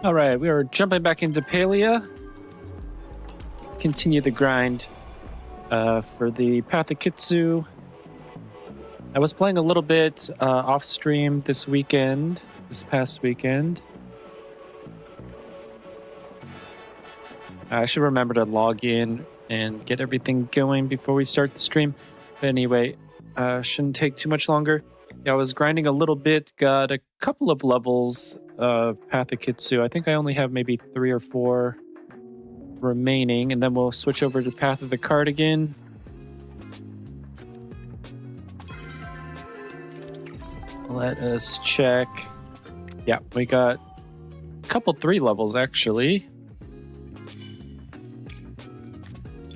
All right, we are jumping back into Palia. Continue the grind for the Path of Kitsu. I was playing a little bit off stream this past weekend. I should remember to log in and get everything going before we start the stream. But anyway, shouldn't take too much longer. Yeah, I was grinding a little bit, got a couple of levels of Path of Kitsu. I think I only have maybe 3 or 4 remaining, and then we'll switch over to Path of the Cardigan. Let us check. Yeah, we got a couple 3 levels actually.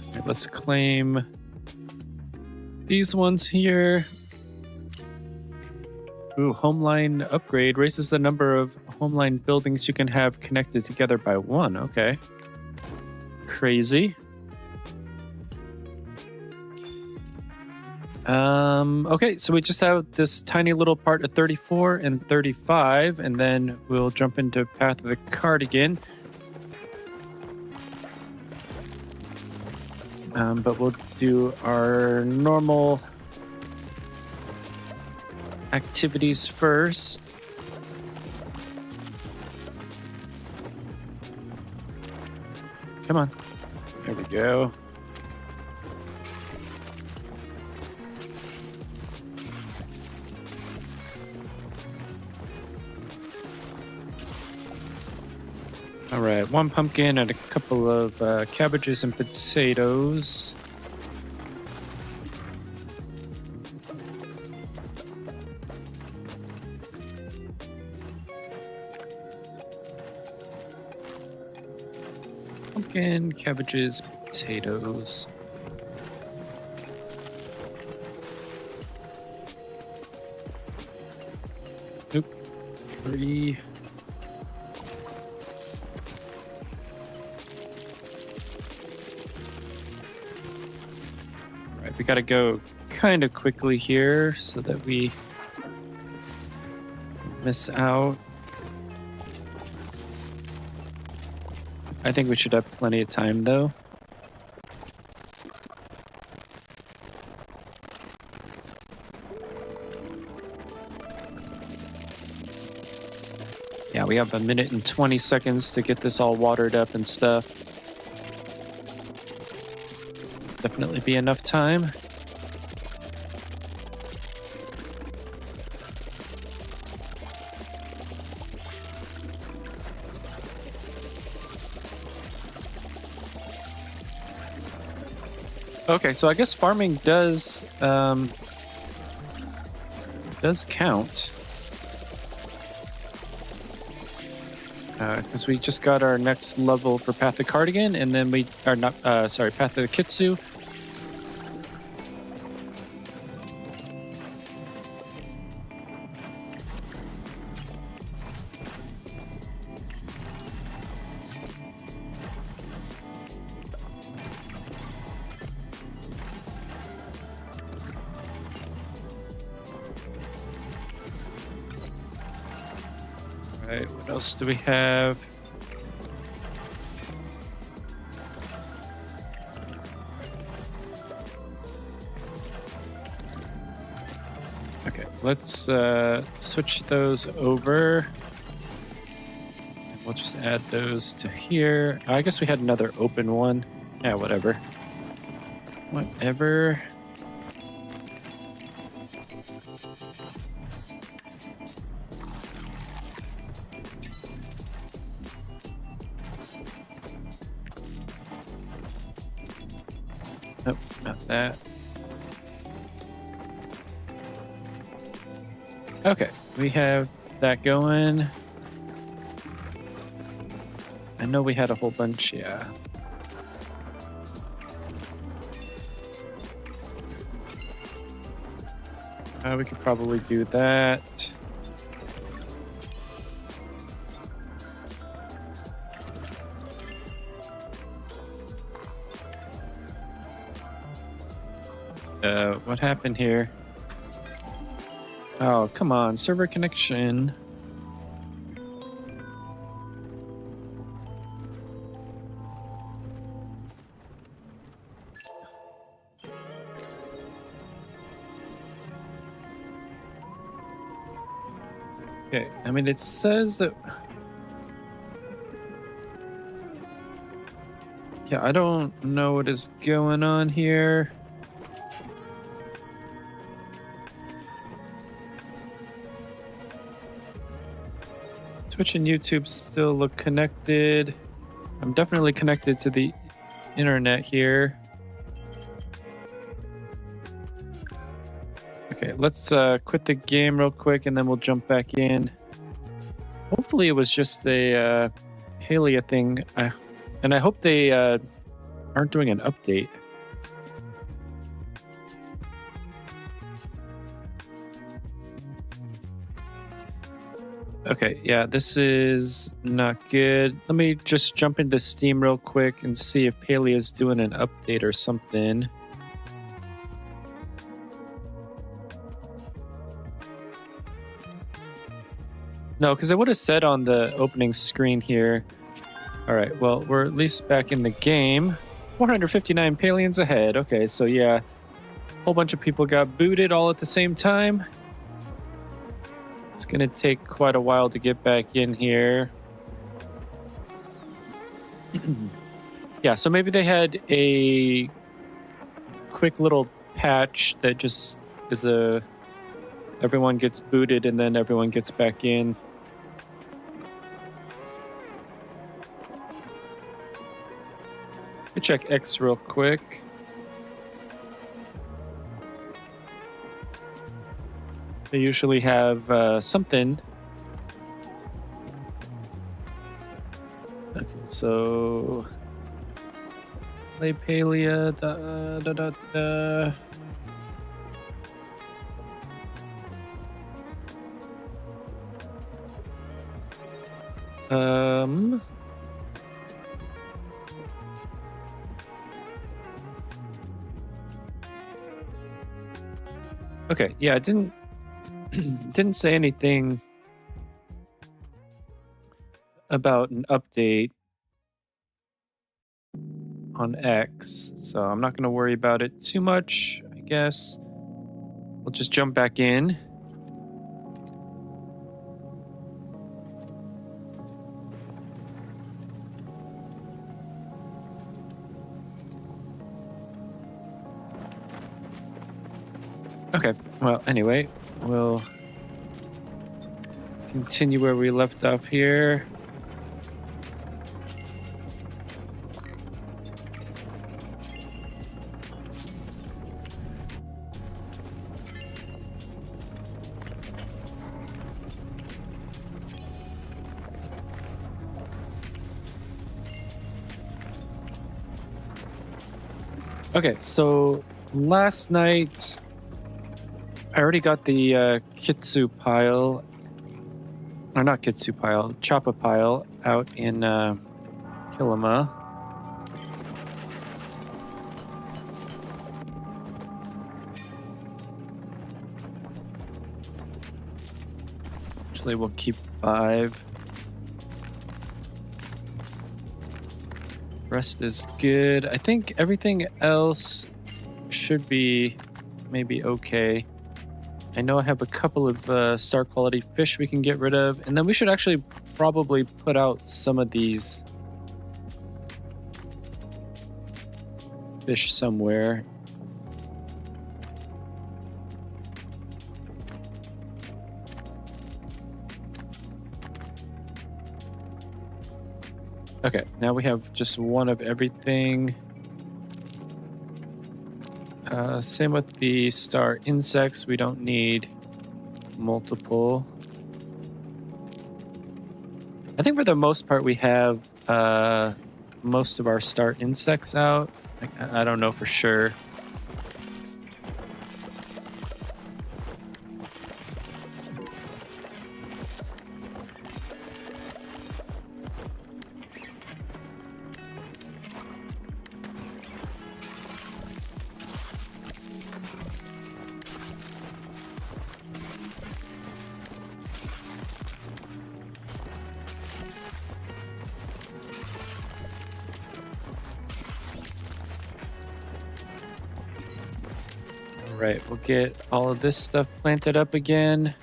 All right, let's claim these ones here. Ooh, homeline upgrade raises the number of homeline buildings you can have connected together by 1. Okay. Crazy. Okay, so we just have this tiny little part of 34 and 35, and then we'll jump into Path of the Cardigan. But we'll do our normal activities first. Come on. There we go. All right, 1 pumpkin and a couple of cabbages and potatoes. Pumpkin, cabbages, potatoes. Nope. 3. All right, we gotta go kind of quickly here so that we don't miss out. I think we should have plenty of time, though. Yeah, we have 1 minute and 20 seconds to get this all watered up and stuff. Definitely be enough time. Okay, so I guess farming does count. Because we just got our next level for Path of Cardigan, and then we are not Path of Kitsu. What else do we have? Okay, let's switch those over. And we'll just add those to here. I guess we had another open one. Yeah, whatever. Whatever. Nope, not that. Okay, we have that going. I know we had a whole bunch, yeah. We could probably do that. What happened here? Oh, come on, server connection. Okay, I mean, it says that... Yeah, I don't know what is going on here. Twitch and YouTube still look connected. I'm definitely connected to the internet here. Okay, let's quit the game real quick and then we'll jump back in. Hopefully it was just a Palia thing. And I hope they aren't doing an update. Okay, yeah, this is not good. Let me just jump into Steam real quick and see if Palia is doing an update or something. No, because it would have said on the opening screen here. All right, well, we're at least back in the game. 459 Palians ahead. Okay, so yeah, a whole bunch of people got booted all at the same time. It's going to take quite a while to get back in here. Yeah, so maybe they had a quick little patch that just is everyone gets booted and then everyone gets back in. Let me check X real quick. They usually have something. Okay, so play Palia. Okay, yeah, it didn't say anything about an update on X, so I'm not going to worry about it too much, I guess. We'll just jump back in. Okay, well, anyway, we'll continue where we left off here. Okay, so last night I already got the Kitsu pile, or not Kitsu pile, Choppa pile out in Kilima. Actually, we'll keep 5. Rest is good. I think everything else should be maybe okay. I know I have a couple of star quality fish we can get rid of, and then we should actually probably put out some of these fish somewhere. Okay, now we have just one of everything. Same with the star insects. We don't need multiple. I think for the most part we have most of our star insects out. I don't know for sure. Right, we'll get all of this stuff planted up again.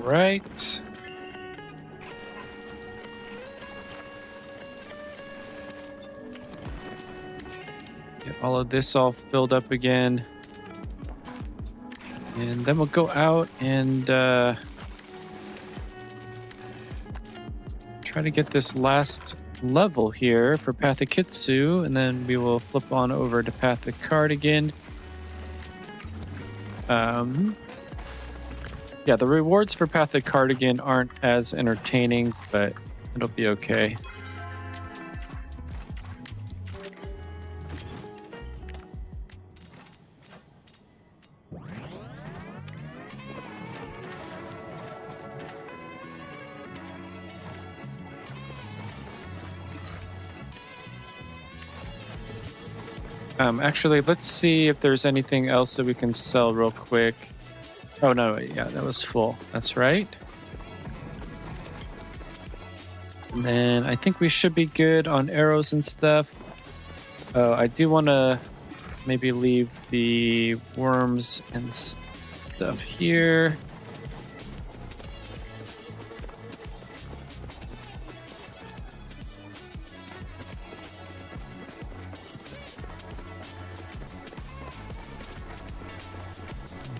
right. Get all of this all filled up again. And then we'll go out and try to get this last level here for Path of Kitsu, and then we will flip on over to Path of Cardigan. Yeah, the rewards for Path of Cardigan aren't as entertaining, but it'll be okay. Actually, let's see if there's anything else that we can sell real quick. Oh, no, yeah, that was full. That's right. And then I think we should be good on arrows and stuff. Oh, I do want to maybe leave the worms and stuff here.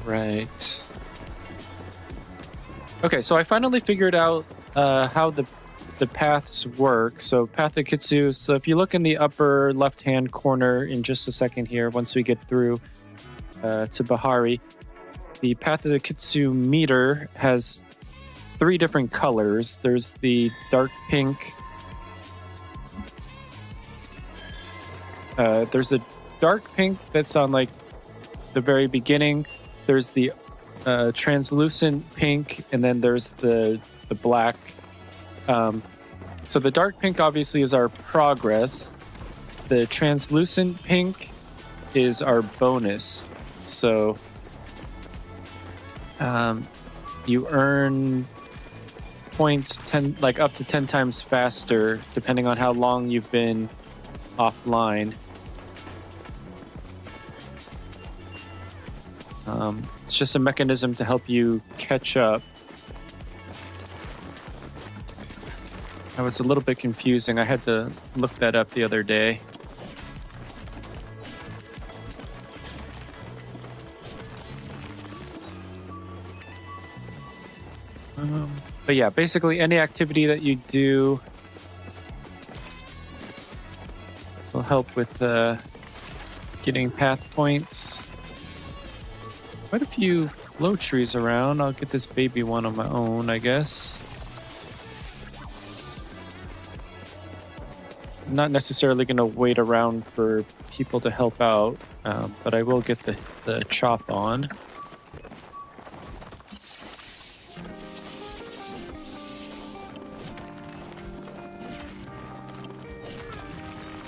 Right. Okay, so I finally figured out how the paths work. So Path of Kitsu, so if you look in the upper left-hand corner in just a second here, once we get through to Bahari, the Path of the Kitsu meter has 3 different colors. There's the dark pink. There's a dark pink that's on like the very beginning. There's the translucent pink, and then there's the black. So the dark pink obviously is our progress. The translucent pink is our bonus. So you earn points up to 10 times faster, depending on how long you've been offline. It's just a mechanism to help you catch up. That was a little bit confusing. I had to look that up the other day. But yeah, basically any activity that you do will help with getting path points. Quite a few flow trees around. I'll get this baby one on my own, I guess. I'm not necessarily going to wait around for people to help out, but I will get the chop on.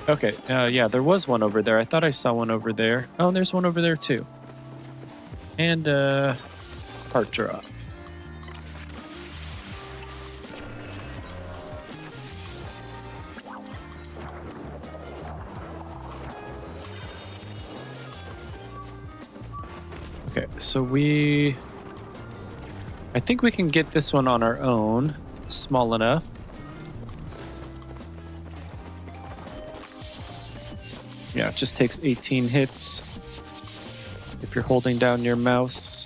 Okay, yeah, there was one over there. I thought I saw one over there. Oh, and there's one over there too. And heart drop. Okay, so I think we can get this one on our own. It's small enough. Yeah, it just takes 18 hits if you're holding down your mouse.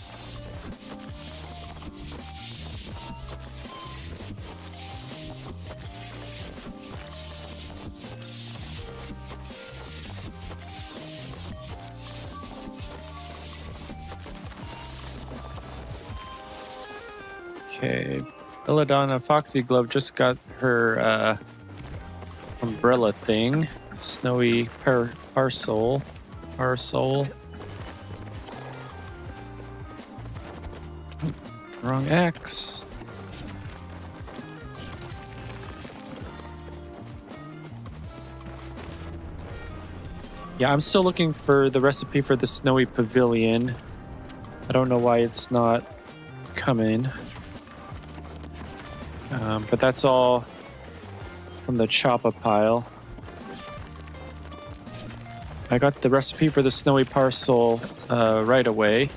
Okay, Belladonna Foxy Glove just got her umbrella thing. Snowy Parasol. Wrong X. Yeah, I'm still looking for the recipe for the Snowy Pavilion. I don't know why it's not coming. But that's all from the Choppa pile. I got the recipe for the Snowy Parasol right away.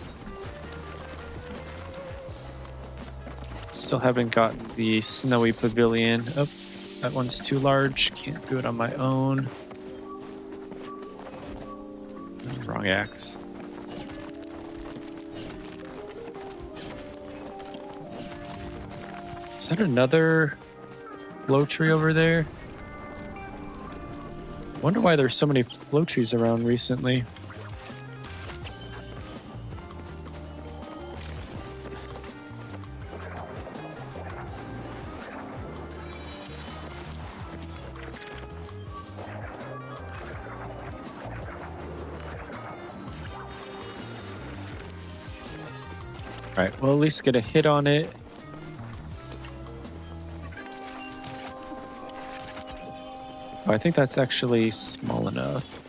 still haven't gotten the snowy pavilion. Oh, that one's too large. Can't do it on my own. Wrong axe. Is that another flow tree over there? Wonder why there's so many flow trees around recently. Alright, we'll at least get a hit on it. Oh, I think that's actually small enough.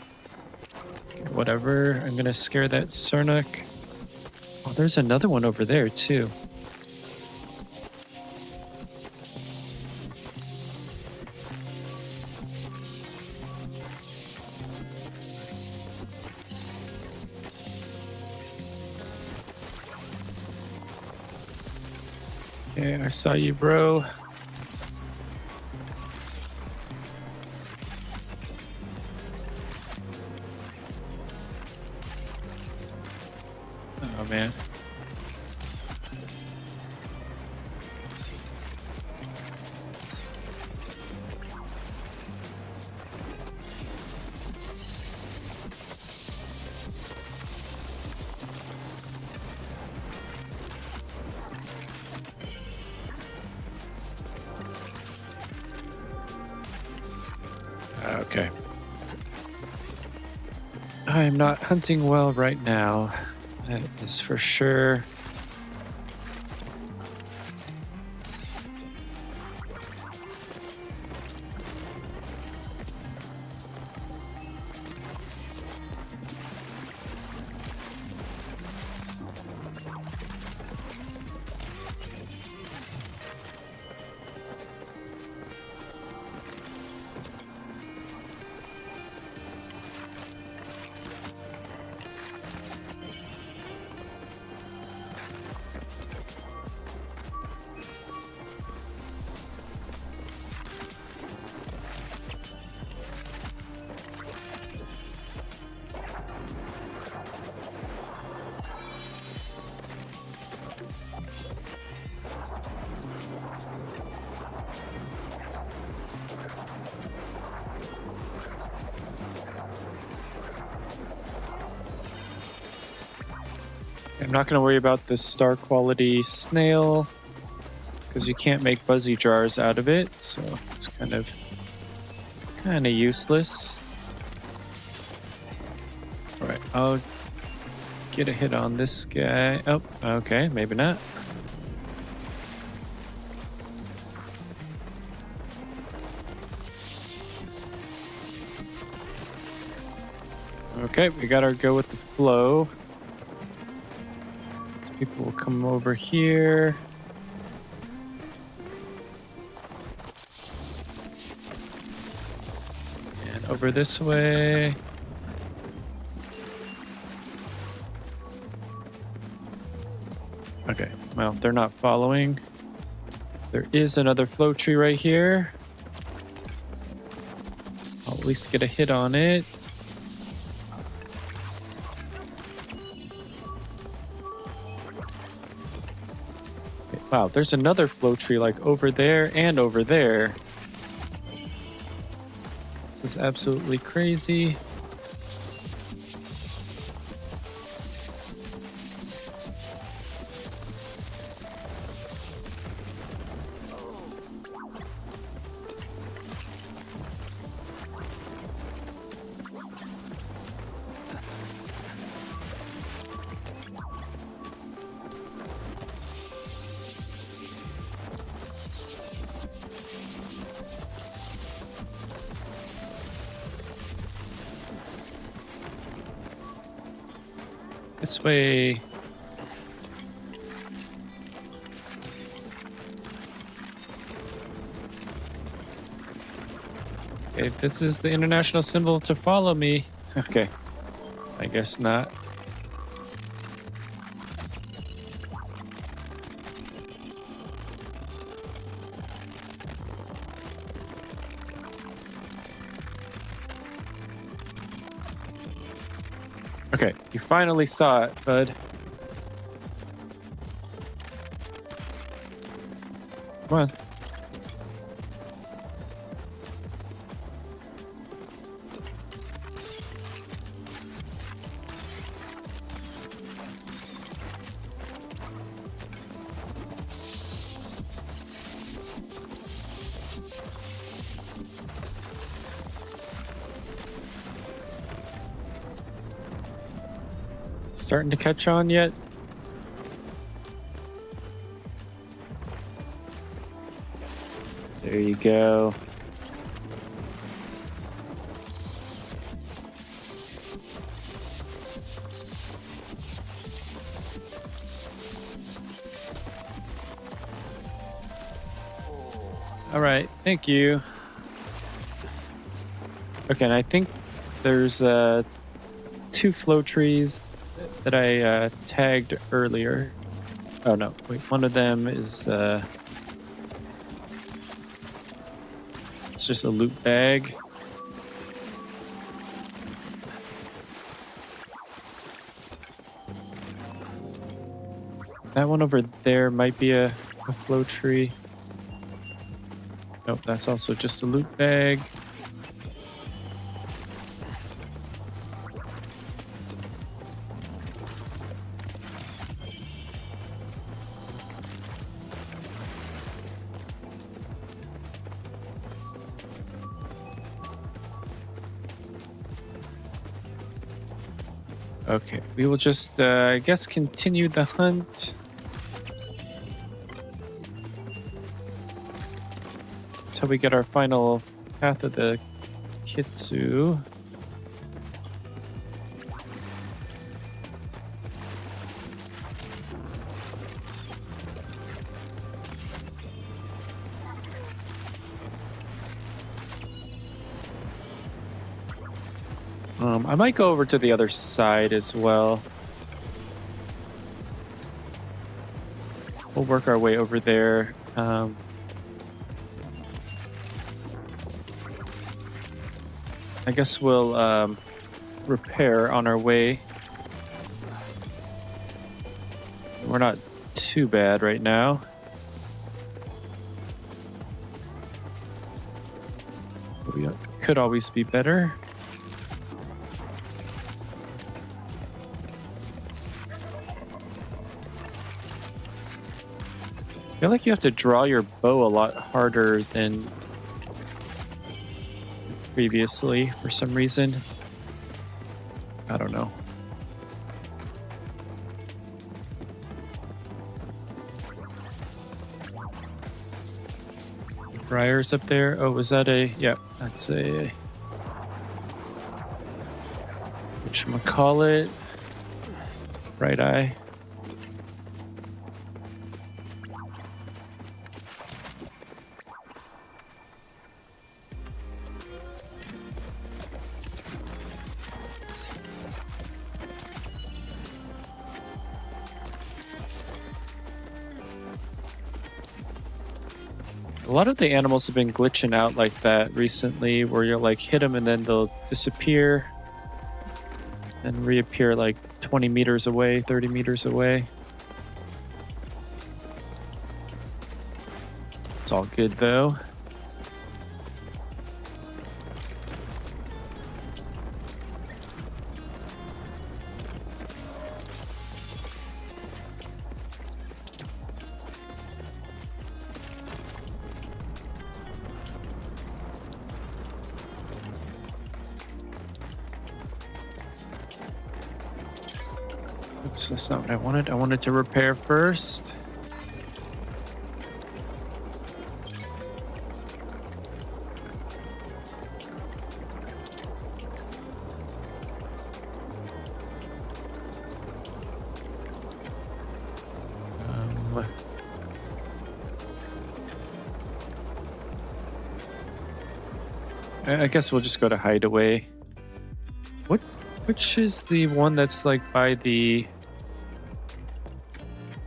Okay, whatever. I'm gonna scare that Sarnak. Oh, there's another one over there, too. Okay, I saw you, bro. Oh, man. Okay. I am not hunting well right now. That is for sure. I'm not going to worry about this star quality snail because you can't make buzzy jars out of it, so it's kind of useless. All right, I'll get a hit on this guy. Oh, okay, maybe not. Okay, we gotta go with the flow. People will come over here. And over this way. Okay, well, they're not following. There is another flow tree right here. I'll at least get a hit on it. Wow, there's another flow tree like over there and over there. This is absolutely crazy. This way. Okay, this is the international symbol to follow me. Okay, I guess not. Okay, you finally saw it, bud. Come on. Starting to catch on yet? There you go. All right, thank you. Okay, and I think there's 2 flow trees that I tagged earlier. Oh no, wait, one of them is it's just a loot bag. That one over there might be a flow tree. Nope, that's also just a loot bag. Okay, we will just, I guess, continue the hunt. Until we get our final path of the Kitsu. I might go over to the other side as well. We'll work our way over there. I guess we'll repair on our way. We're not too bad right now. We could always be better. I feel like you have to draw your bow a lot harder than previously for some reason. I don't know. Briars up there. Oh, was that a... Yeah, that's a... whatchamacallit? Right eye. A lot of the animals have been glitching out like that recently, where you'll like hit them and then they'll disappear and reappear like 20 meters away, 30 meters away. It's all good though. Oops, that's not what I wanted. I wanted to repair first. I guess we'll just go to Hideaway. Which is the one that's like by the...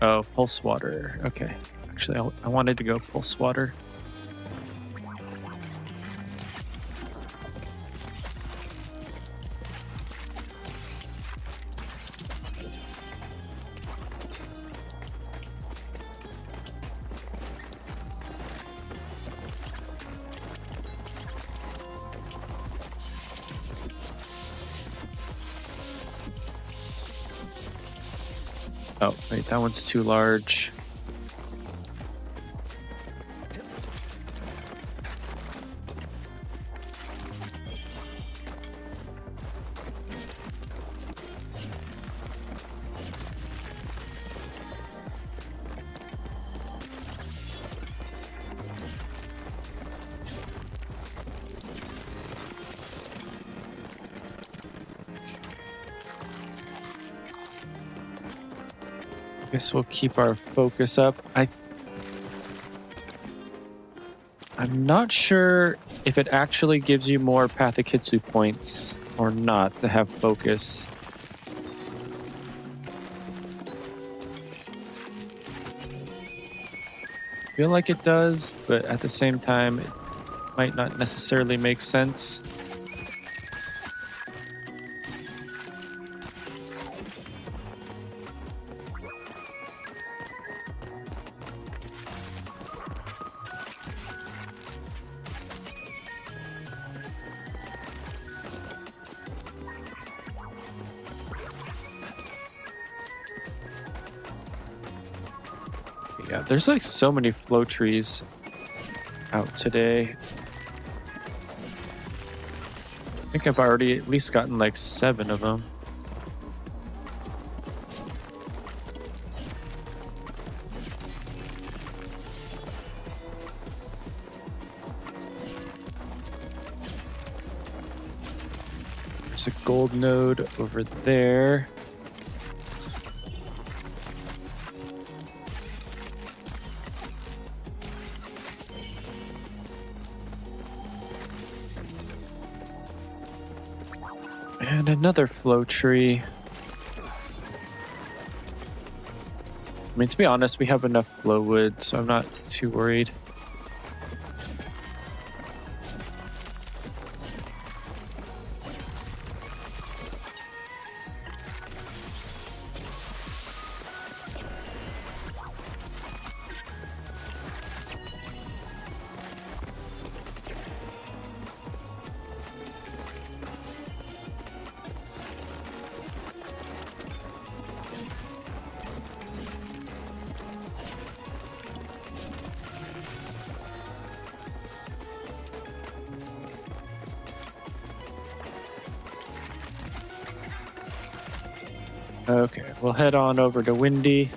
Oh, Pulse Water. Okay. Actually, I wanted to go Pulse Water. Oh, wait, that one's too large. Guess we'll keep our focus up. I'm not sure if it actually gives you more Path of Kitsu points or not to have focus. I feel like it does, but at the same time, it might not necessarily make sense. Yeah, there's like so many flow trees out today. I think I've already at least gotten like 7 of them. There's a gold node over there. And another flow tree. I mean, to be honest, we have enough flow wood, so I'm not too worried. Okay, we'll head on over to Windy.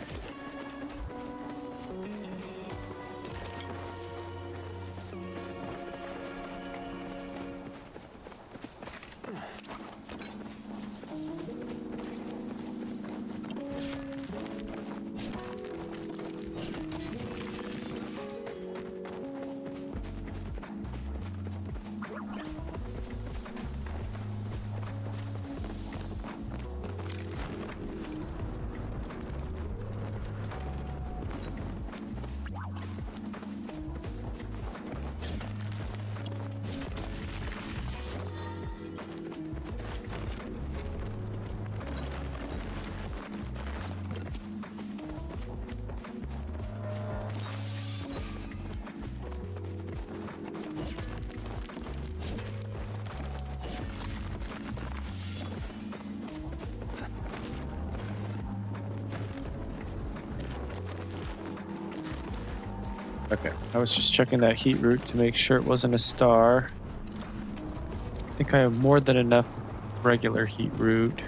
Okay, I was just checking that heat root to make sure it wasn't a star. I think I have more than enough regular heat root.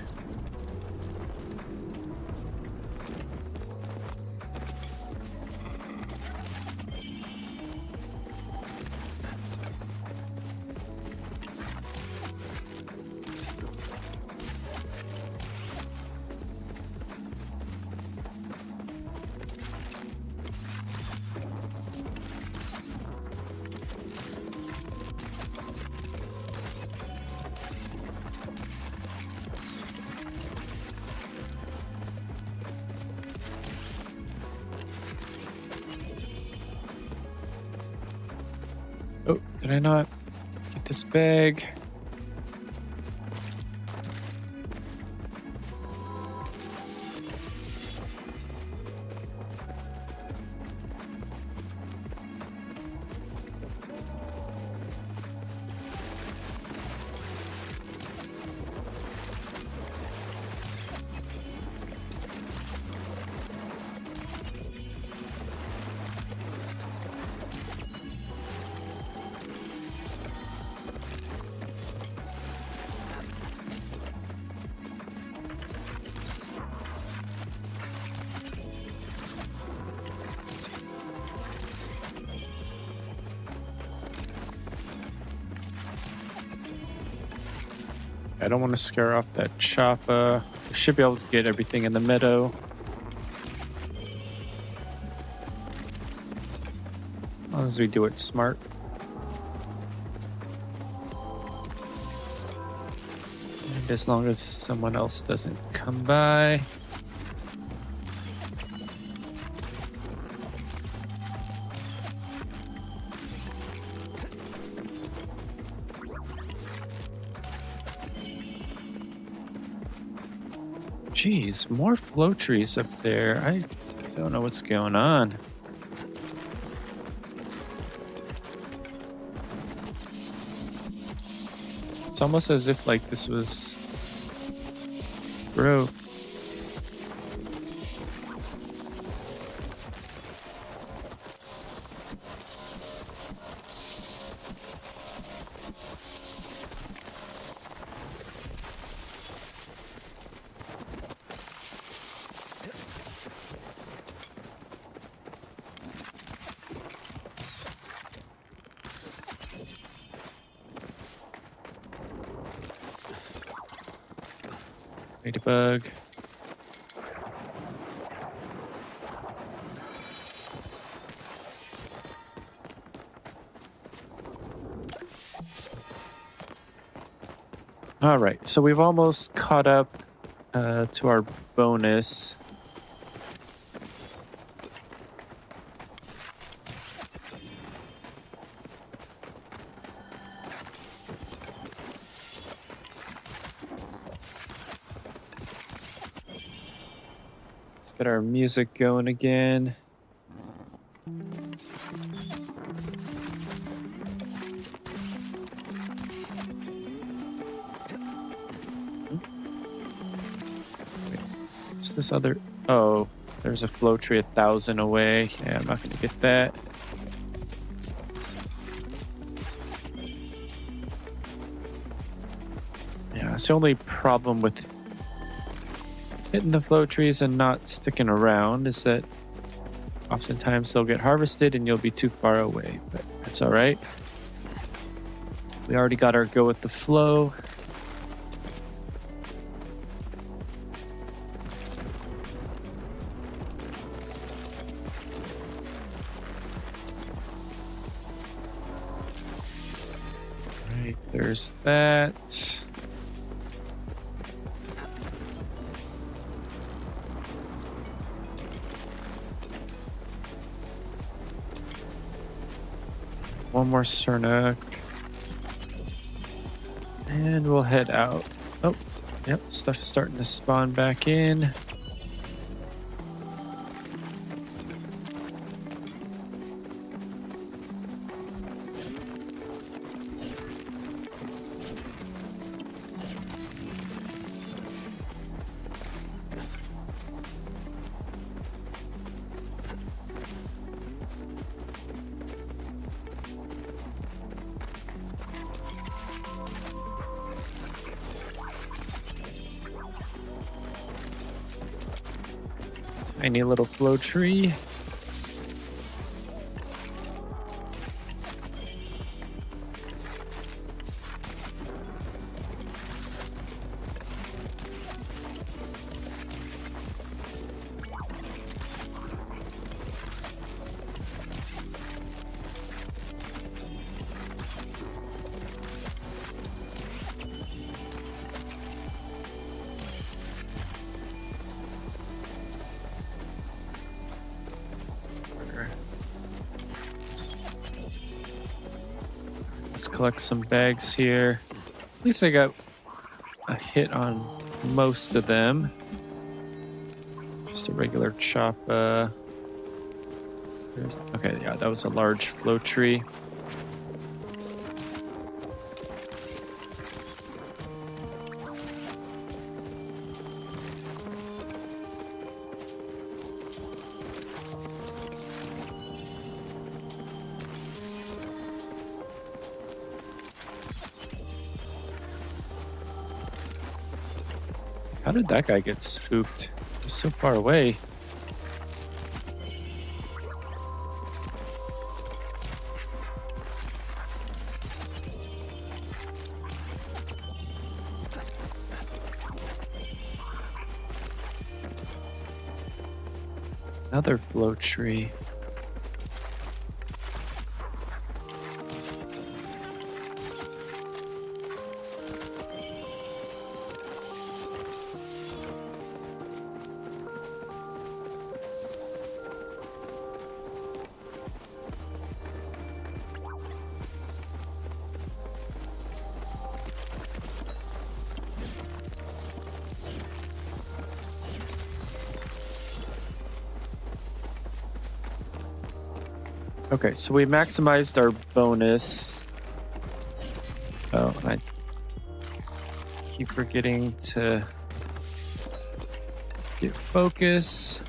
Oh, did I not get this bag? I don't want to scare off that chopper. We should be able to get everything in the meadow. As long as we do it smart. And as long as someone else doesn't come by. Jeez, more flow trees up there. I don't know what's going on. It's almost as if like this was broke. Ladybug. All right, so we've almost caught up to our bonus. Get our music going again. Wait, what's this other? Oh, there's a flow tree 1,000 away. Yeah, I'm not going to get that. Yeah, that's the only problem with hitting the flow trees and not sticking around is that oftentimes they'll get harvested and you'll be too far away, but that's all right. We already got our go with the flow. Right, there's that. One more Cernuc. And we'll head out. Oh, yep, stuff's starting to spawn back in. Tiny little flow tree. Let's collect some bags here. At least I got a hit on most of them. Just a regular chop. Okay, yeah, that was a large flow tree. How did that guy get spooked? He's so far away. Another float tree. Okay, so we maximized our bonus. Oh, I keep forgetting to get focus.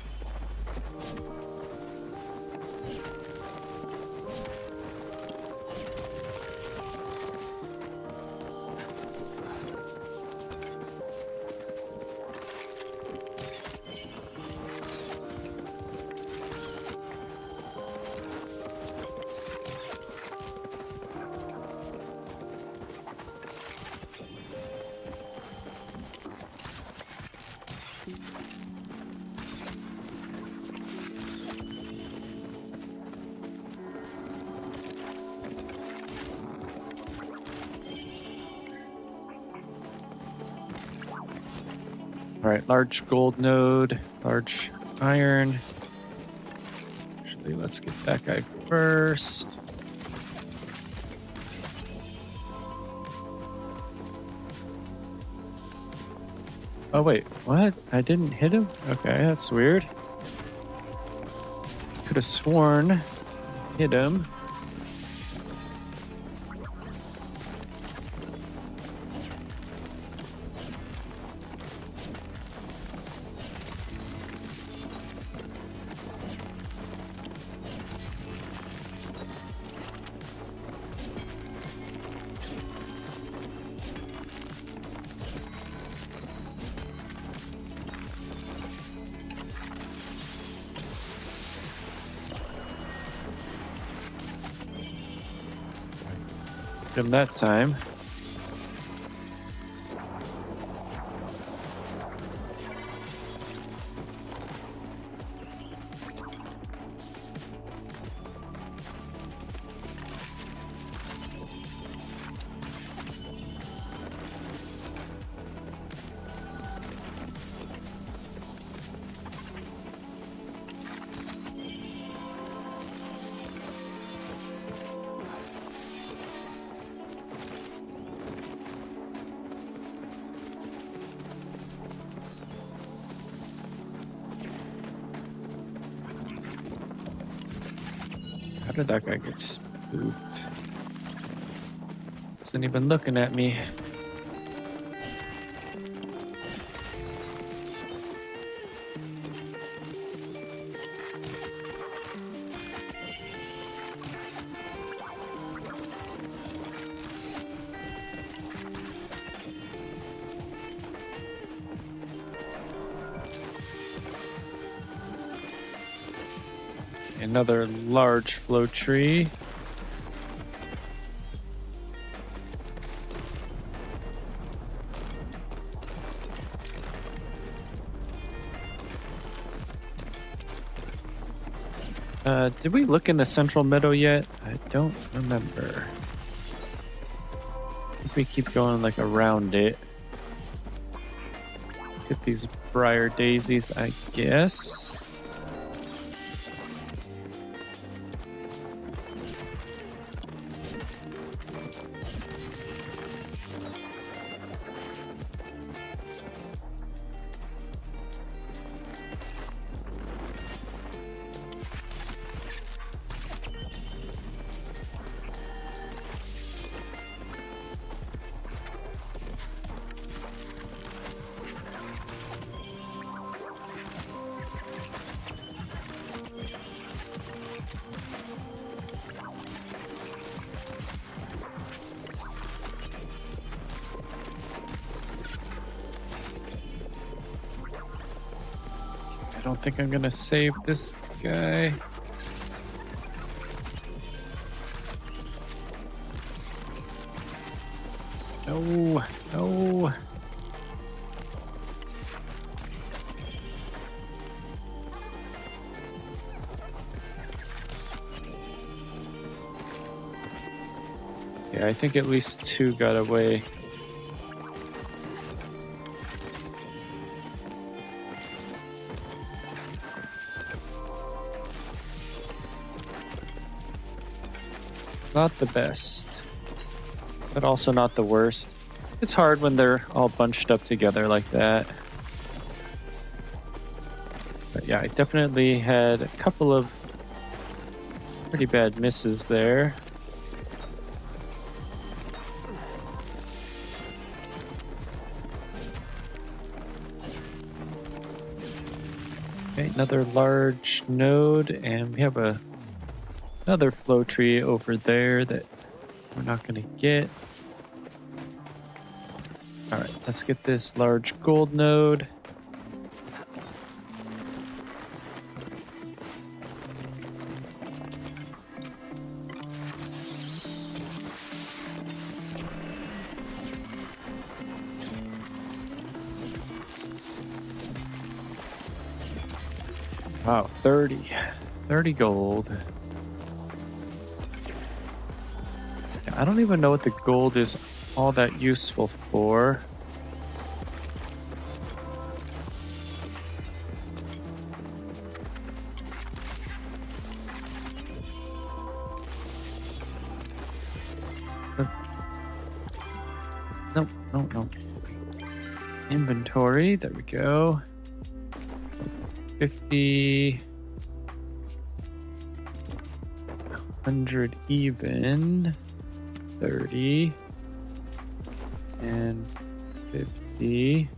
All right, large gold node, large iron. Actually, let's get that guy first. Oh, wait, what? I didn't hit him? Okay, that's weird. Could have sworn hit him. Him that time. How did that guy get spooked? Isn't even looking at me. Another large flow tree. Did we look in the central meadow yet? I don't remember. I think we keep going like around it. Get these briar daisies, I guess. I don't think I'm gonna save this guy. No, no. Yeah, I think at least 2 got away. Not the best, but also not the worst. It's hard when they're all bunched up together like that. But yeah, I definitely had a couple of pretty bad misses there. Okay, another large node, and we have another flow tree over there that we're not going to get. All right, let's get this large gold node. Wow, 30 gold. I don't even know what the gold is all that useful for. No. Inventory, there we go. 50, 100 even, 30, and 50.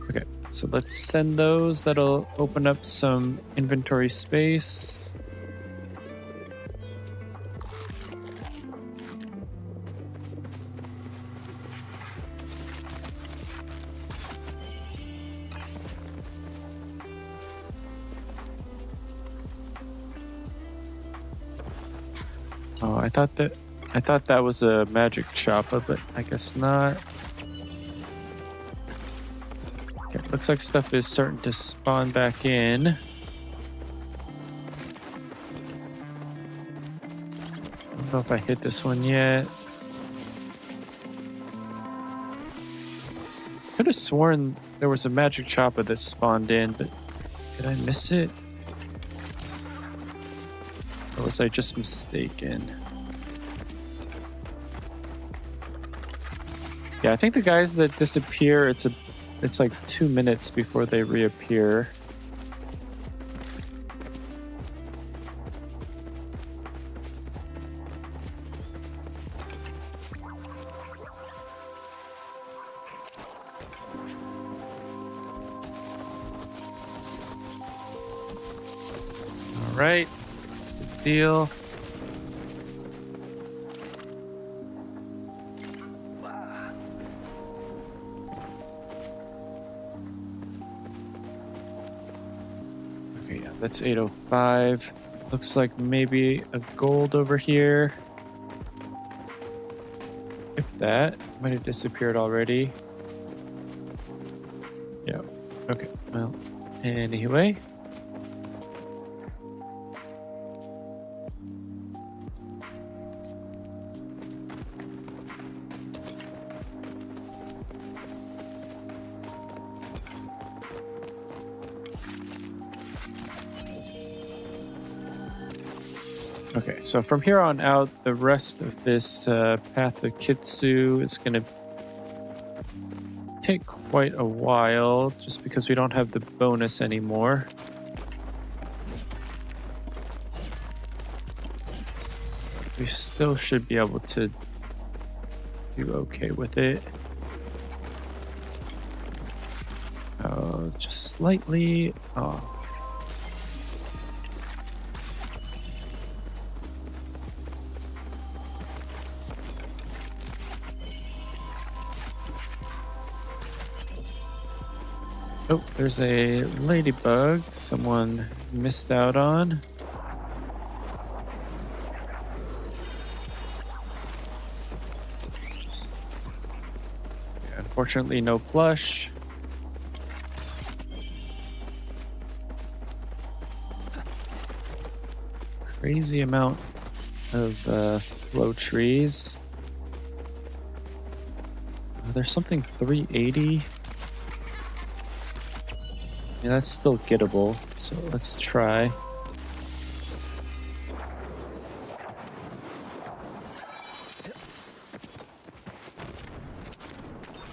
Okay, so let's send those. That'll open up some inventory space. Oh, I thought that was a magic chopper, but I guess not. Okay, looks like stuff is starting to spawn back in. I don't know if I hit this one yet. Could have sworn there was a magic chopper that spawned in, but did I miss it? Or was I just mistaken? Yeah, I think the guys that disappear, it's like 2 minutes before they reappear. All right. Deal. Okay, yeah, that's 805. Looks like maybe a gold over here. If that might have disappeared already. Yeah. Okay. Well, anyway. Okay, so from here on out, the rest of this path of Kitsu is going to take quite a while, just because we don't have the bonus anymore. We still should be able to do okay with it. Oh, just slightly. Oh. Oh, there's a ladybug someone missed out on. Yeah, unfortunately, no plush. Crazy amount of flow trees. There's something 380. Yeah, that's still gettable, so let's try.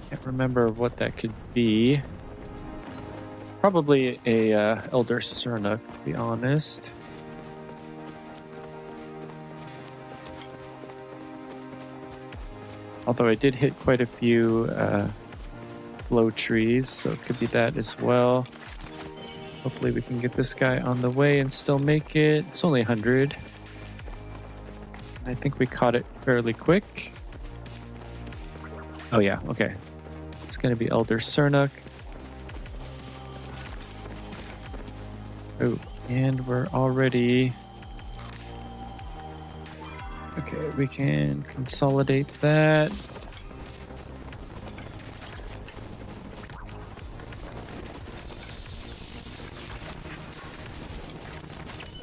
Can't remember what that could be. Probably a Elder Cernuk, to be honest. Although I did hit quite a few flow trees, so it could be that as well. Hopefully we can get this guy on the way and still make it. It's only 100. I think we caught it fairly quick. Oh yeah, okay. It's going to be Elder Cernuk. Oh, and we're already... Okay, we can consolidate that.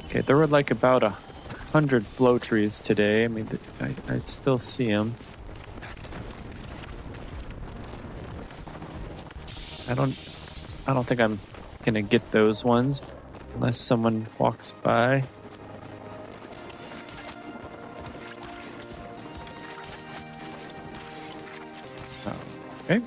Okay, there were like about 100 flow trees today. I mean, I still see them. I don't think I'm gonna get those ones unless someone walks by. Okay.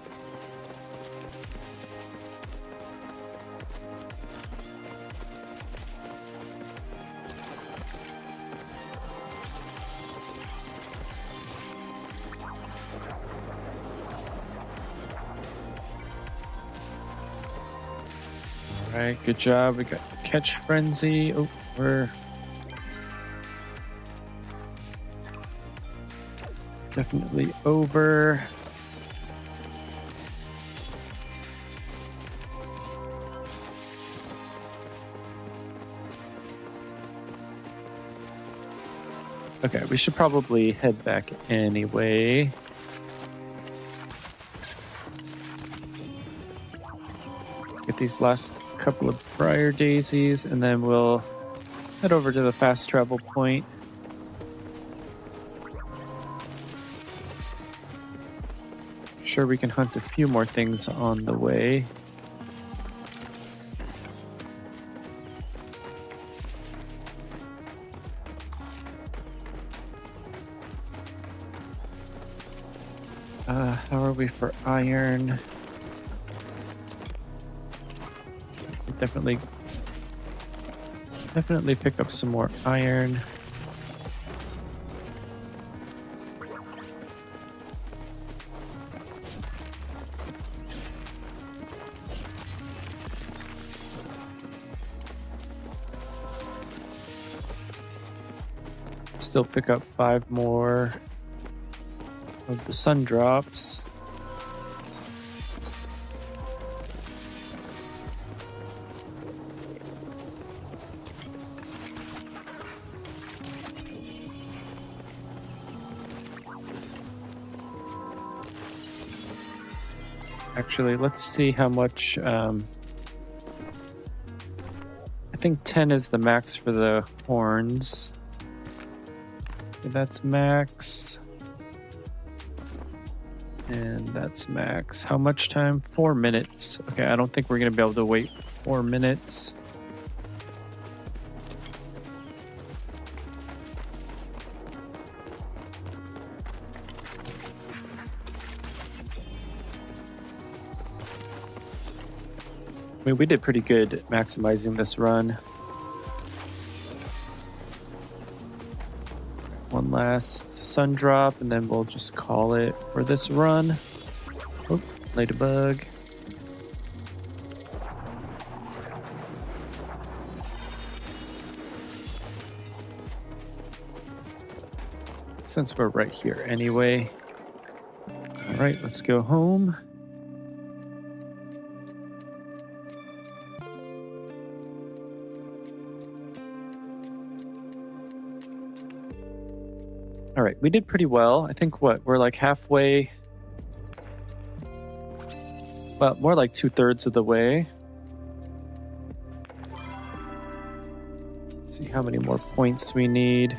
All right, good job. We got Catch Frenzy. Oh, we're definitely over. Okay, we should probably head back anyway. Get these last couple of briar daisies, and then we'll head over to the fast travel point. Sure, we can hunt a few more things on the way. How are we for iron? Definitely pick up some more iron. Still pick up 5 more of the sun drops. Actually, let's see how much. I think 10 is the max for the horns. Okay, that's max. And that's max. How much time? 4 minutes. Okay, I don't think we're going to be able to wait 4 minutes. I mean, we did pretty good at maximizing this run. One last sun drop, and then we'll just call it for this run. Oh, ladybug. Since we're right here anyway. All right, let's go home. All right, we did pretty well. I think we're like halfway. Well, more like 2/3 of the way. Let's see how many more points we need.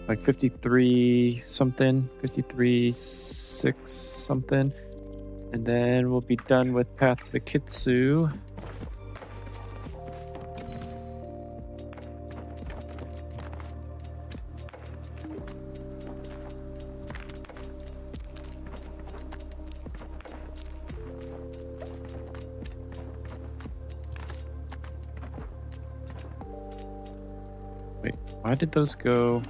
Oh like 53 something, 53.6 something. And then we'll be done with Path to the Kitsu. Wait, why did those go?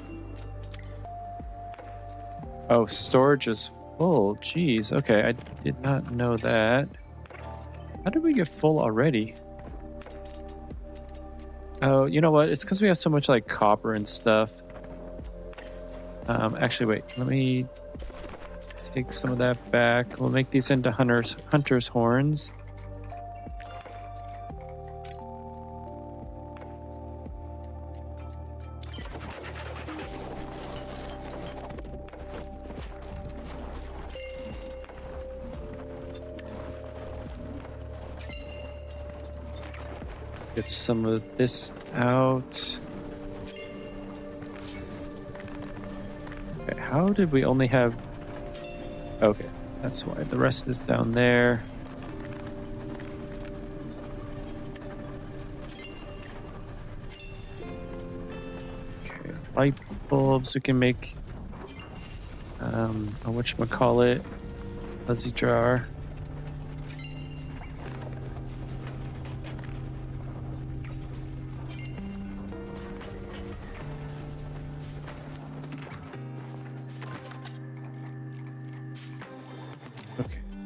Oh, storage is full. Jeez. Okay, I did not know that. How did we get full already? Oh, you know what? It's because we have so much like copper and stuff. Actually, wait. Let me take some of that back. We'll make these into hunter's horns. Get some of this out. Okay, how did we only have... Okay, that's why. The rest is down there. Okay, light bulbs. We can make... whatchamacallit? Fuzzy jar.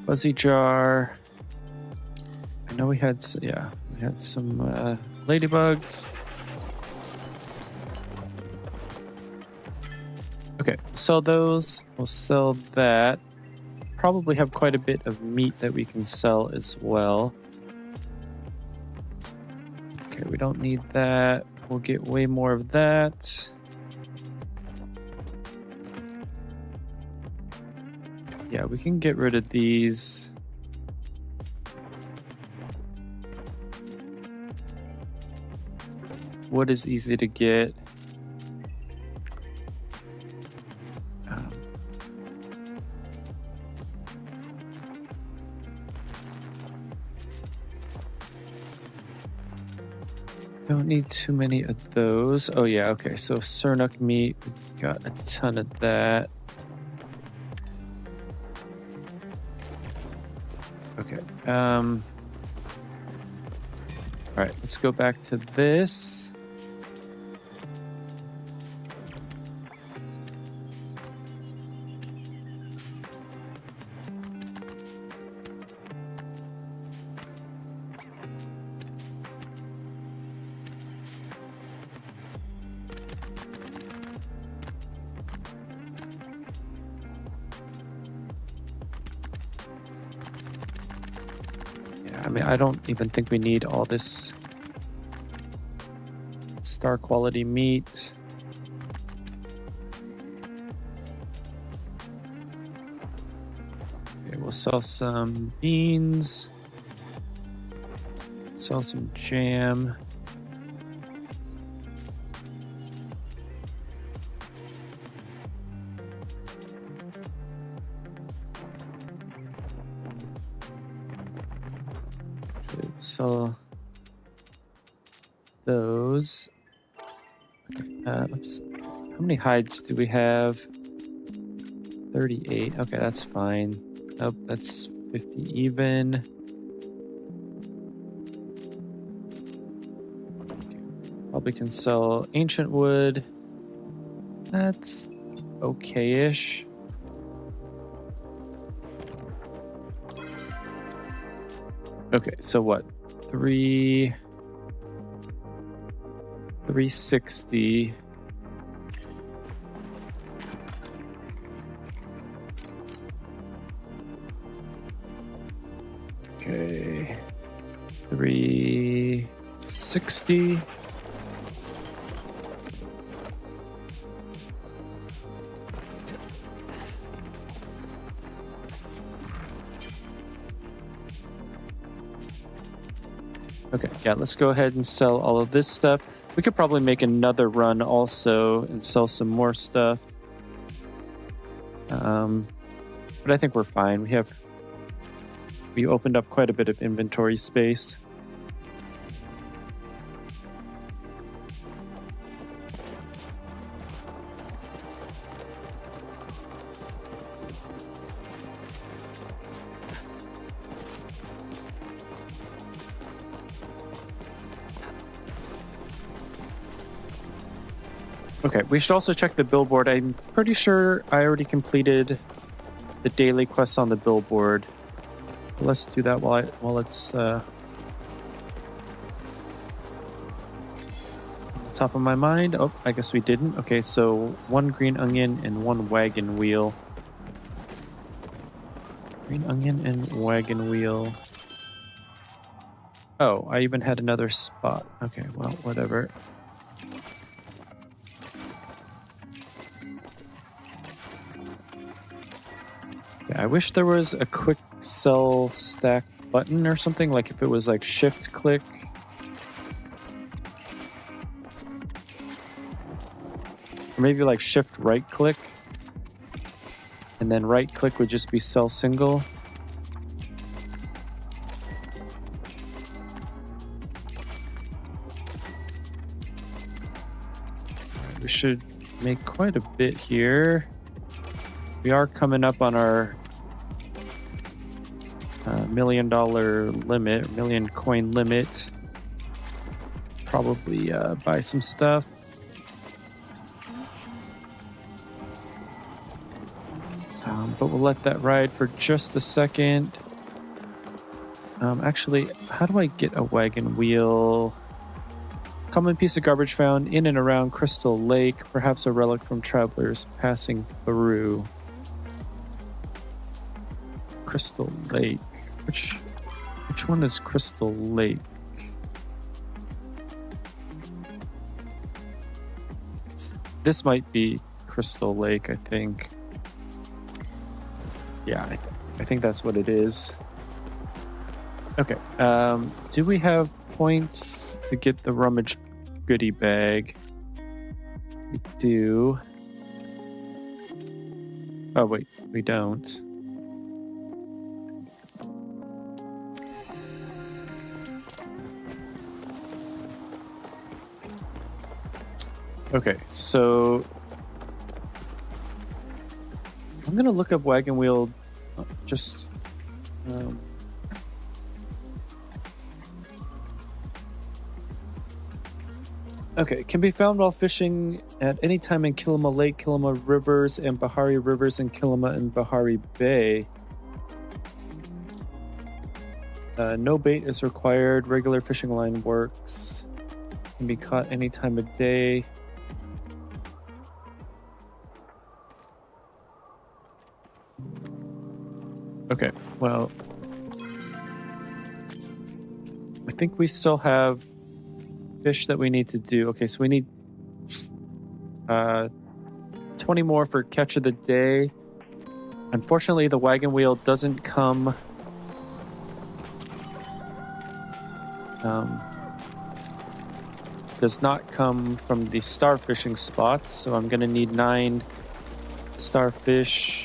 Fuzzy jar. I know we had, we had some ladybugs. Okay, sell those. We'll sell that. Probably have quite a bit of meat that we can sell as well. Okay, we don't need that. We'll get way more of that. Yeah, we can get rid of these. Wood is easy to get. Don't need too many of those. Oh yeah, okay. So Sernuk meat, we've got a ton of that. Okay. All right, let's go back to this. I mean, I don't even think we need all this star quality meat. Okay, we'll sell some beans. Sell some jam. So those. Okay, oops. How many hides do we have? 38. Okay, that's fine. Nope, that's 50 even. Okay, probably can sell ancient wood. That's okay-ish. Okay, so what? 360. Okay. 360. Okay, yeah, let's go ahead and sell all of this stuff. We could probably make another run also and sell some more stuff. But I think we're fine. We opened up quite a bit of inventory space. Okay, we should also check the billboard. I'm pretty sure I already completed the daily quests on the billboard. Let's do that while it's on the top of my mind. Oh, I guess we didn't. Okay, so 1 green onion and 1 wagon wheel. Green onion and wagon wheel. Oh, I even had another spot. Okay, well, whatever. I wish there was a quick sell stack button or something, like if it was like shift click. Or maybe like shift right click. And then right click would just be sell single. Right, we should make quite a bit here. We are coming up on our $1 million limit, million coin limit. Probably buy some stuff. But we'll let that ride for just a second. Actually, how do I get a wagon wheel? Common piece of garbage found in and around Crystal Lake, perhaps a relic from travelers passing through. Crystal Lake. Which one is Crystal Lake? This might be Crystal Lake, I think. Yeah, I think that's what it is. Okay. Do we have points to get the rummage goodie bag? We do. Oh, wait. We don't. Okay, so I'm gonna look up wagon wheel. Just okay, can be found while fishing at any time in Kilima Lake, Kilima Rivers, and Bahari Rivers in Kilima and Bahari Bay. No bait is required. Regular fishing line works. Can be caught any time of day. Okay, well, I think we still have fish that we need to do. Okay, so we need 20 more for catch of the day. Unfortunately, the wagon wheel doesn't come does not come from the starfishing spots, so I'm gonna need 9 starfish.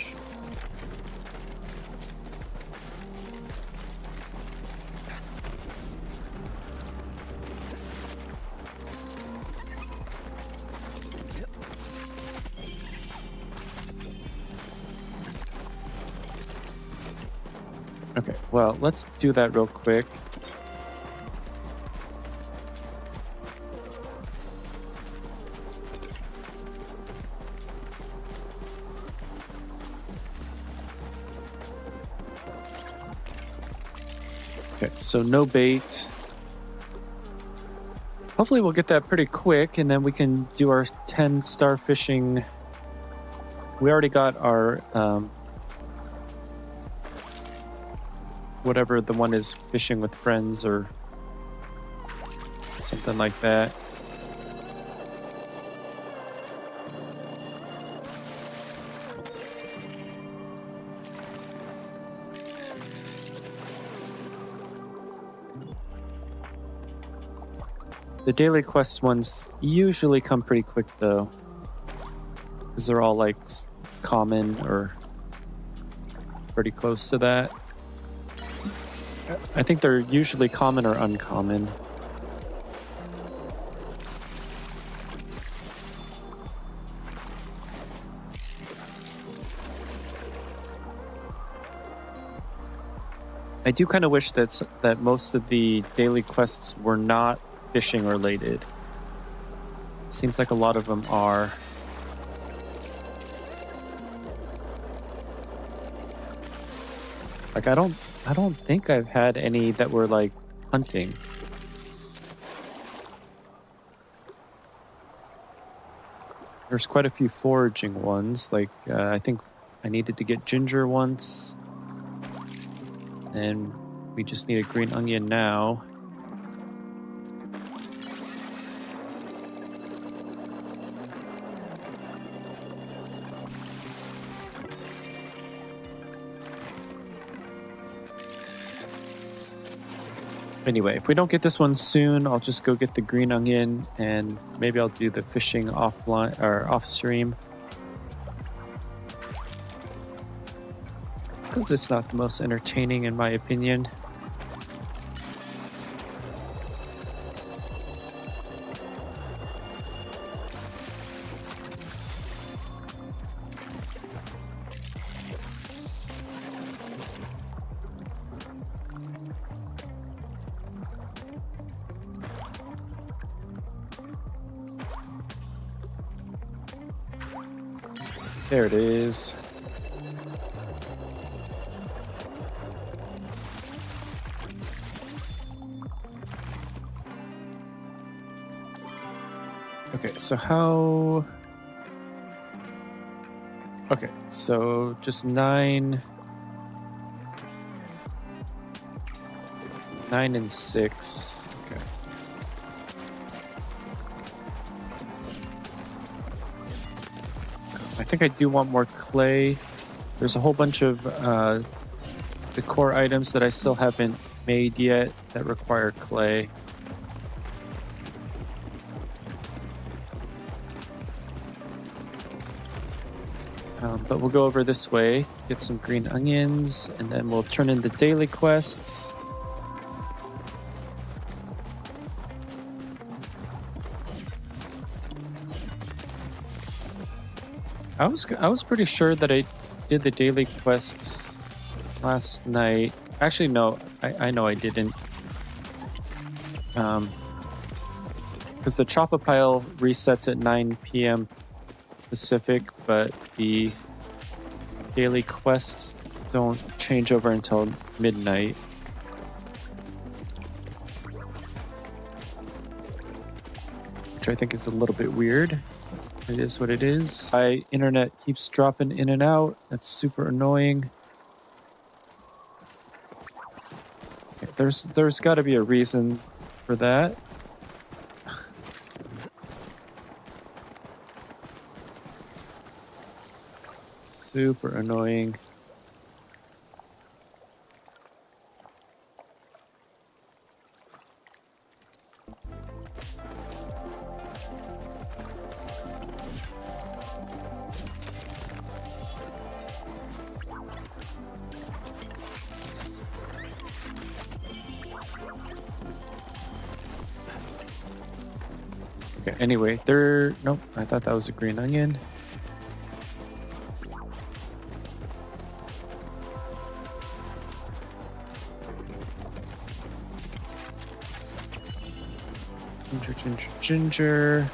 Okay, well, let's do that real quick. Okay, so no bait. Hopefully we'll get that pretty quick, and then we can do our 10 star fishing. We already got our whatever the one is, fishing with friends or something like that. The daily quest ones usually come pretty quick though, because they're all like common or pretty close to that. I think they're usually common or uncommon. I do kind of wish that most of the daily quests were not fishing related. Seems like a lot of them are. Like I don't think I've had any that were like hunting. There's quite a few foraging ones. Like I think I needed to get ginger once. And we just need a green onion now. Anyway, if we don't get this one soon, I'll just go get the green onion and maybe I'll do the fishing offline or off stream. Because it's not the most entertaining in my opinion. There it is. Okay, so how... Okay, so just 9 and 6. Okay. I think I do want more clay. There's a whole bunch of decor items that I still haven't made yet that require clay. But we'll go over this way, get some green onions, and then we'll turn in the daily quests. I was pretty sure that I did the daily quests last night. Actually, no, I know I didn't. Because the chop a pile resets at 9 p.m. Pacific, but the daily quests don't change over until midnight. Which I think is a little bit weird. It is what it is. My internet keeps dropping in and out. That's super annoying. Okay, there's got to be a reason for that. Super annoying. Okay, anyway, nope, I thought that was a green onion. Ginger.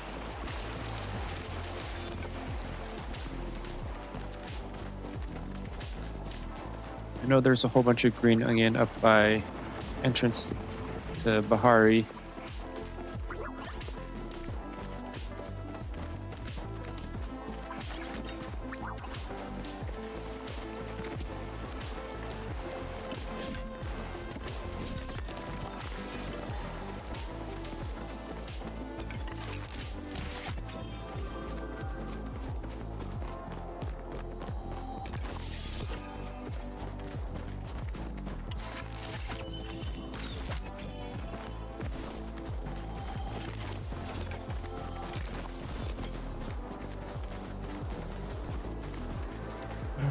I know there's a whole bunch of green onion up by entrance to Bahari.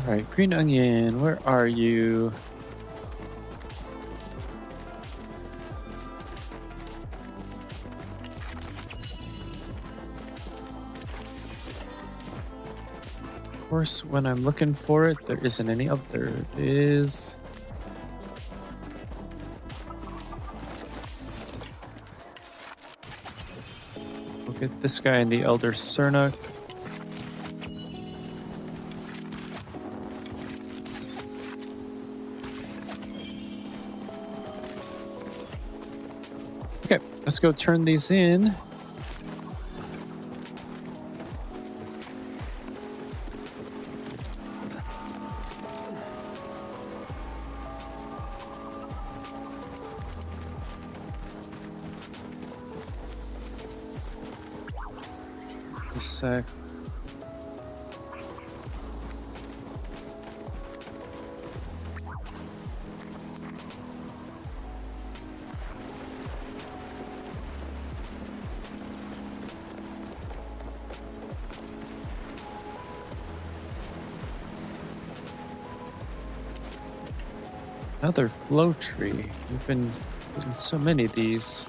All right, green onion, where are you? Of course, when I'm looking for it, there isn't any. Oh, there it is. Look at this guy in the Elder Cernuc. Okay, let's go turn these in. A sec. Another flow tree. We've been getting so many of these.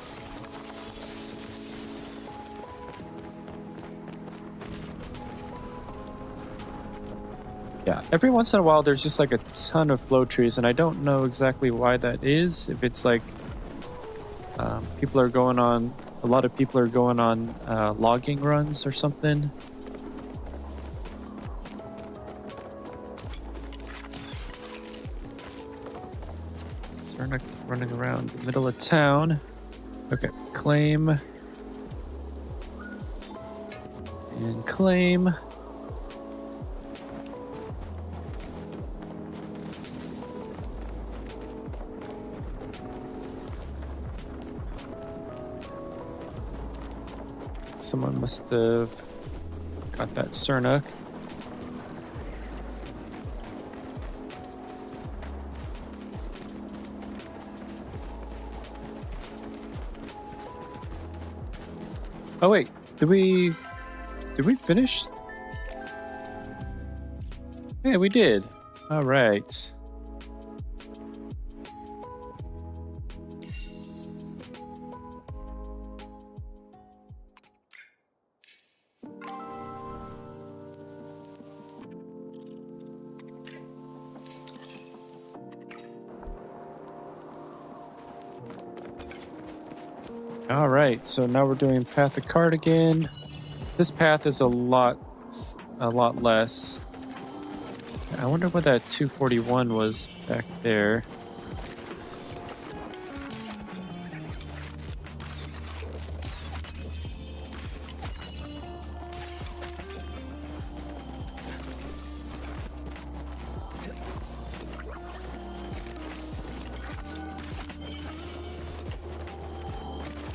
Yeah, every once in a while there's just like a ton of flow trees, and I don't know exactly why that is. If it's like a lot of people are going on logging runs or something. Cernuc running around the middle of town. Okay, claim. And claim. Someone must have got that Cernuc. Oh wait, did we finish? Yeah, we did. All right. All right, so now we're doing Path of Cardigan. This path is a lot less. I wonder what that 241 was back there.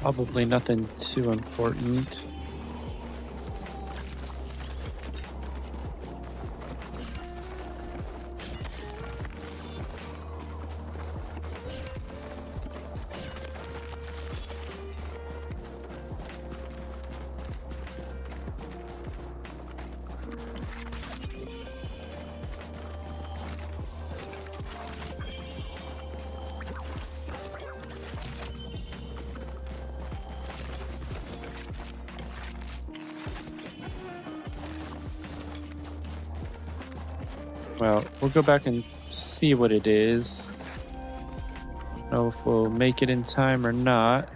Probably nothing too important. Well, we'll go back and see what it is. Don't know if we'll make it in time or not.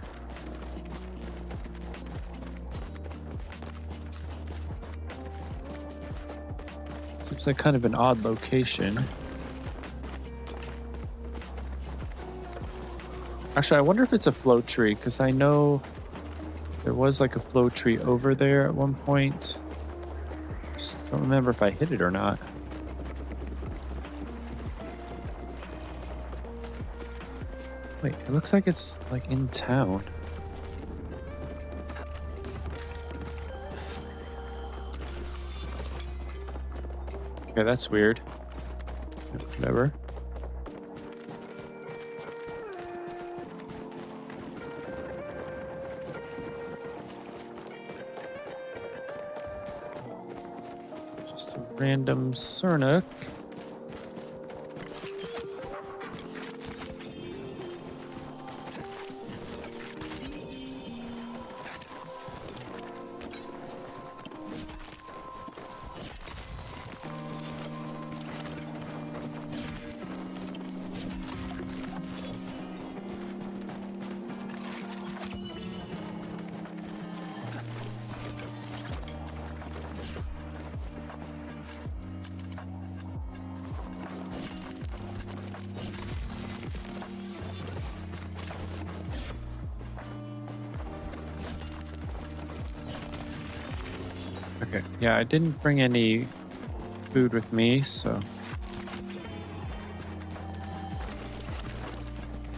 Seems like kind of an odd location. Actually, I wonder if it's a float tree, because I know there was like a float tree over there at one point. Just don't remember if I hit it or not. Wait, it looks like it's like in town. Okay, that's weird. Whatever. Just a random Cernuc. Okay, yeah, I didn't bring any food with me, so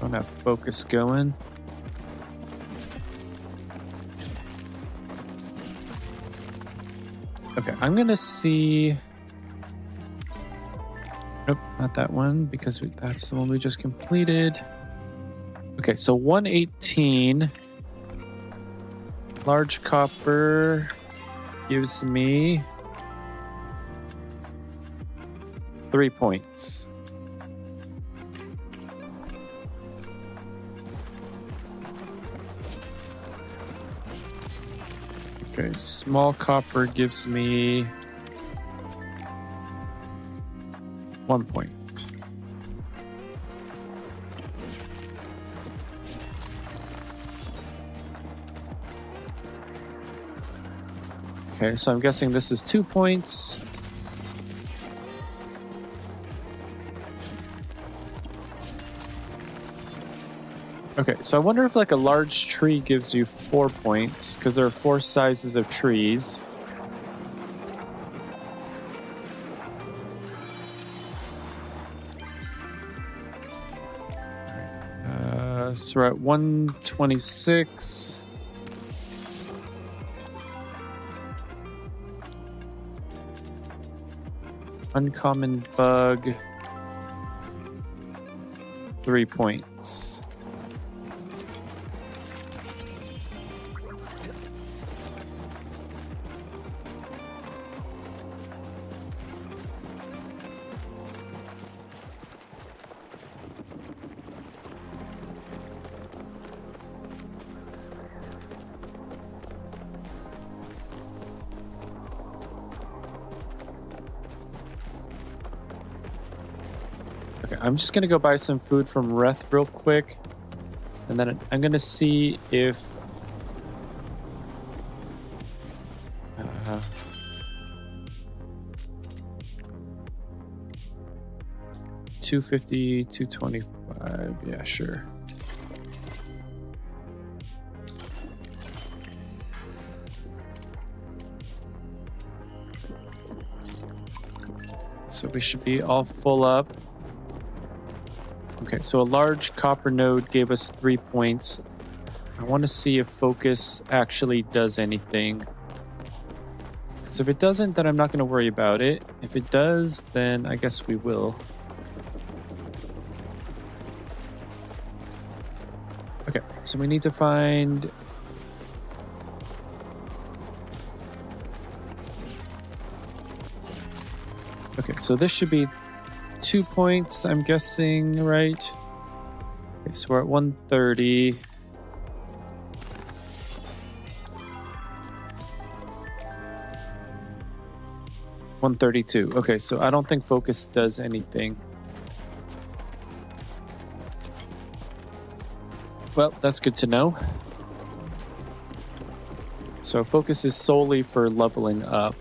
don't have focus going. Okay, I'm gonna see. Nope, not that one because that's the one we just completed. Okay, so 118 large copper gives me 3 points. Okay, small copper gives me 1 point. Okay, so I'm guessing this is 2 points. Okay, so I wonder if like a large tree gives you 4 points, because there are 4 sizes of trees. So we're at 126. Uncommon bug, 3 points. Okay, I'm just gonna go buy some food from Reth real quick, and then I'm gonna see if 250, 225. Yeah, sure. So we should be all full up. Okay, so a large copper node gave us 3 points. I want to see if focus actually does anything. So if it doesn't, then I'm not going to worry about it. If it does, then I guess we will. Okay, so we need to find... Okay, so this should be 2 points, I'm guessing, right? Okay, so we're at 130. $132. Okay, so I don't think focus does anything. Well, that's good to know. So focus is solely for leveling up.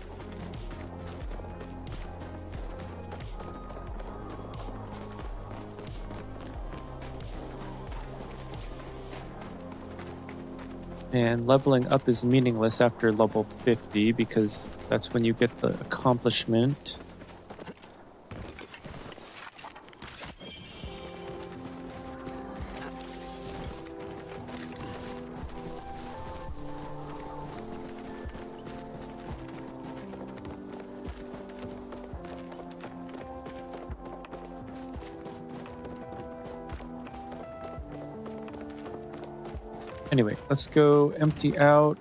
And leveling up is meaningless after level 50 because that's when you get the accomplishment. Anyway, let's go empty out,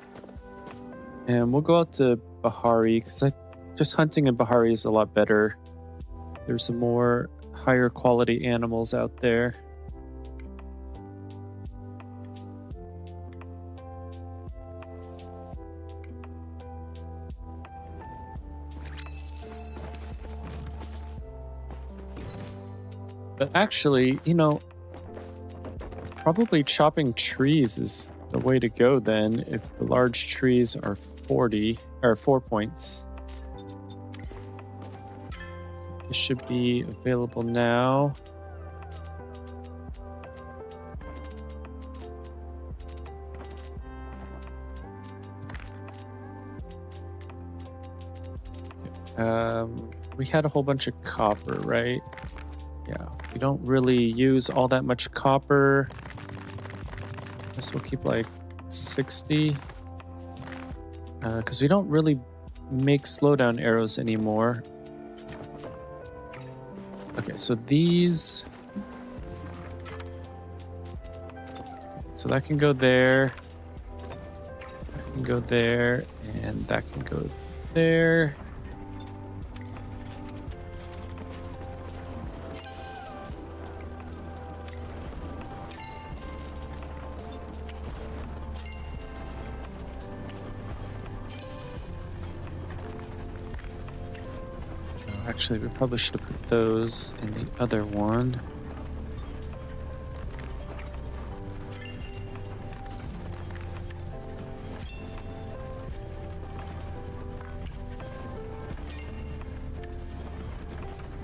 and we'll go out to Bahari because just hunting in Bahari is a lot better. There's some more higher quality animals out there. But actually, you know, probably chopping trees is the way to go then if the large trees are 40 or 4 points. This should be available now. We had a whole bunch of copper, right? Yeah, we don't really use all that much copper. Guess we'll keep like 60. Because we don't really make slowdown arrows anymore. Okay, so these... So that can go there. That can go there. And that can go there. Actually, we probably should have put those in the other one.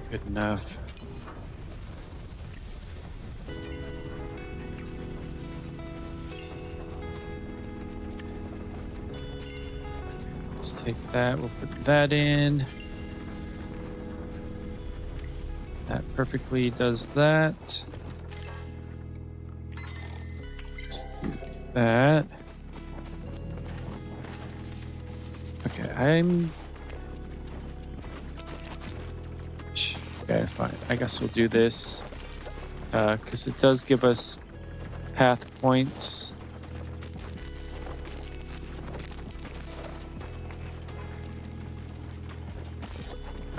Good enough. Let's take that, we'll put that in. That perfectly does that. Let's do that. Okay, okay, fine. I guess we'll do this. Because it does give us path points.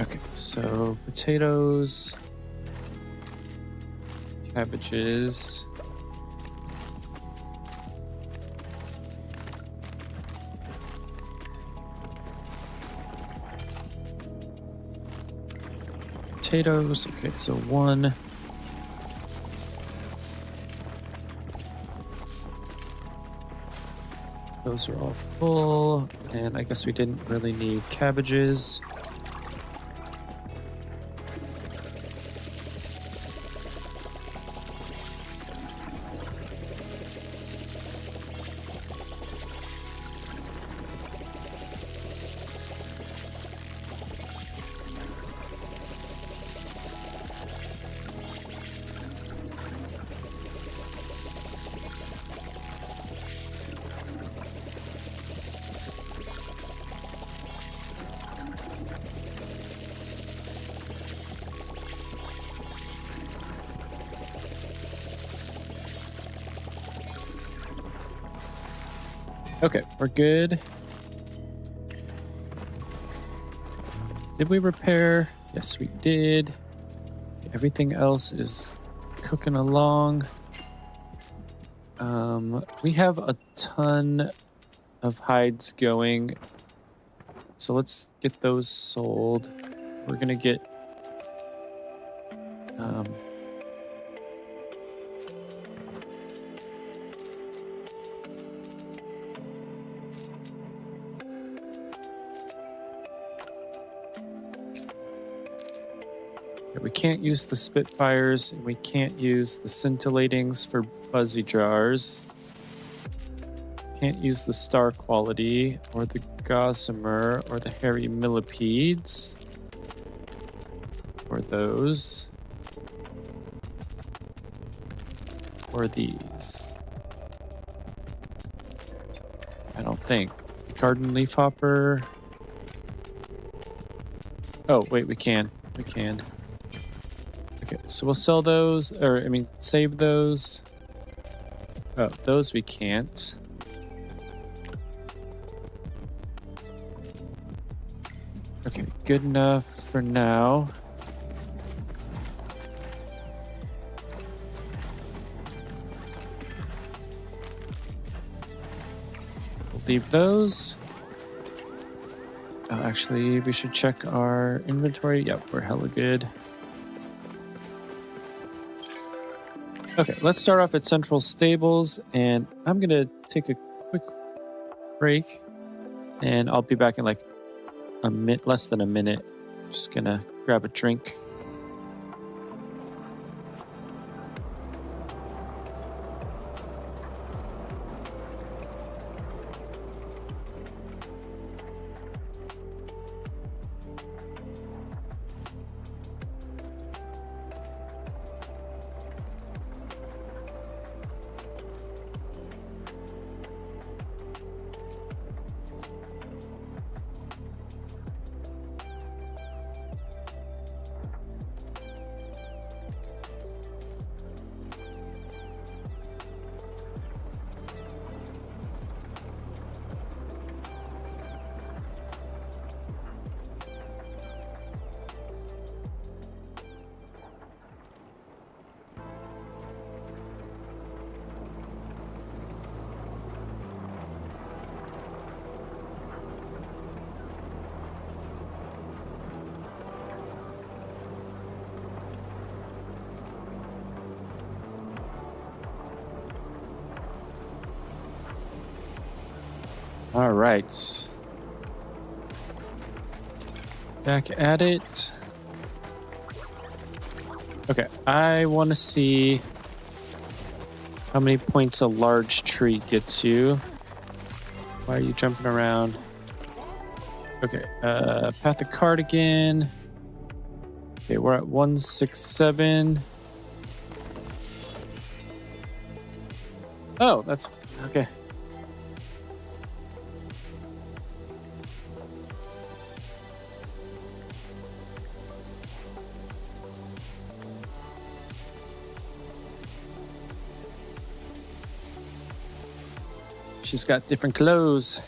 Okay, so potatoes, cabbages, potatoes. Okay, so one. Those are all full, and I guess we didn't really need cabbages. Okay, we're good. Did we repair? Yes, we did. Everything else is cooking along. We have a ton of hides going. So let's get those sold. We're gonna get we can't use the Spitfires, and we can't use the Scintillatings for Buzzy Jars. Can't use the Star Quality, or the Gossamer, or the Hairy Millipedes. Or those. Or these. I don't think. Garden Leafhopper. Oh, wait, we can. We can. Okay, so we'll sell those, or I mean, save those. Oh, those we can't. Okay, good enough for now. We'll leave those. Oh, actually, we should check our inventory. Yep, we're hella good. Okay, let's start off at Central Stables, and I'm going to take a quick break, and I'll be back in like a minute, less than a minute. Just going to grab a drink. All right. Back at it. Okay, I want to see how many points a large tree gets you. Why are you jumping around? Okay, Path of Cardigan. Okay, we're at 167. Oh, that's okay. She's got different clothes.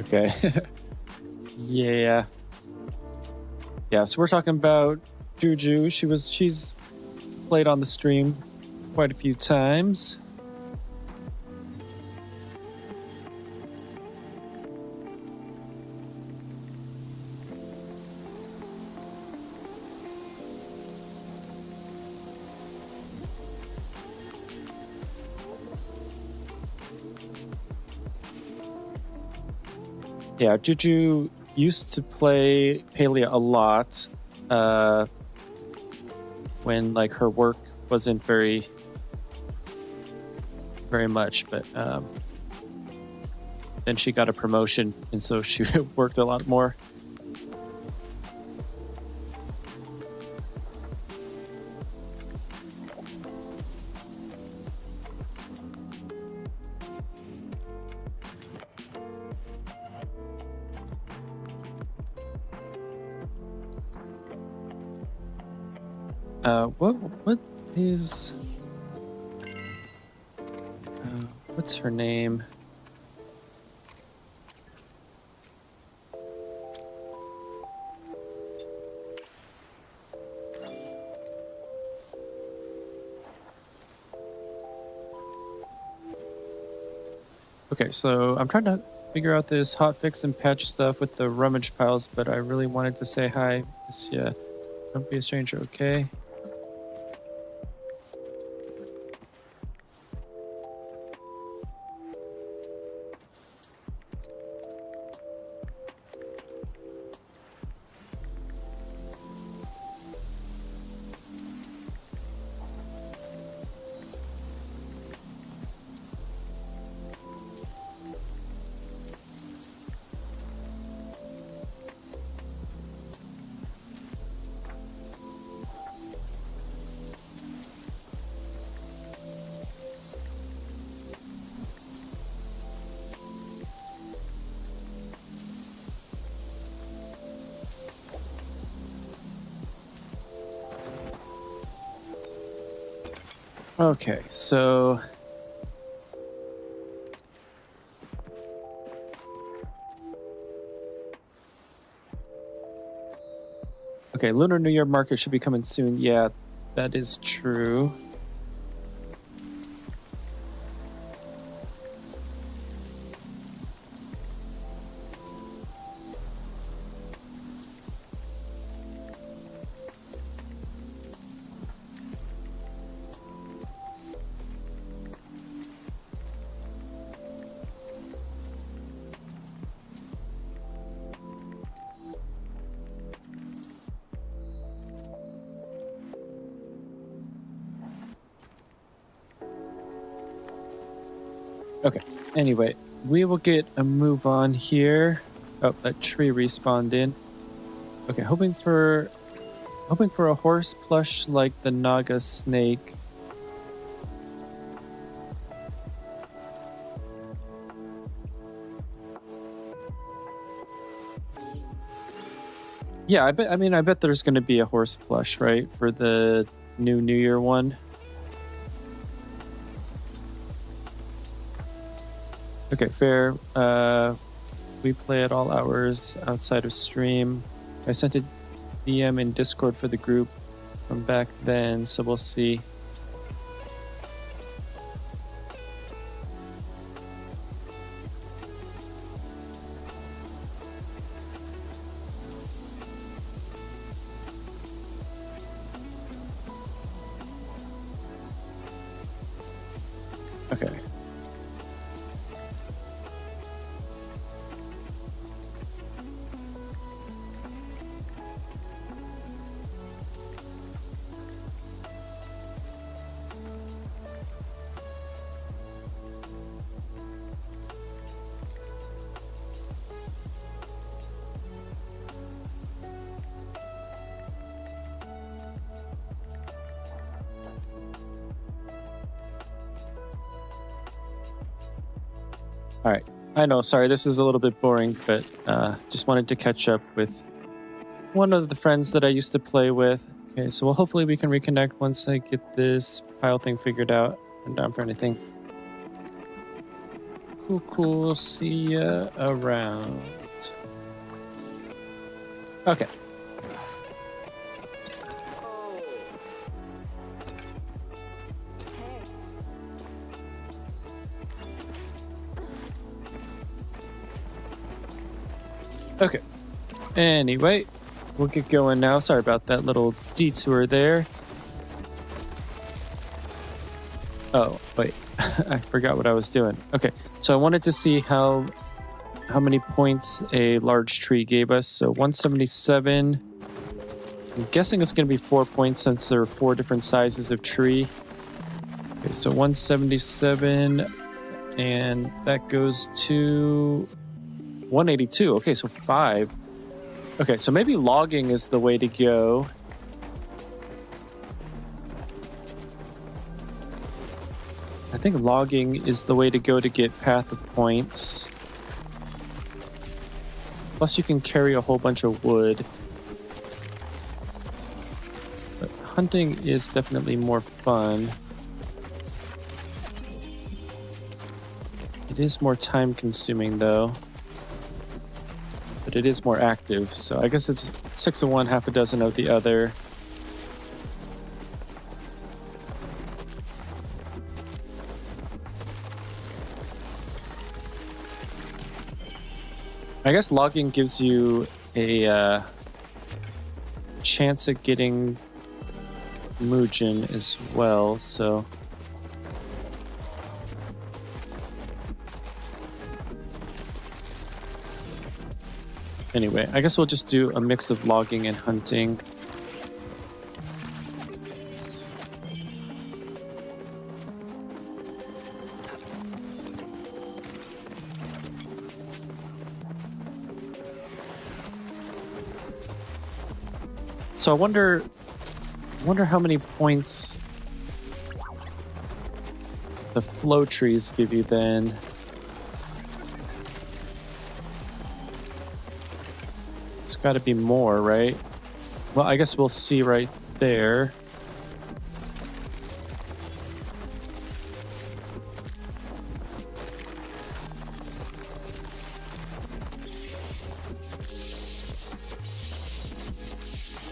Okay. Yeah. Yeah, so we're talking about Juju. She's played on the stream quite a few times. Yeah, Juju used to play Palia a lot when like her work wasn't very much, but then she got a promotion and so she worked a lot more. What is what's her name? Okay, so I'm trying to figure out this hotfix and patch stuff with the rummage piles, but I really wanted to say hi. Yeah, don't be a stranger, okay? Okay, so okay, Lunar New Year market should be coming soon. Yeah, that is true. Okay, anyway, we will get a move on here. Oh, that tree respawned in. Okay, hoping for a horse plush like the Naga snake. Yeah, I bet there's going to be a horse plush, right, for the New Year one. Okay, fair. We play at all hours outside of stream. I sent a DM in Discord for the group from back then, so we'll see. Okay. All right. I know, sorry, this is a little bit boring, but just wanted to catch up with one of the friends that I used to play with. Okay, so hopefully we can reconnect once I get this pile thing figured out. I'm down for anything. Cool. See ya around. Okay. Okay. Anyway, we'll get going now. Sorry about that little detour there. Oh, wait. I forgot what I was doing. Okay. So I wanted to see how many points a large tree gave us. So 177. I'm guessing it's going to be 4 points since there are 4 different sizes of tree. Okay, so 177. And that goes to 182. Okay, so 5. Okay, so maybe logging is the way to go. I think logging is the way to go to get path of points. Plus you can carry a whole bunch of wood. But hunting is definitely more fun. It is more time consuming though. But it is more active, so I guess it's 6 of one, half a dozen of the other. I guess logging gives you a chance at getting Mujin as well, so... Anyway, I guess we'll just do a mix of logging and hunting. So I wonder how many points the flow trees give you then. It's got to be more, right? Well, I guess we'll see right there.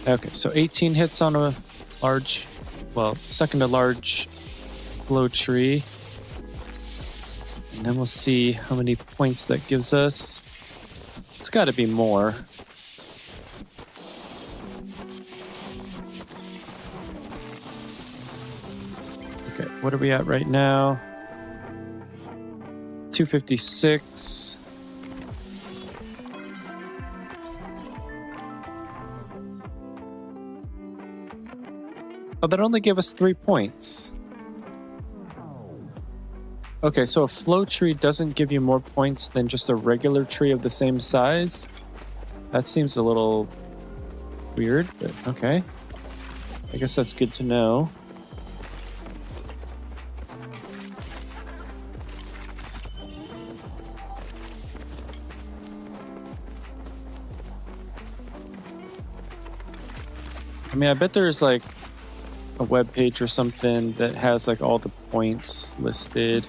Okay, so 18 hits on a large, well, second to large glow tree. And then we'll see how many points that gives us. It's got to be more. Okay, what are we at right now? 256. Oh, that only gave us 3 points. Okay, so a flow tree doesn't give you more points than just a regular tree of the same size? That seems a little weird, but okay. I guess that's good to know. I mean, I bet there's like a web page or something that has like all the points listed.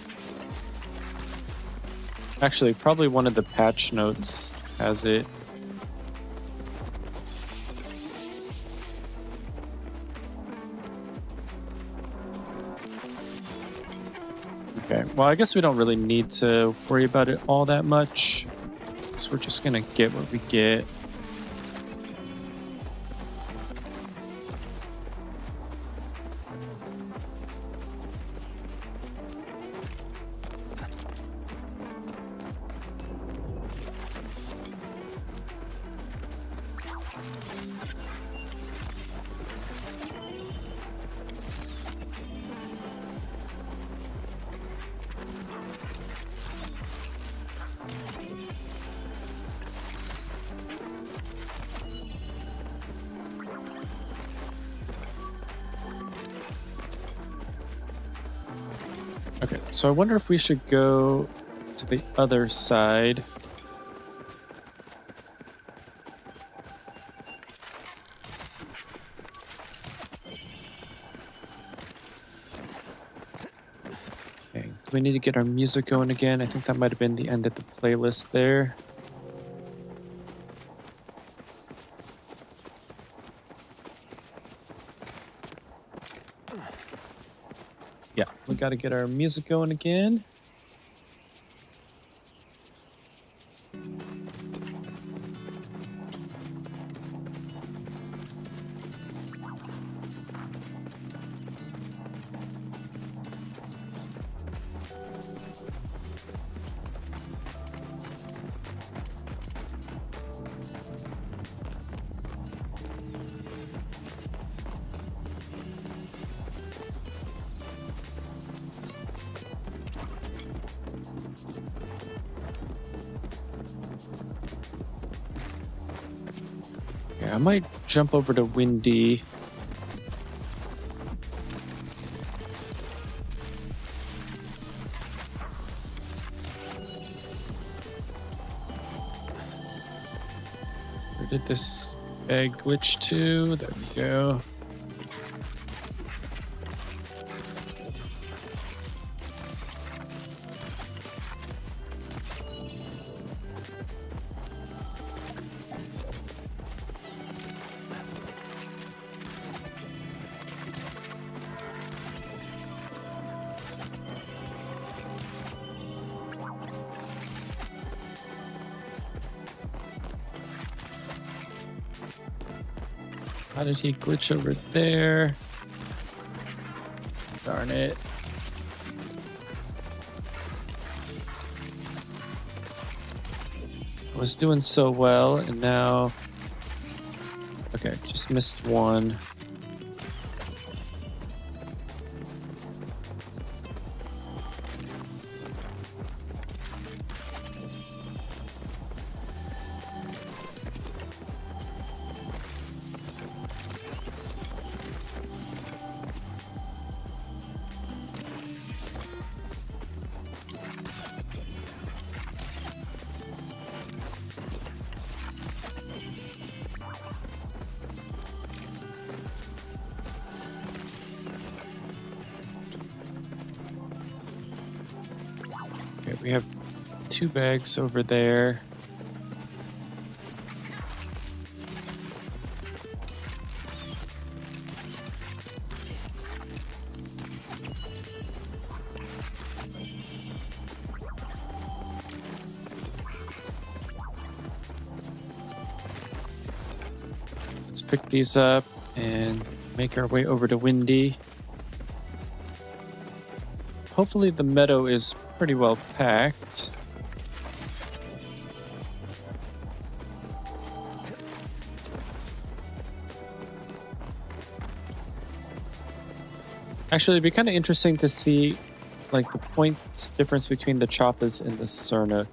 Actually, probably one of the patch notes has it. Okay, well, I guess we don't really need to worry about it all that much. So we're just gonna get what we get. Okay, so I wonder if we should go to the other side. Okay, do we need to get our music going again? I think that might have been the end of the playlist there. Yeah, we got to get our music going again. I might jump over to Windy. Where did this bag glitch to? There we go. How did he glitch over there? Darn it. I was doing so well, and now... Okay, just missed one. Okay, we have 2 bags over there. pick these up and make our way over to Windy. Hopefully the meadow is pretty well packed. Actually, it'd be kind of interesting to see like the points difference between the Choppas and the Sernuk.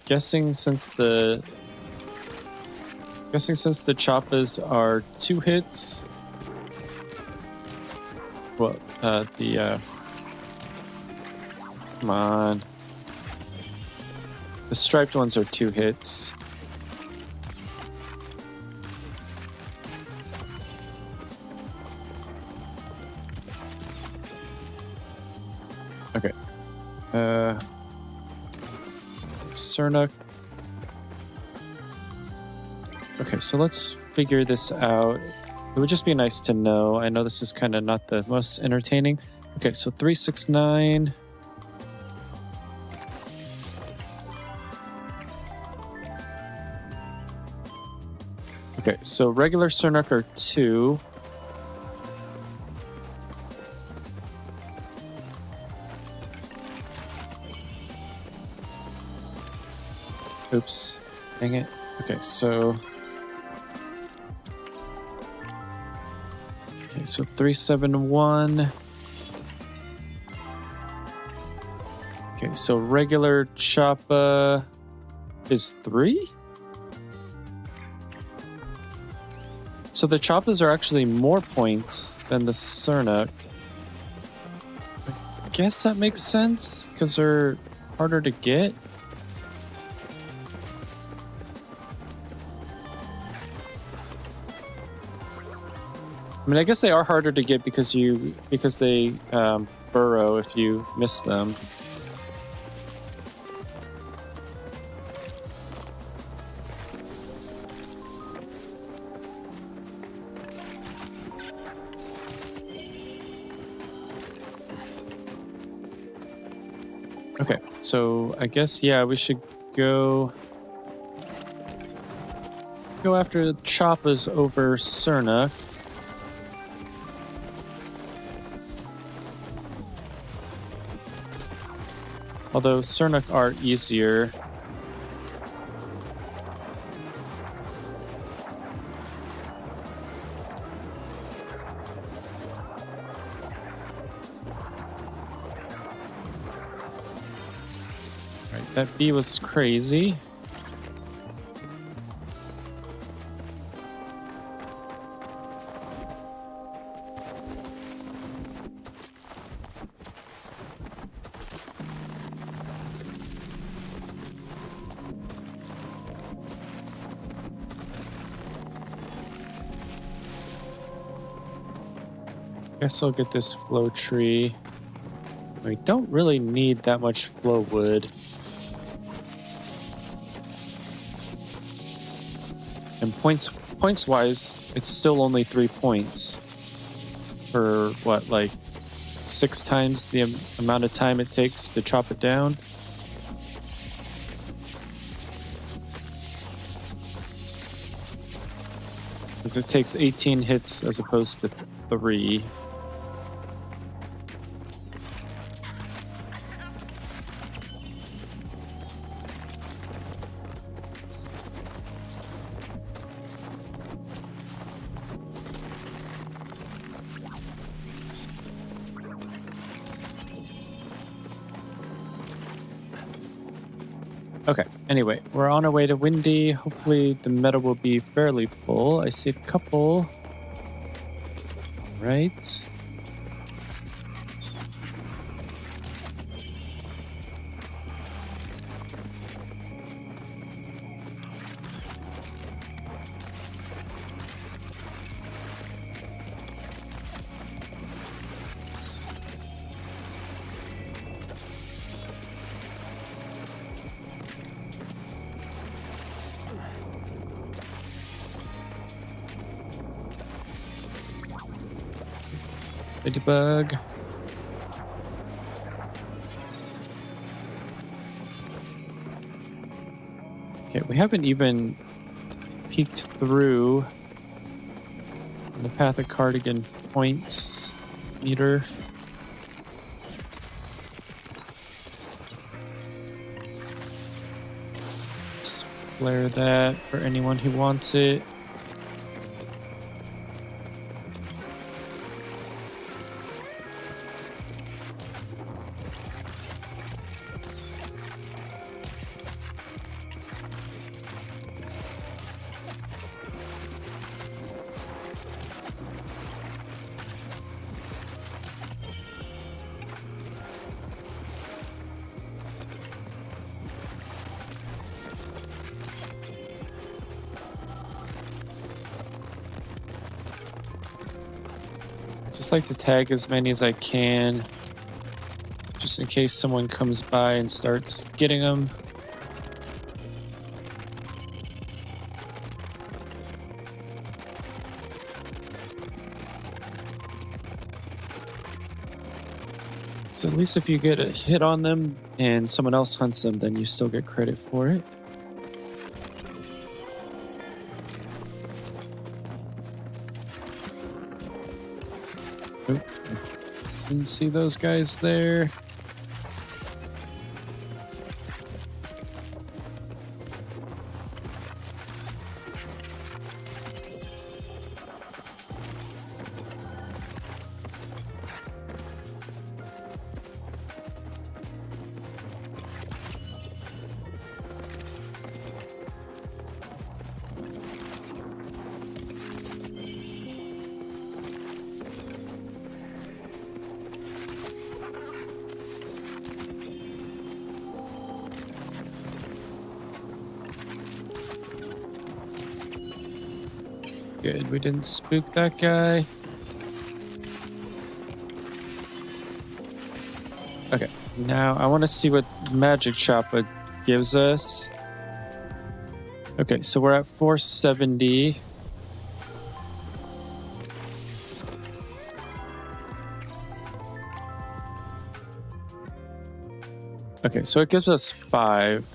Guessing since the Choppas are 2 hits. Well, come on. The striped ones are 2 hits. Okay. Sernuk. Okay, so let's figure this out. It would just be nice to know. I know this is kind of not the most entertaining. Okay, so 369. Okay, so regular Sernuk are 2. Oops. Dang it. Okay, so... Okay, so 371. Okay, so regular Choppa is 3? So the Choppas are actually more points than the Sernuk. I guess that makes sense, because they're harder to get. I mean, I guess they are harder to get because they burrow if you miss them. Okay, so I guess we should go after the Choppas over Sernuk. Although Sernuk are easier. Right, that bee was crazy. Guess I'll get this flow tree. We don't really need that much flow wood. And points wise, it's still only 3 points for what, like 6 times the amount of time it takes to chop it down. Because it takes 18 hits as opposed to 3. Okay, anyway, we're on our way to Windy. Hopefully the meadow will be fairly full. I see a couple. Right. Ladybug. Okay, we haven't even peeked through the Path of Cardigan points meter. Let's flare that for anyone who wants it. Just like to tag as many as I can, just in case someone comes by and starts getting them. So at least if you get a hit on them and someone else hunts them, then you still get credit for it. Didn't see those guys there. Good, we didn't spook that guy. Okay, now I want to see what Magic Choppa gives us. Okay, so we're at 470. Okay, so it gives us 5.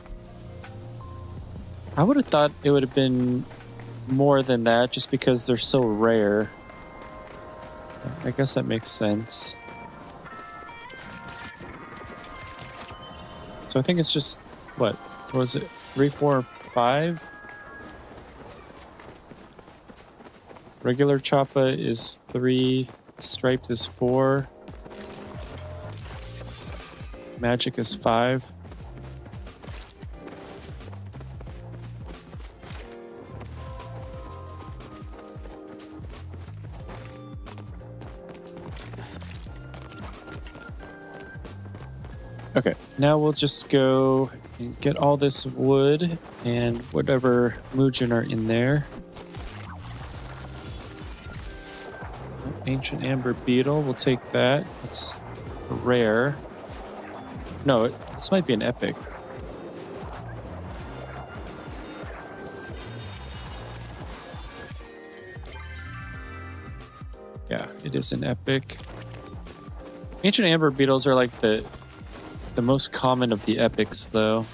I would have thought it would have been more than that just because they're so rare. I guess that makes sense. So I think it's just, what was it, 3, 4, 5? Regular Choppa is 3, striped is 4, magic is 5. Okay, now we'll just go and get all this wood and whatever Mujin are in there. Ancient Amber Beetle, we'll take that. It's rare. No, this might be an epic. Yeah, it is an epic. Ancient Amber Beetles are like the most common of the epics, though.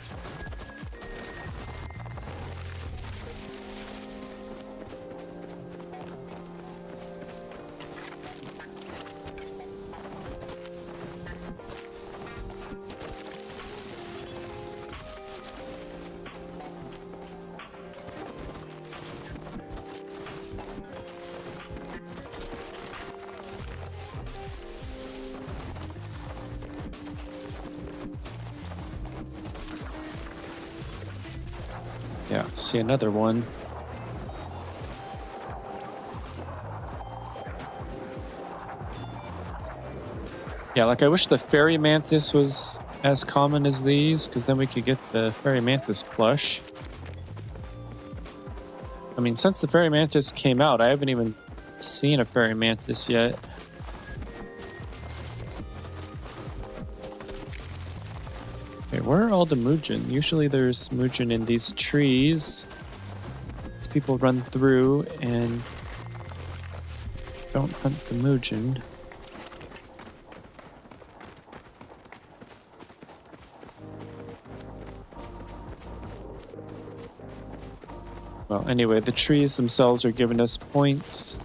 Yeah, see another one. Yeah, like I wish the Fairy Mantis was as common as these, because then we could get the Fairy Mantis plush. I mean, since the Fairy Mantis came out, I haven't even seen a Fairy Mantis yet. Okay, where are all the Mujin? Usually there's Mujin in these trees. These people run through and don't hunt the Mujin. Well, anyway, the trees themselves are giving us points.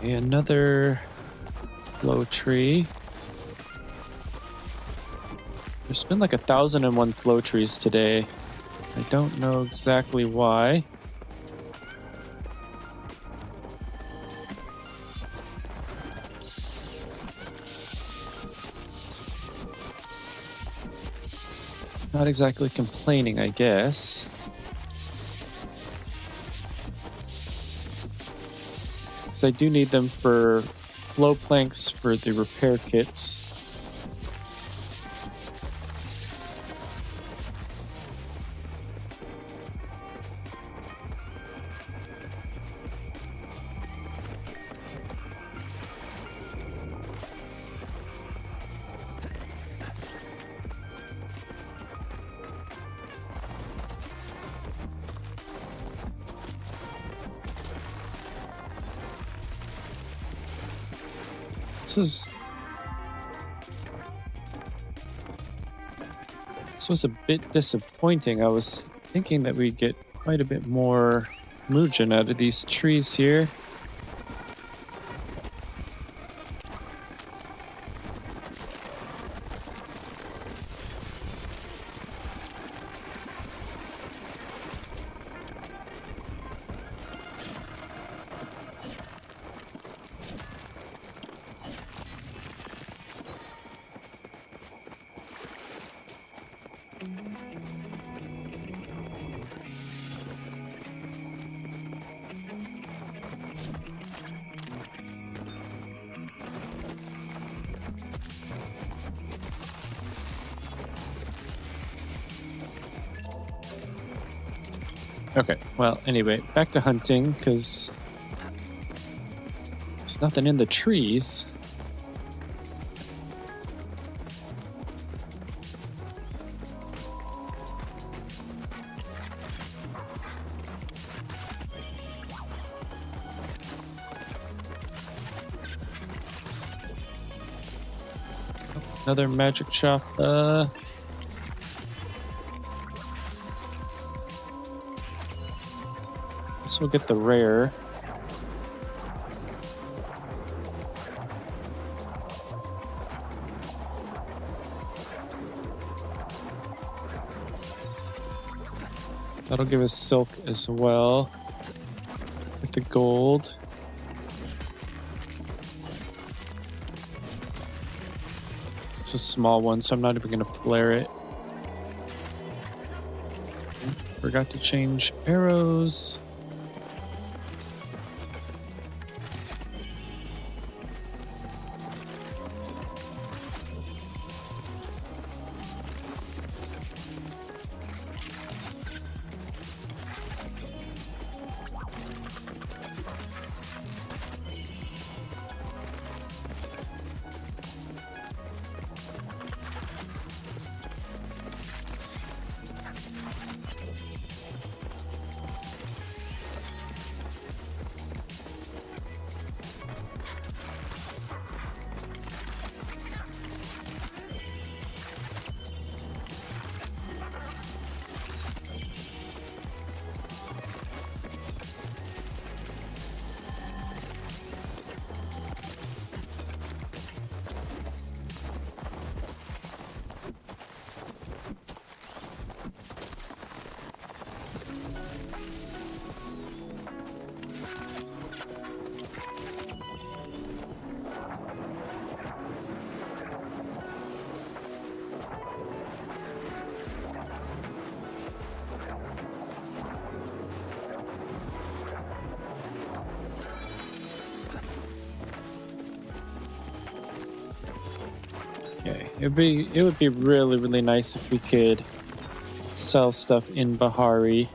Another flow tree. There's been like 1,001 flow trees today. I don't know exactly why. Not exactly complaining, I guess. I do need them for flow planks for the repair kits. This was a bit disappointing. I was thinking that we'd get quite a bit more Mugen out of these trees here. Okay, well, anyway, back to hunting, because there's nothing in the trees. Another magic shop. Guess we'll get the rare. That'll give us silk as well. With the gold. It's a small one, so I'm not even going to flare it. Forgot to change arrows. Okay, it would be really, really nice if we could sell stuff in Bahari.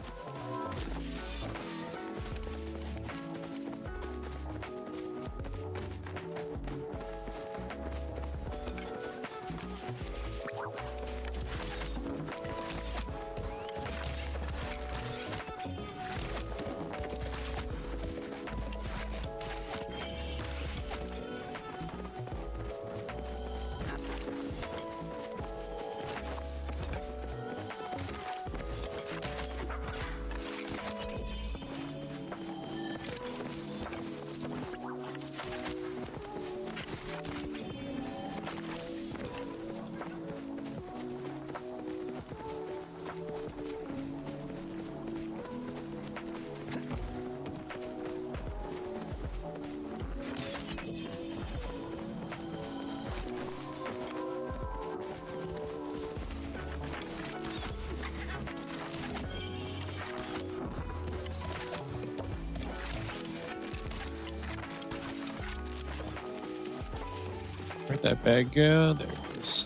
Where'd that bag go? There it is.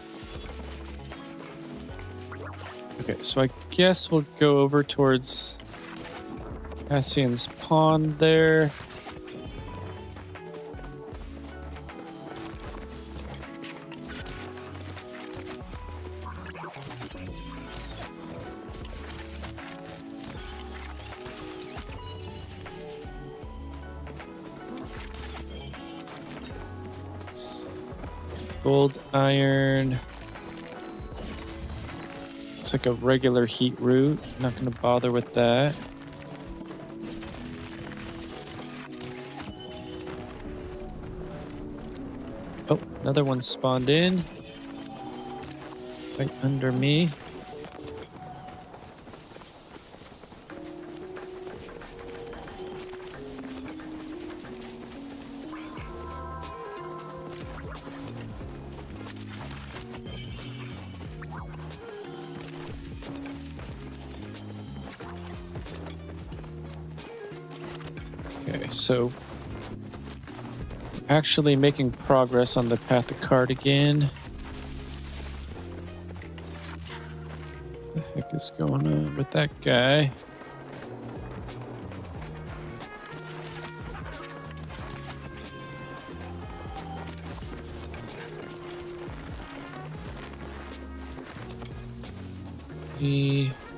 Okay, so I guess we'll go over towards Cassian's pond there. Gold iron. Looks like a regular heat root. Not going to bother with that. Oh, another one spawned in. Right under me. Okay, so actually making progress on the path of Cardigan. What the heck is going on with that guy?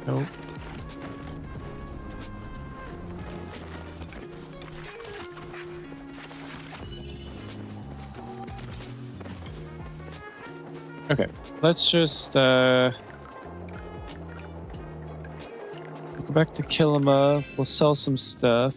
Nope. Okay, let's just go back to Kilima. We'll sell some stuff.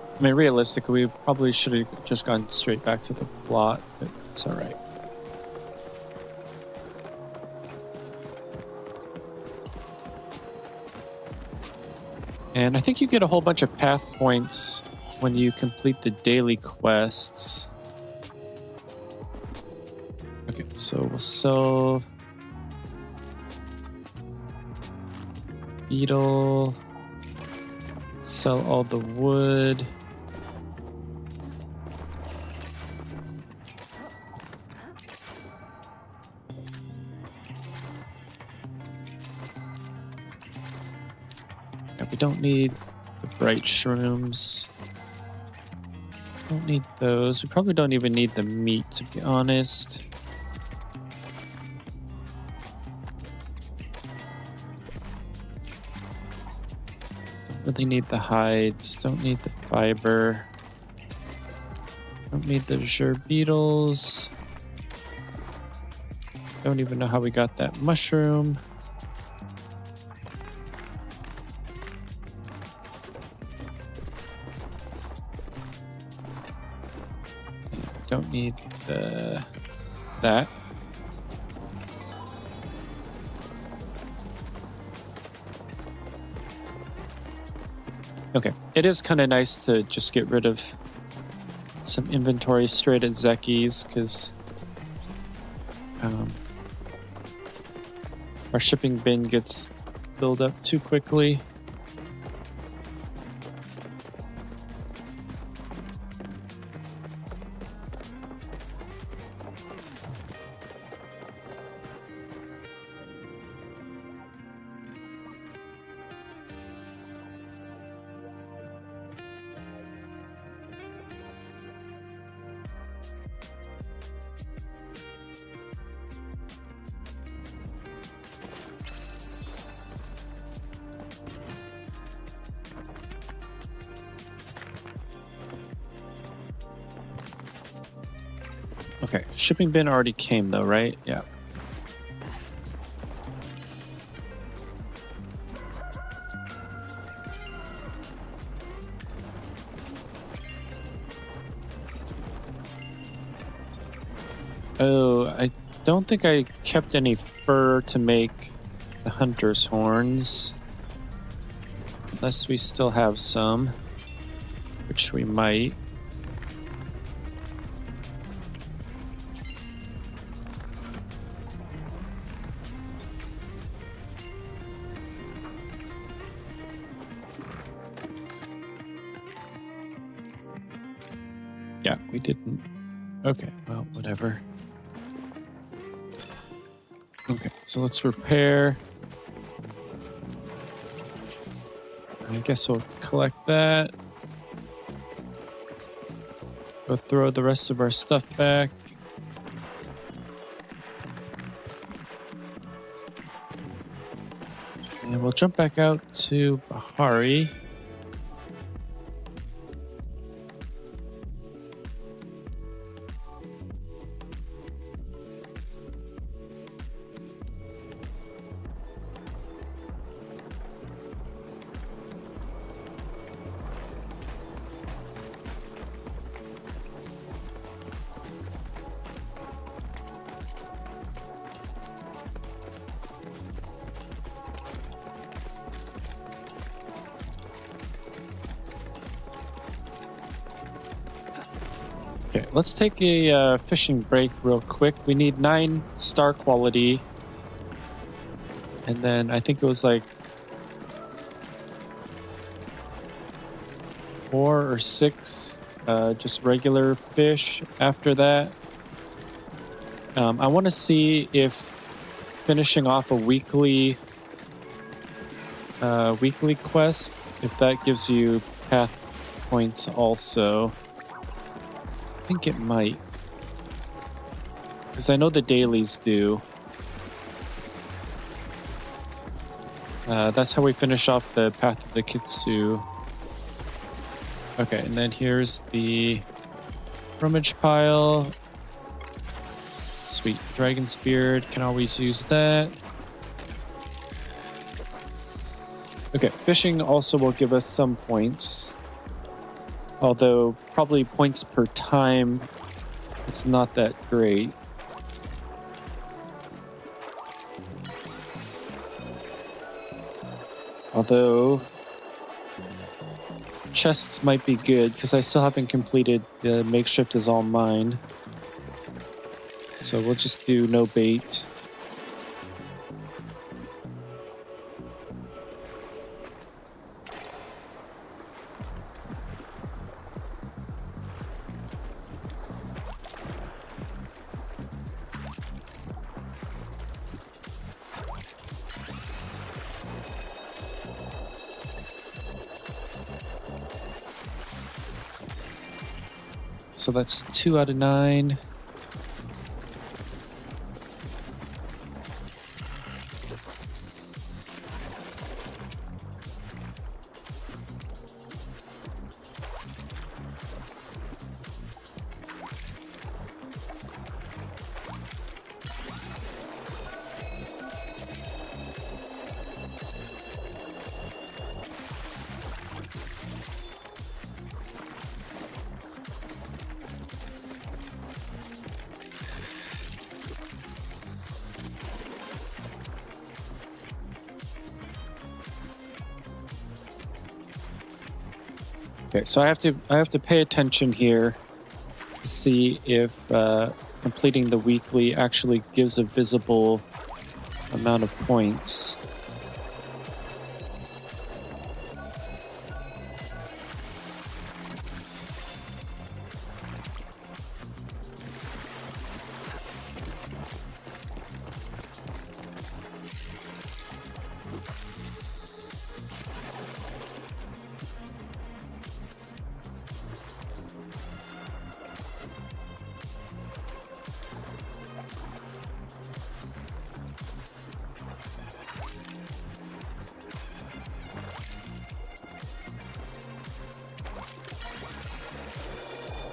I mean, realistically, we probably should have just gone straight back to the plot, but it's all right. And I think you get a whole bunch of path points when you complete the daily quests. Okay, so we'll sell beetle. Sell all the wood. Yeah, we don't need the bright shrooms. Don't need those. We probably don't even need the meat, to be honest. Really need the hides, don't need the fiber, don't need the azure beetles, don't even know how we got that mushroom. Don't need that. Okay, it is kind of nice to just get rid of some inventory straight at Zeki's, because our shipping bin gets filled up too quickly. Okay, shipping bin already came though, right? Yeah. Oh, I don't think I kept any fur to make the hunter's horns. Unless we still have some, which we might. Yeah, we didn't. Okay, well, whatever. Okay, so let's repair. I guess we'll collect that. Go throw the rest of our stuff back. And we'll jump back out to Bahari. Okay, let's take a fishing break real quick. We need 9 star quality. And then I think it was like 4 or 6 just regular fish after that. I want to see if finishing off a weekly quest, if that gives you path points also. I think it might, because I know the dailies do. That's how we finish off the Path of the Kitsu. Okay, and then here's the rummage pile. Sweet, Dragon's Beard, can always use that. Okay, fishing also will give us some points. Although, probably points per time is not that great. Although, chests might be good, because I still haven't completed the makeshift is all mine. So we'll just do no bait. So that's 2 out of 9. Okay, so I have to pay attention here to see if completing the weekly actually gives a visible amount of points.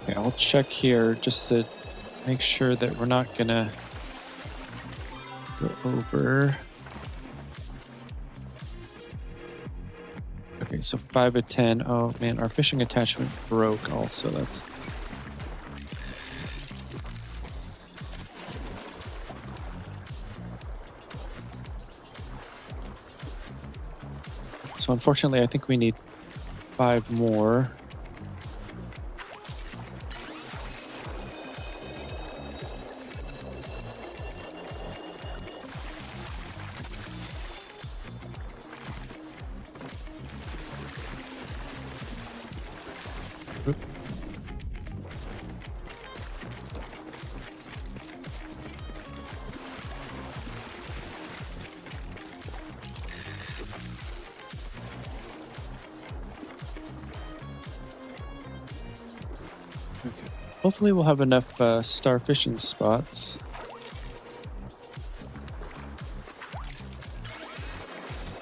Okay, I'll check here just to make sure that we're not gonna go over. Okay, so 5 of 10. Oh man, our fishing attachment broke also. That's... So unfortunately, I think we need 5 more. Oop. Okay. Hopefully we'll have enough star fishing spots.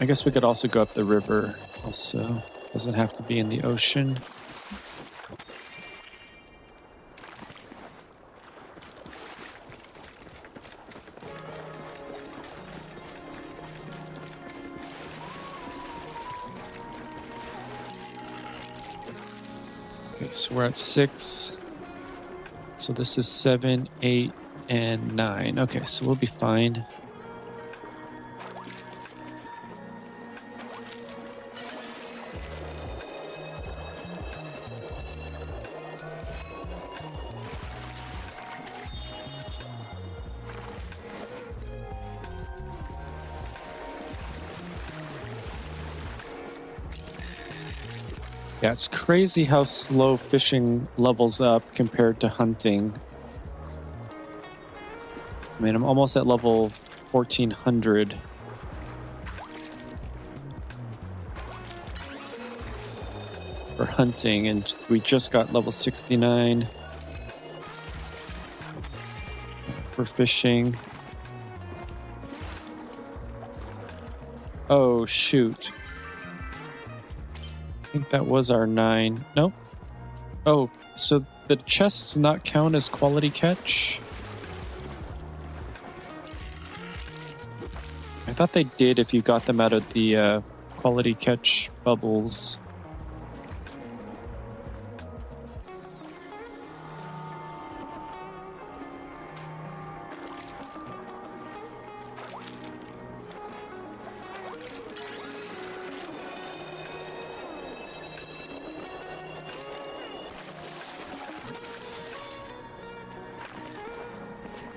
I guess we could also go up the river also. Doesn't have to be in the ocean. Okay, so we're at 6. So this is 7, 8, and 9. Okay, so we'll be fine. Yeah, it's crazy how slow fishing levels up compared to hunting. I mean, I'm almost at level 1400. For hunting, and we just got level 69 for fishing. Oh, shoot. I think that was our 9. Nope. Oh, so the chests not count as quality catch? I thought they did if you got them out of the quality catch bubbles.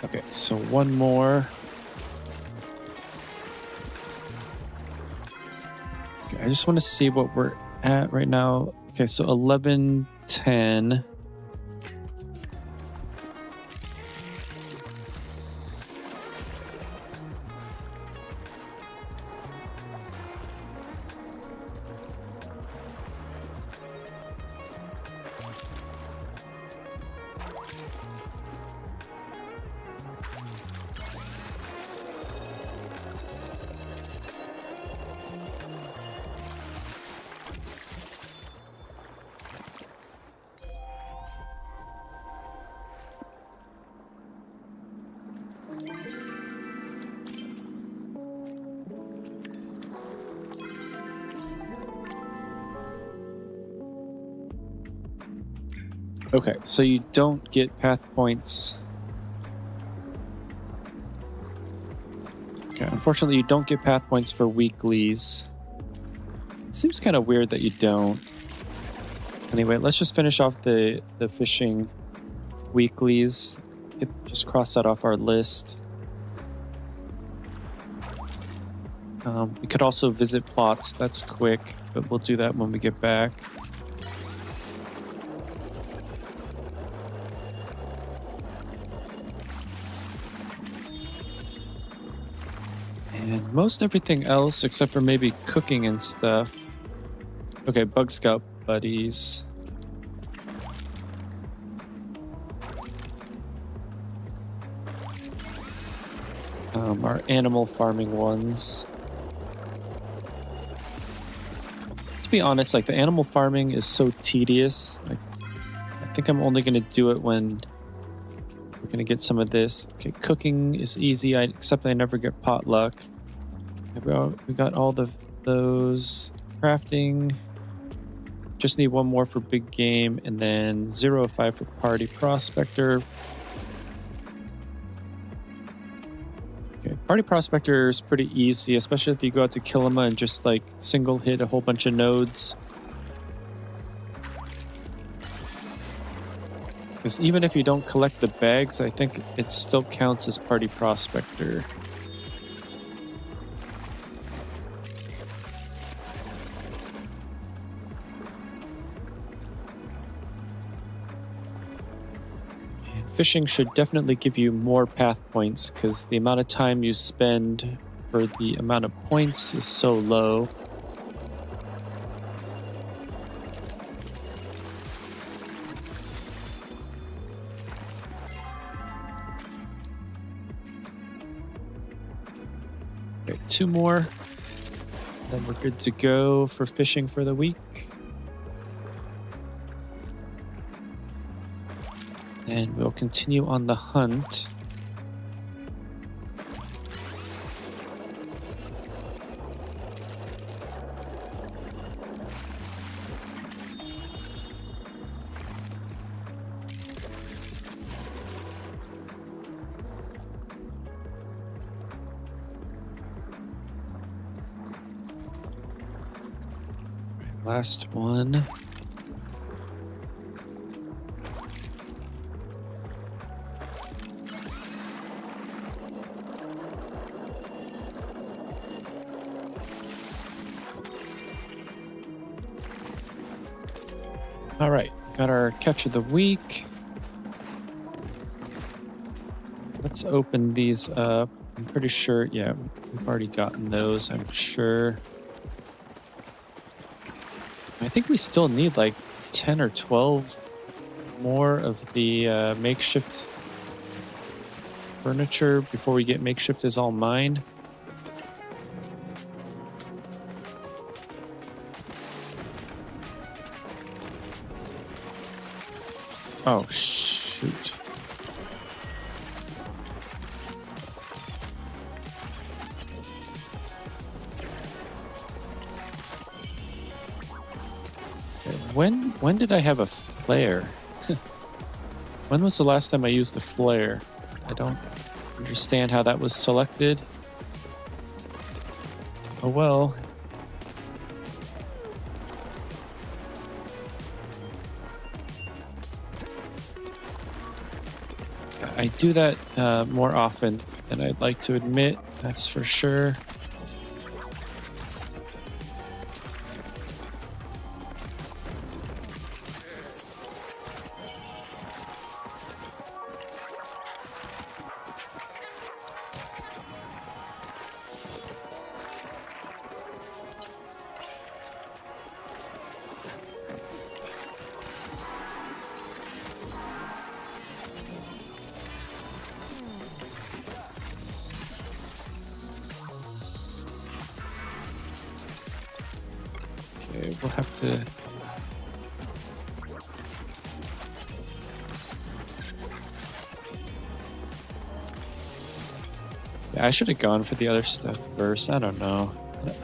Okay, so one more. Okay, I just want to see what we're at right now. Okay, so 11, 10. Okay, so you don't get path points. Okay, unfortunately you don't get path points for weeklies. It seems kind of weird that you don't. Anyway, let's just finish off the fishing weeklies. Just cross that off our list. We could also visit plots. That's quick, but we'll do that when we get back. And most everything else, except for maybe cooking and stuff. Okay, Bug Scout buddies. Our animal farming ones. To be honest, like, the animal farming is so tedious. Like, I think I'm only going to do it when we're going to get some of this. Okay, cooking is easy, except I never get potluck. We got all those. Crafting. Just need one more for big game, and then 0.5 for party prospector. Okay, party prospector is pretty easy, especially if you go out to Kilima and just like single hit a whole bunch of nodes. Because even if you don't collect the bags, I think it still counts as party prospector. Fishing should definitely give you more path points because the amount of time you spend for the amount of points is so low. Okay, 2 more. Then we're good to go for fishing for the week. And we'll continue on the hunt. Last one. All right, got our catch of the week. Let's open these up. I'm pretty sure, yeah, we've already gotten those, I'm sure. I think we still need like 10 or 12 more of the makeshift furniture before we get makeshift is all mine. Oh, shoot. Okay, when did I have a flare? When was the last time I used the flare? I don't understand how that was selected. Oh well. I do that more often than I'd like to admit, that's for sure. We'll have to... Yeah, I should have gone for the other stuff first. I don't know.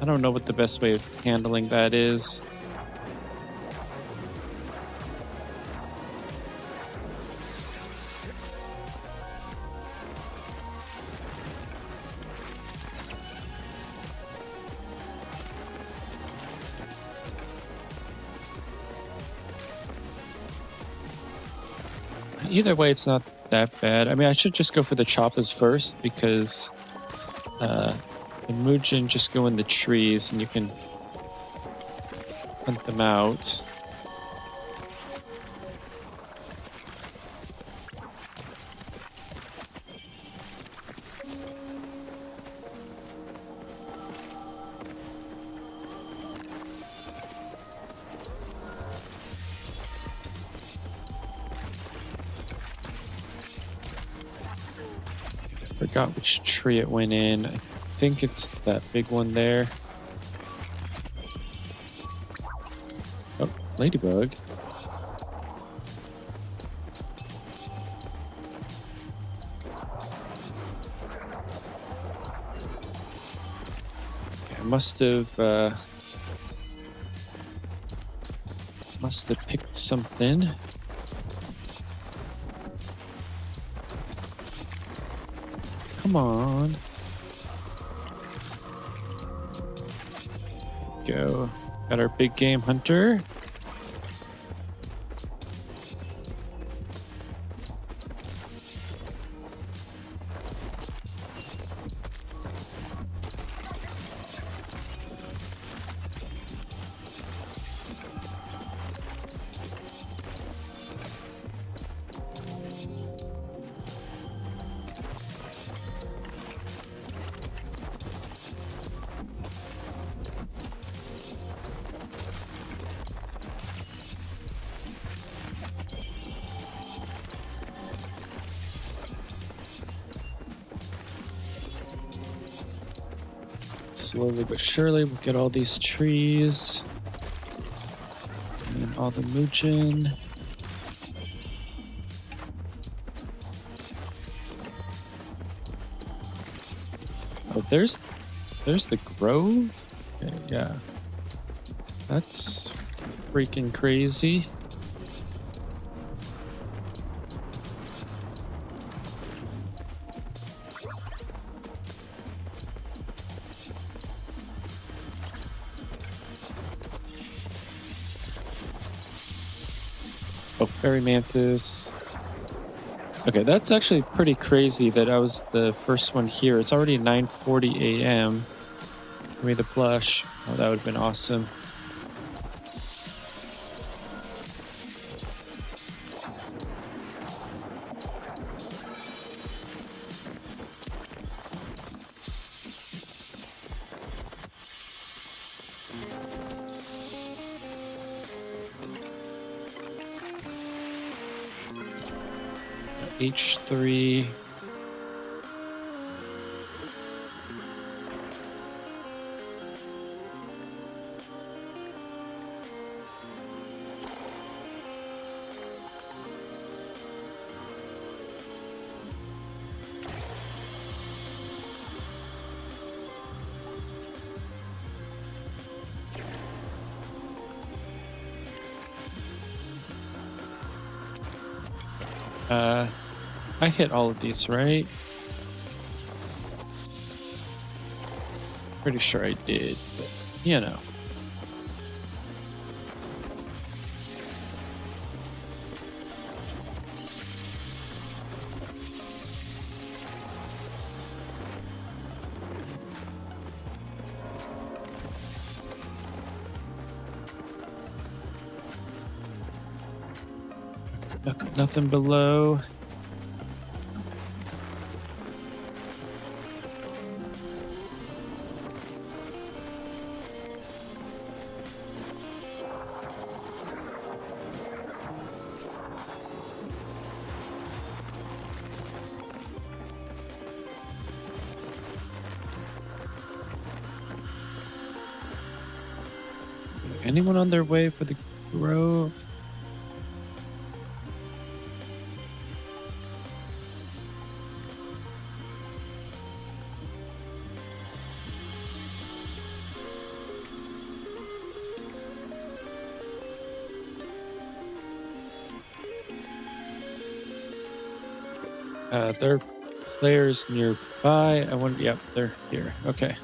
I don't know what the best way of handling that is. either way, it's not that bad. I mean, I should just go for the choppas first because the Mujin just go in the trees and you can hunt them out. Forgot which tree it went in. I think it's that big one there. Oh, ladybug. Okay, I must have picked something. Come on. Go. Got our big game hunter. Slowly but surely, we'll get all these trees and all the Mujin. Oh, there's the grove. Okay, yeah, that's freaking crazy. Oh, fairy mantis. Okay, that's actually pretty crazy that I was the first one here. It's already 9:40 a.m. Give me the plush. Oh, that would have been awesome. H3. I hit all of these, right? Pretty sure I did, but you know. Nothing below. Anyone on their way for the grove? There are players nearby. I wonder, yep, they're here. Okay.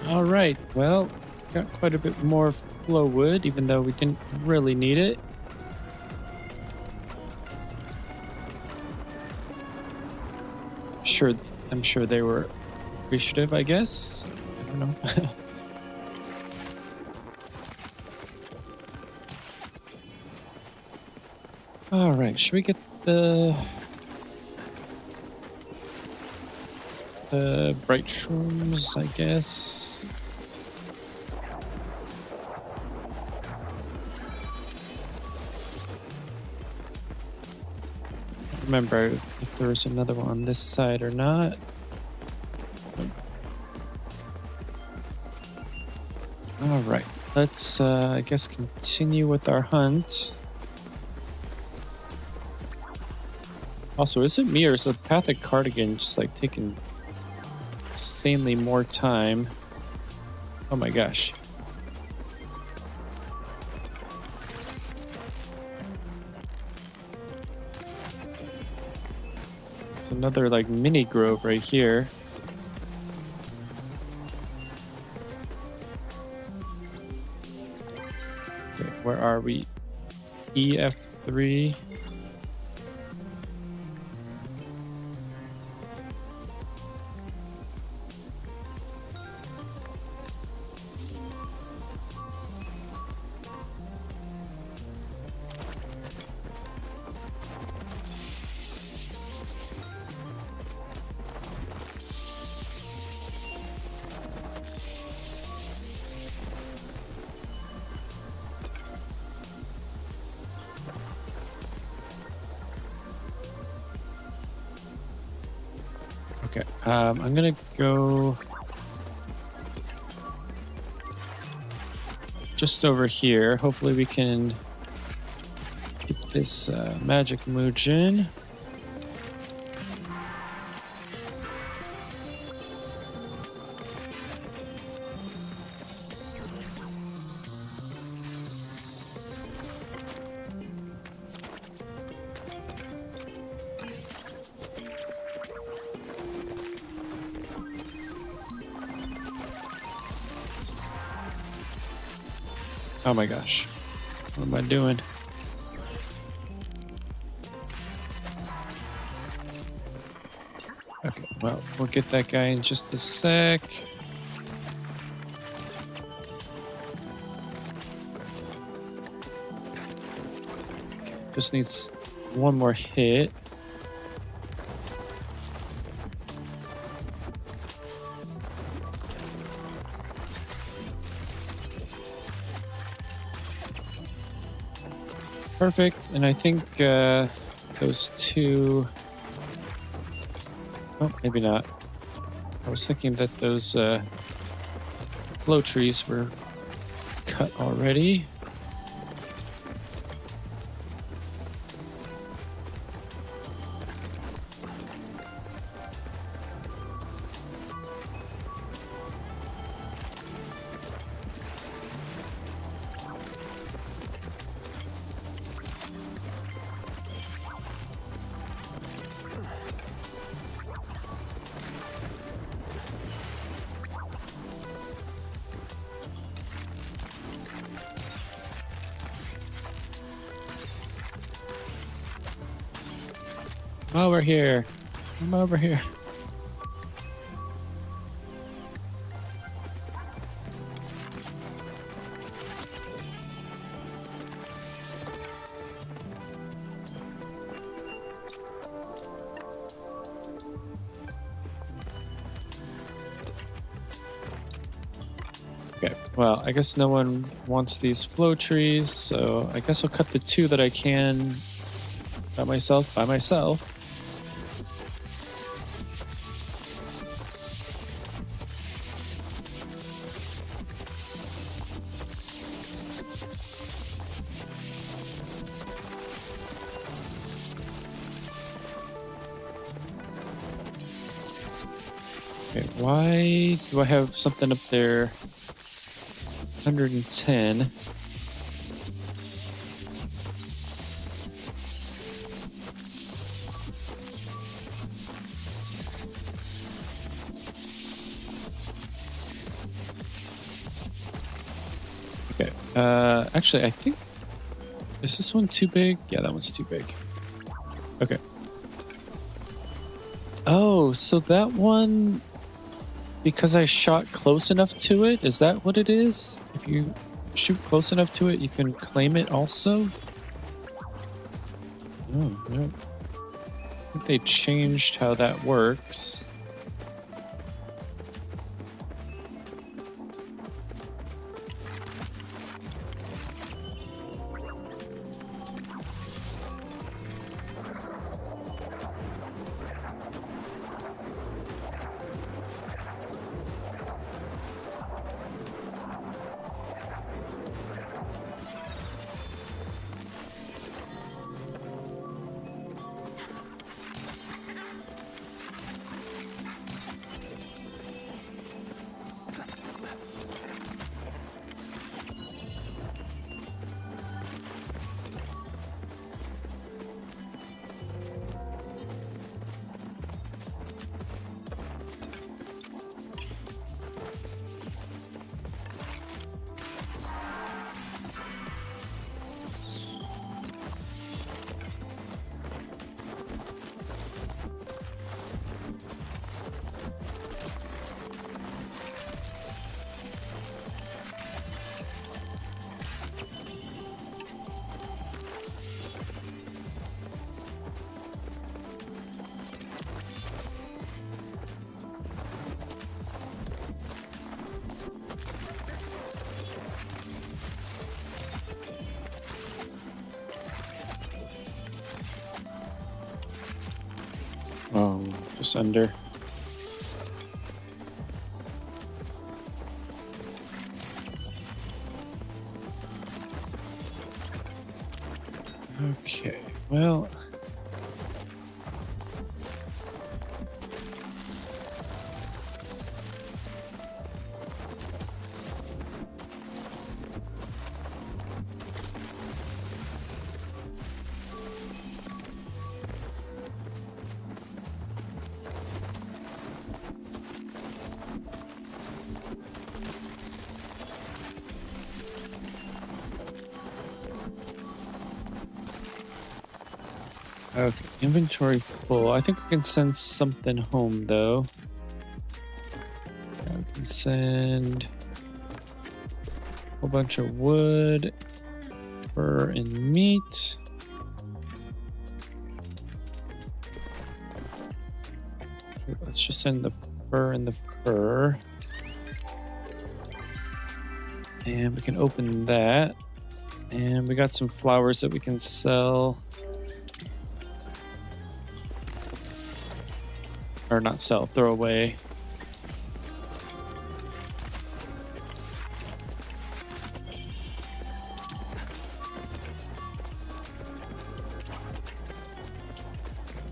All right, well, got quite a bit more flow wood, even though we didn't really need it. I'm sure they were appreciative, I guess. I don't know. All right, should we get the bright shrooms, I guess? Remember if there was another one on this side or not. All right, let's I guess continue with our hunt. Also, is it me or is the path at Cardigan just like taking insanely more time? Oh my gosh. It's another like mini grove right here. Okay, where are we? EF3. Okay, I'm gonna go just over here. Hopefully we can keep this magic Mujin. Oh my gosh. What am I doing? Okay, well, we'll get that guy in just a sec. Just needs one more hit. Perfect, and I think those two... Oh, maybe not. I was thinking that those flow trees were cut already. I'm over here. I'm over here. Okay, well, I guess no one wants these flow trees, so I guess I'll cut the two that I can by myself. Okay, why do I have something up there? 110. Actually, I think, is this one too big? Yeah, that one's too big. Okay. Oh, so that one, because I shot close enough to it, is that what it is? If you shoot close enough to it, you can claim it also? Oh, no. I think they changed how that works. Oh, just under. Okay, well. Okay, inventory full. I think we can send something home though. Yeah, we can send a whole bunch of wood, fur, and meat. Let's just send the fur and the fur. And we can open that. And we got some flowers that we can sell. Or not sell, throw away.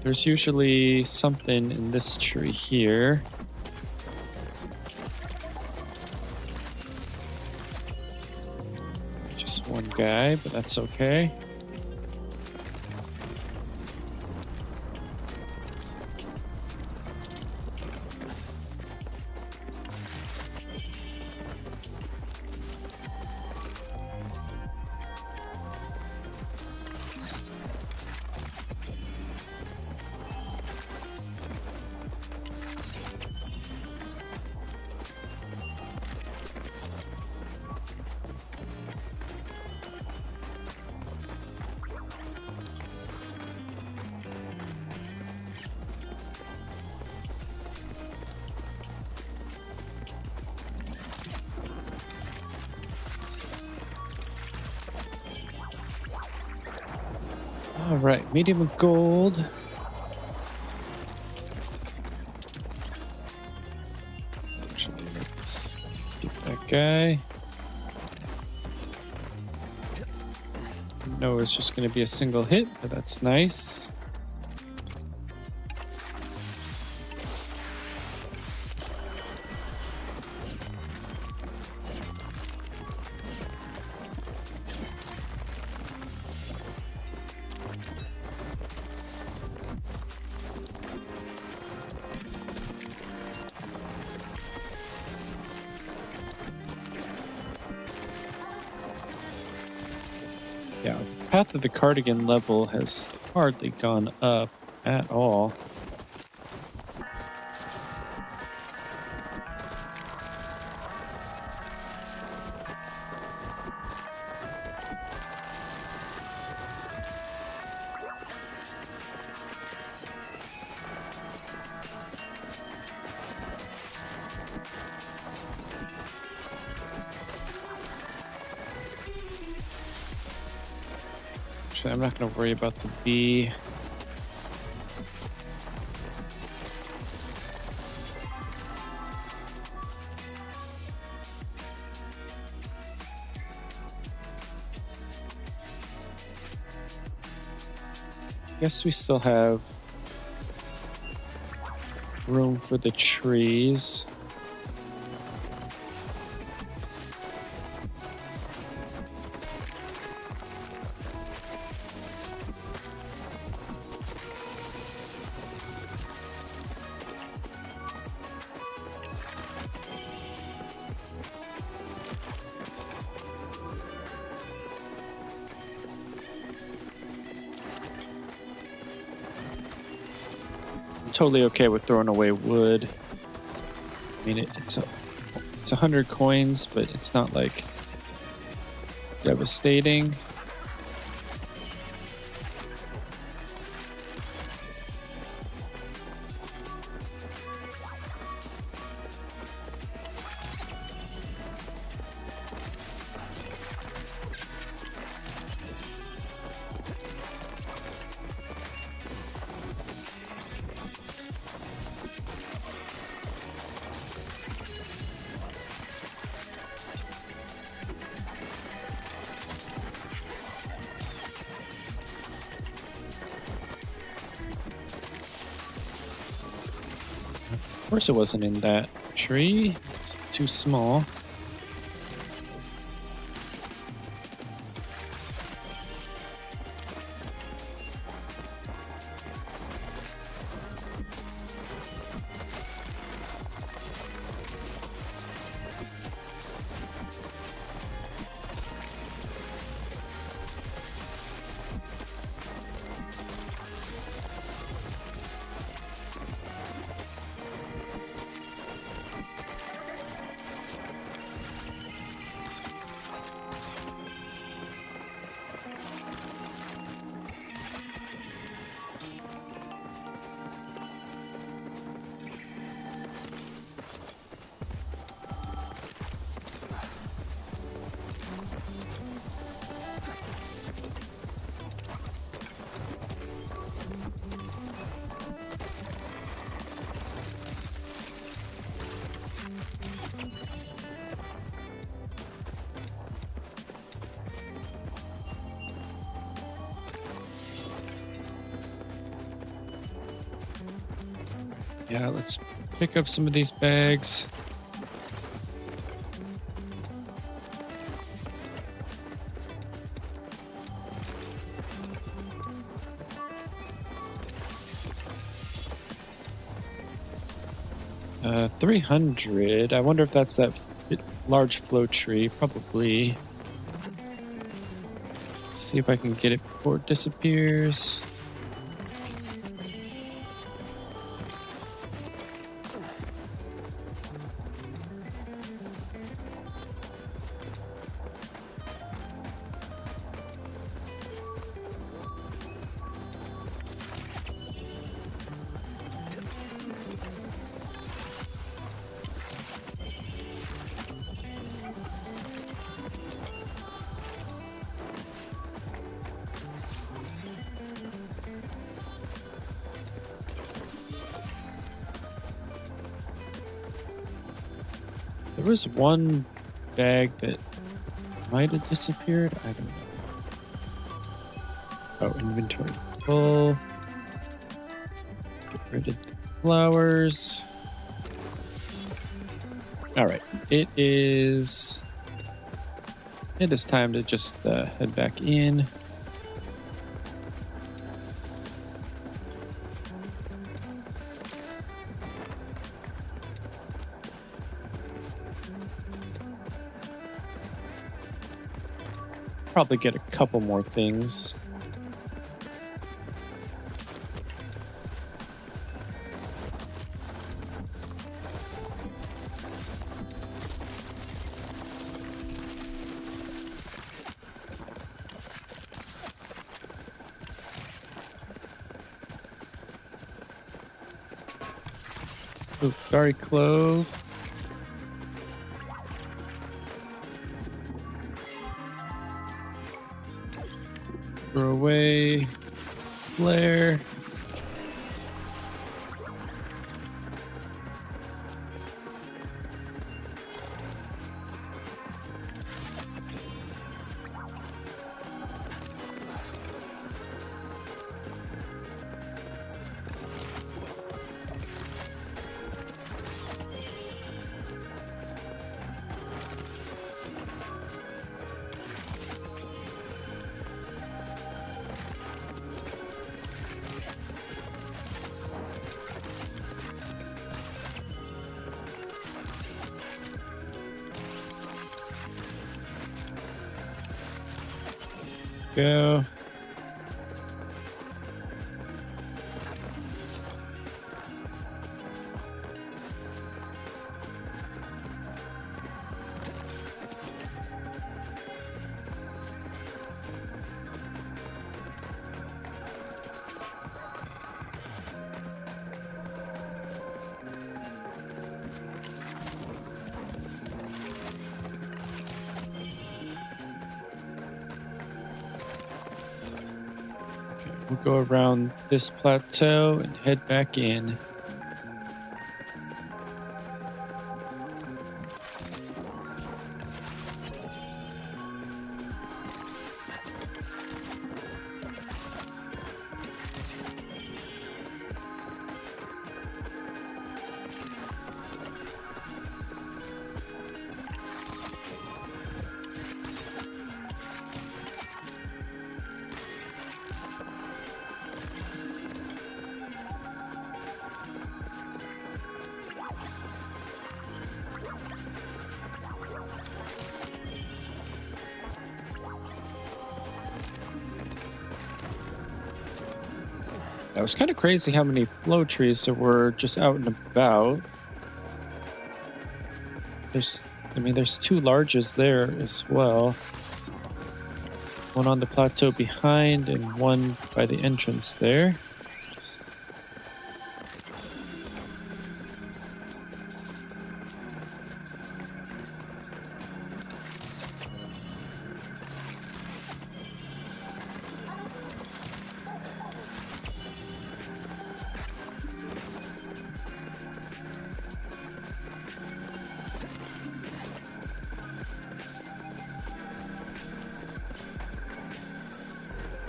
There's usually something in this tree here. Just one guy, but that's okay. All right, medium of gold. Actually, let's get that guy. No, it's just going to be a single hit, but that's nice. Yeah, the path of the Cardigan level has hardly gone up at all. Actually, I'm not going to worry about the bee. Guess we still have room for the trees. Totally okay with throwing away wood. I mean, it's 100 coins, but it's not like devastating. Of course it wasn't in that tree. It's too small. Yeah, let's pick up some of these bags. Uh, 300. I wonder if that's that large flow tree. Probably. See if I can get it before it disappears. There was one bag that might have disappeared. I don't know. Oh, inventory full. Get rid of the flowers. All right. It is time to just head back in. probably get a couple more things. Ooh, Dari Clove. Throw away. Flare. Go. We'll go around this plateau and head back in. It was kind of crazy how many flow trees there were just out and about. There's two larges there as well. One on the plateau behind and one by the entrance there.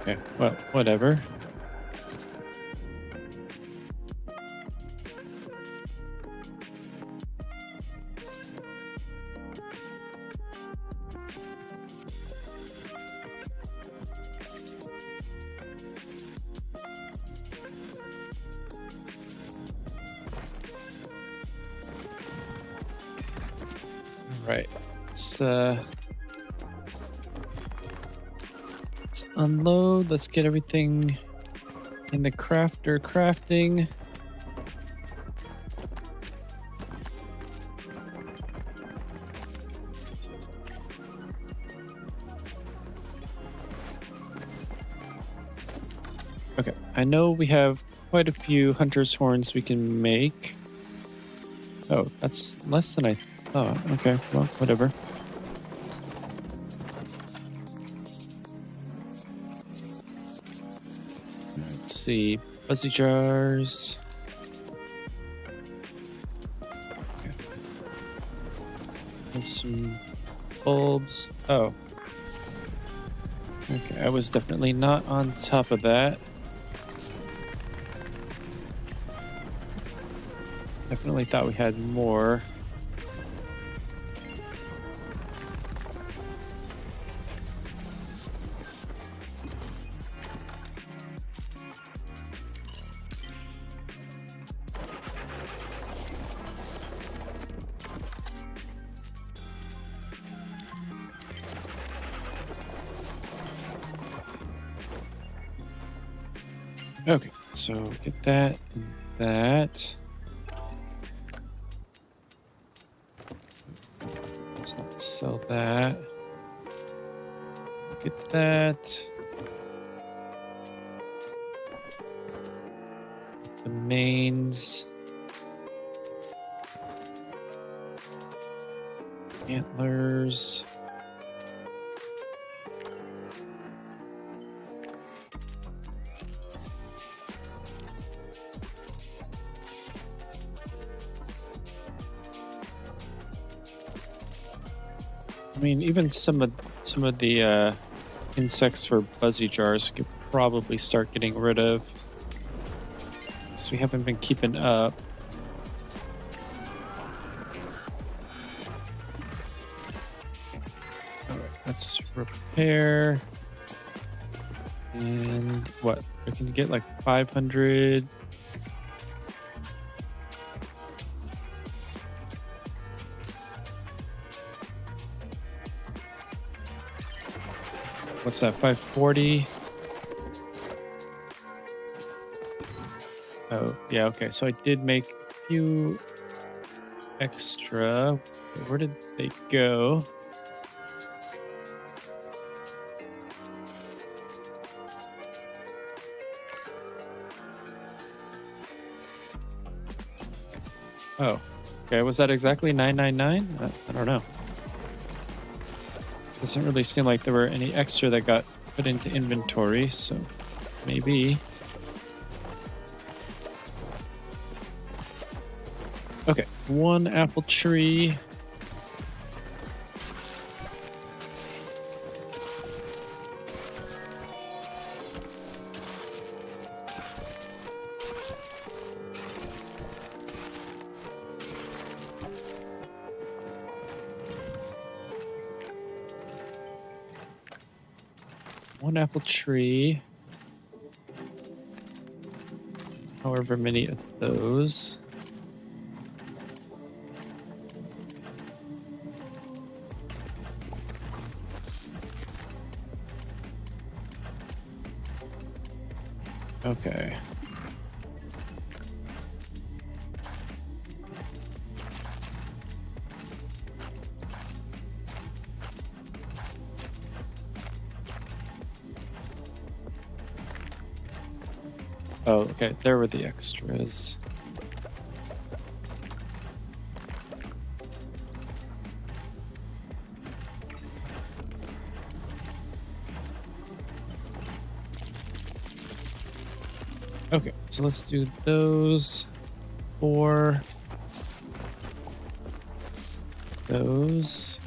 Okay, well, whatever. All right, let's unload. Let's get everything in the crafter crafting. Okay, I know we have quite a few hunter's horns we can make. Oh, that's less than I thought. Okay, well, whatever. Let's see, fuzzy jars. Okay. There's some bulbs. Oh. Okay, I was definitely not on top of that. Definitely thought we had more. Okay, so get that and that. Let's not sell that. Get that. The mains. Antlers. I mean, even some of the insects for buzzy jars we could probably start getting rid of, because we haven't been keeping up. All right, let's repair. And what? We can get like 500. What's that, 540? Oh, yeah, okay. So I did make a few extra. Where did they go? Oh, okay. Was that exactly 999? I don't know. Doesn't really seem like there were any extra that got put into inventory, so maybe. Okay, 1 apple tree. One apple tree. However many of those. Okay. Oh, okay. There were the extras. Okay, so let's do those 4. Those.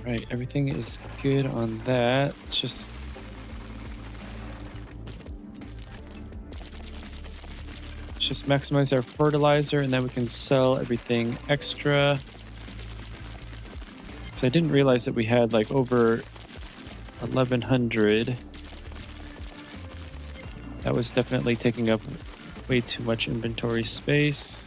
Right, everything is good on that. It's just maximize our fertilizer, and then we can sell everything extra. So I didn't realize that we had like over 1,100. That was definitely taking up way too much inventory space.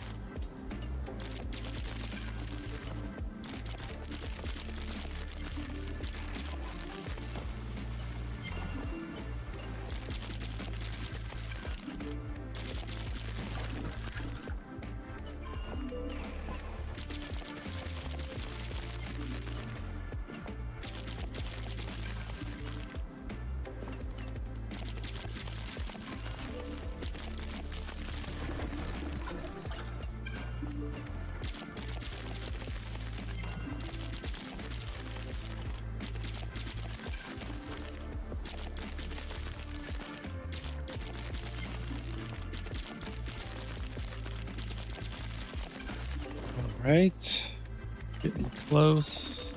Right. Getting close.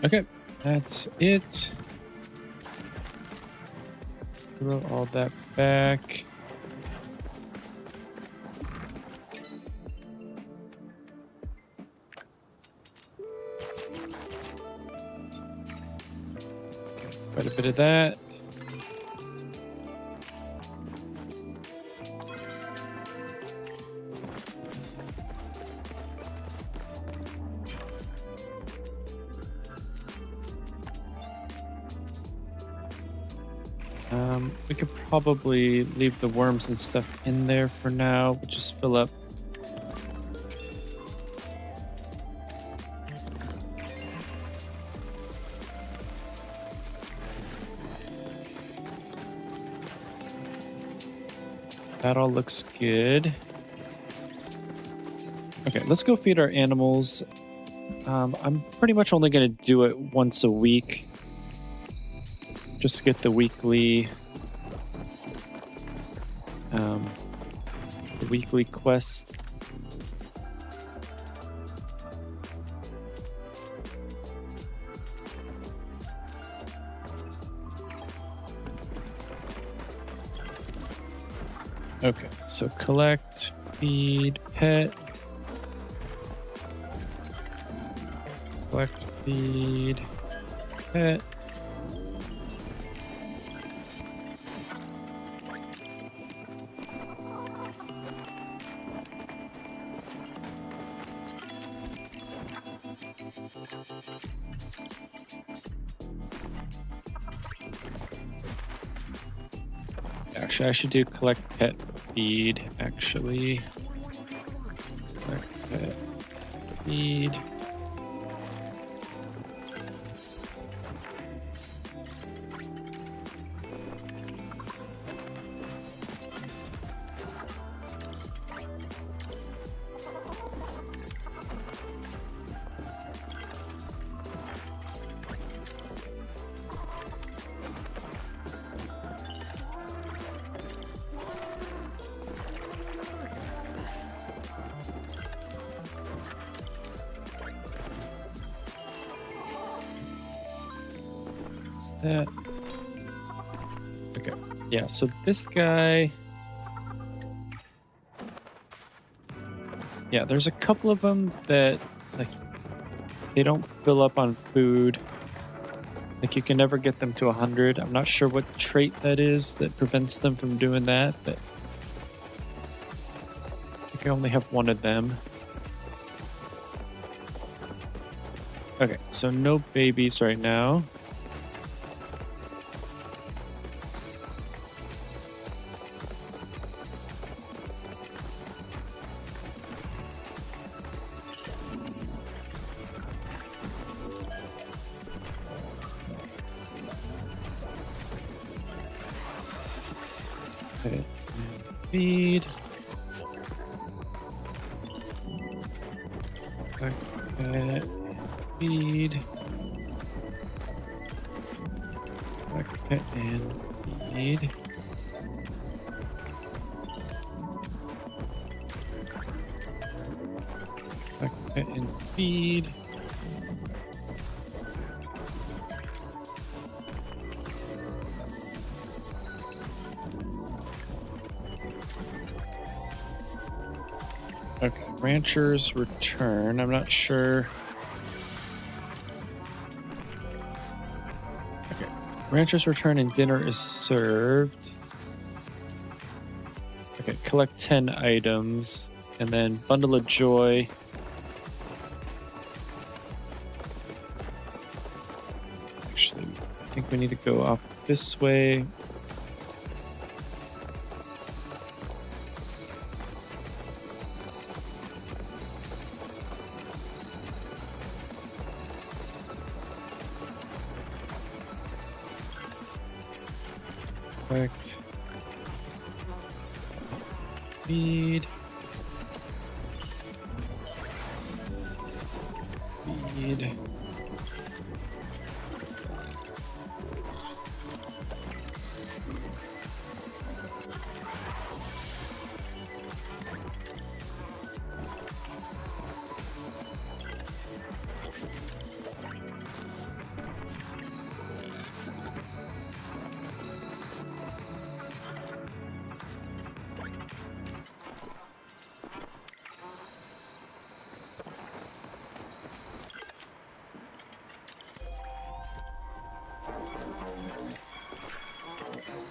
Okay, that's it. Throw all that back. Quite a bit of that. We could probably leave the worms and stuff in there for now. We'll just fill up. That all looks good. Okay, let's go feed our animals. I'm pretty much only going to do it once a week. Just get the weekly quest. Okay, so collect, feed, pet. Collect, feed, pet. Actually, I should do collect, pet, feed, actually. Collect, pet, feed. That. Okay. Yeah, so this guy. Yeah, there's a couple of them that, like, they don't fill up on food. Like, you can never get them to 100. I'm not sure what trait that is that prevents them from doing that, but I think I only have one of them. Okay, so no babies right now. Okay, feed. Okay, feed. Okay, and feed. Okay, and feed. Okay, rancher's return. I'm not sure. Okay, rancher's return and dinner is served. Okay, collect 10 items and then bundle of joy. Actually, I think we need to go off this way. Perfect. Feed. Feed.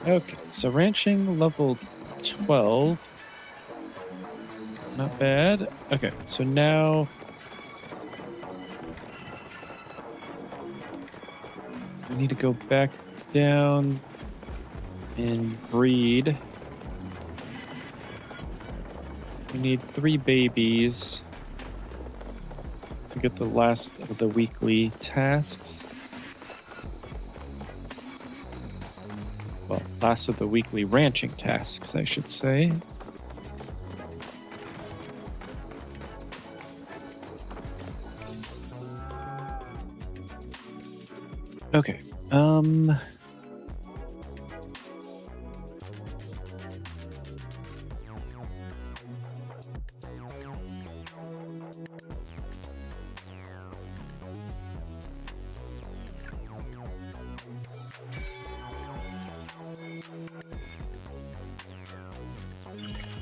Okay, so ranching level 12. Not bad. Okay, so now we need to go back down and breed. We need 3 babies to get the last of the weekly tasks. Well, last of the weekly ranching tasks, I should say. Okay.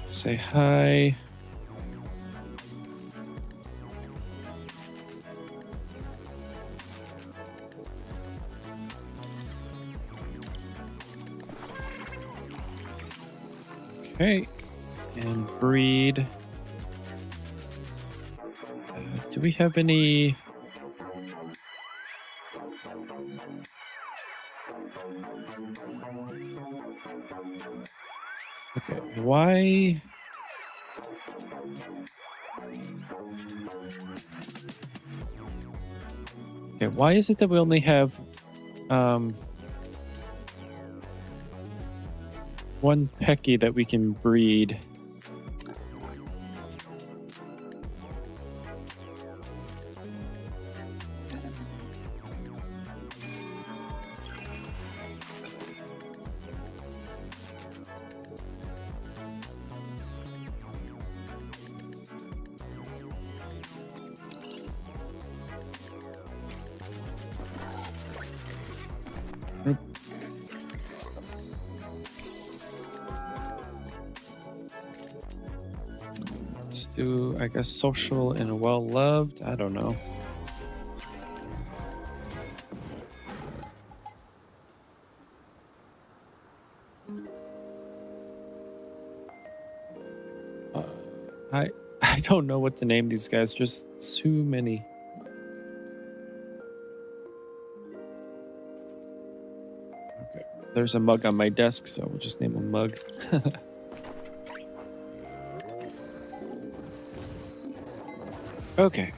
Say hi. Okay, and breed. Do we have any? Okay, why? Okay, why is it that we only have one Pecky that we can breed? Let's do, I guess, social and well-loved. I don't know. I don't know what to name these guys. Just too many. Okay. There's a mug on my desk, so we'll just name him Mug. Okay.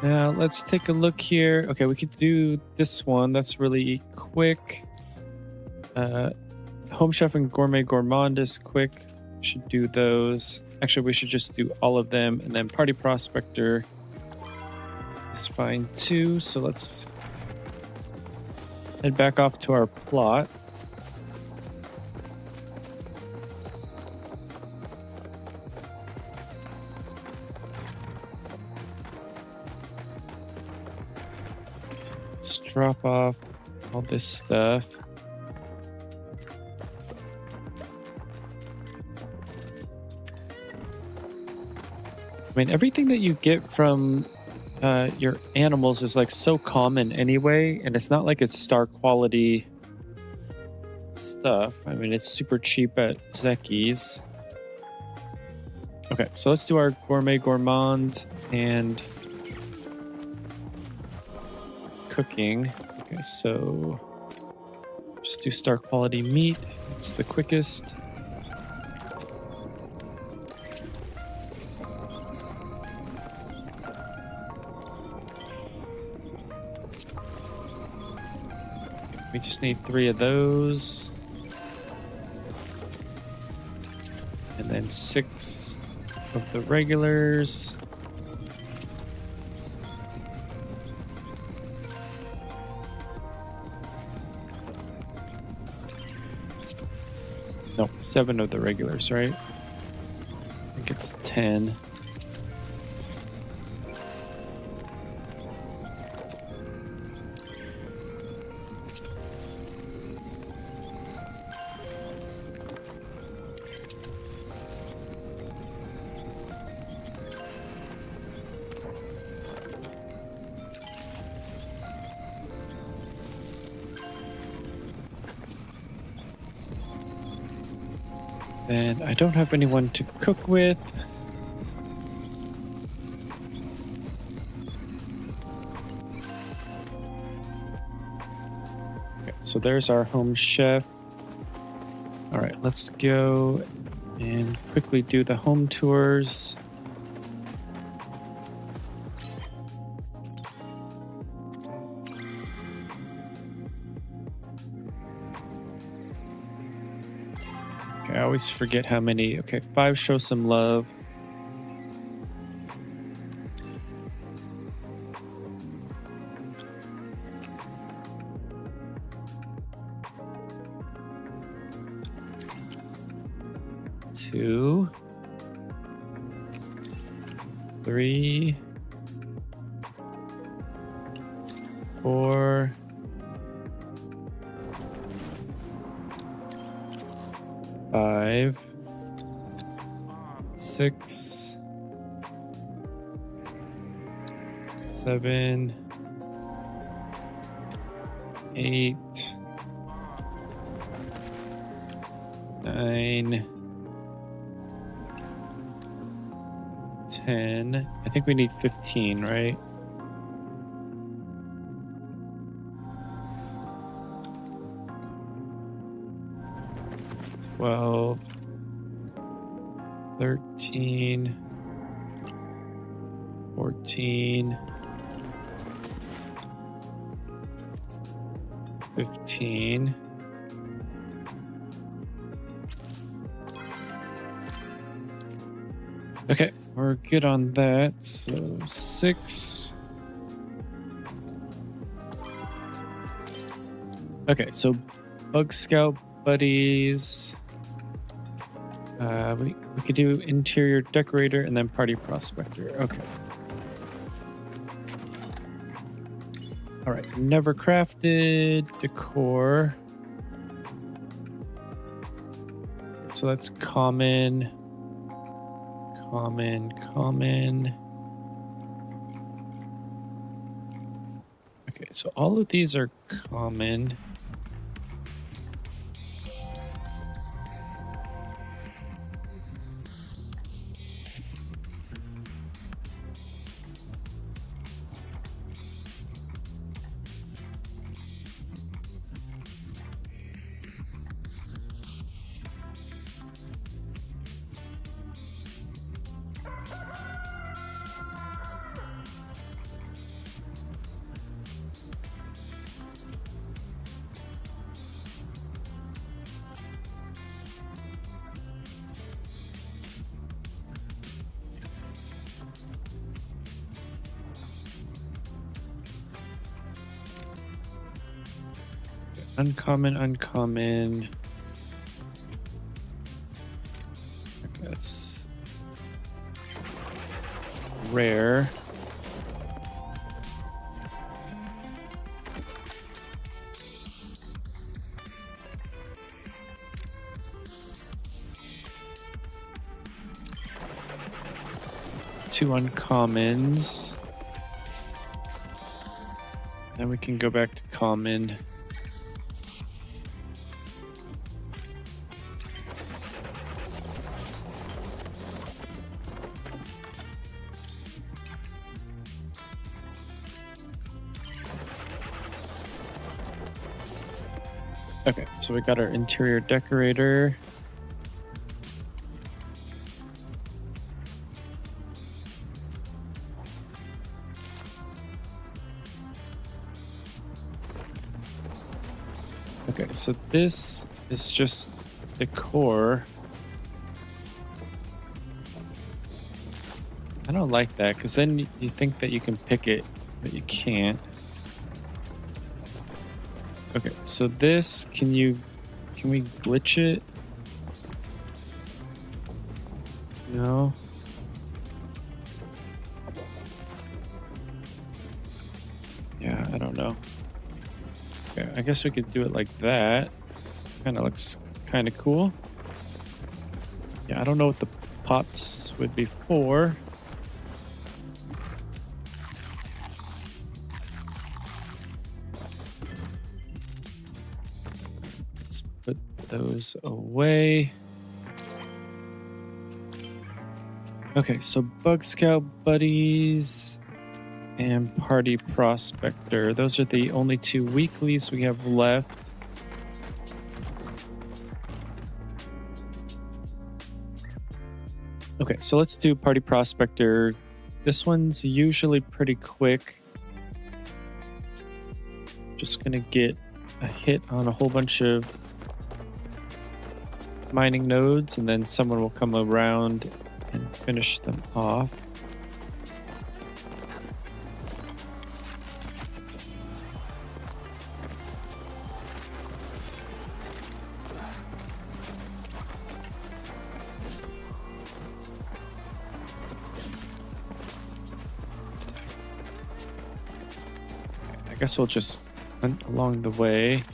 Now let's take a look here. Okay, we could do this one. That's really quick. Home Chef and Gourmet Gourmandist quick. Should do those. Actually, we should just do all of them. And then Party Prospector is fine too. So let's head back off to our plot. Let's drop off all this stuff. I mean, everything that you get from your animals is like so common anyway, and it's not like it's star quality stuff. I mean, it's super cheap at Zeki's. Okay, so let's do our Gourmet Gourmand and cooking. Okay, so just do star quality meat. It's the quickest. We just need 3 of those. And then 6 of the regulars. No, 7 of the regulars, right? I think it's 10. Then I don't have anyone to cook with. Okay, so there's our home chef. All right, let's go and quickly do the home tours. Okay, I always forget how many. Okay, 5 show some love. Two, 3, 4, 5, 6, 7, 8, 9, 10. I think we need 15, right? Twelve, 13, 14, 15. Okay, we're good on that. So 6. Okay, so Bug Scout buddies. We could do interior decorator and then party prospector. Okay. All right, never crafted decor. So that's common. Common. Okay, so all of these are common. Uncommon. Okay, that's rare. Two uncommons. Then we can go back to common. Okay, so we got our interior decorator. Okay, so this is just decor. I don't like that because then you think that you can pick it, but you can't. Okay, so this, can we glitch it? No. Yeah, I don't know. Okay, I guess we could do it like that. Kind of looks kind of cool. Yeah, I don't know what the pots would be for. Let's put those away. Okay, so Bug Scout Buddies and Party Prospector. Those are the only 2 weeklies we have left. Okay, so let's do Party Prospector. This one's usually pretty quick. Just gonna get a hit on a whole bunch of mining nodes, and then someone will come around and finish them off. I guess we'll just hunt along the way.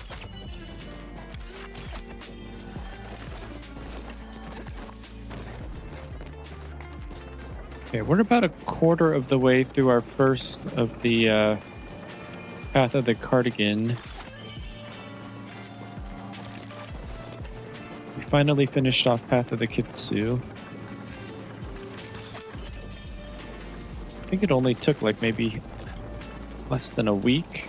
Okay, we're about a quarter of the way through our first of the Path of the Cardigan. We finally finished off Path of the Kitsu. I think it only took like maybe less than a week.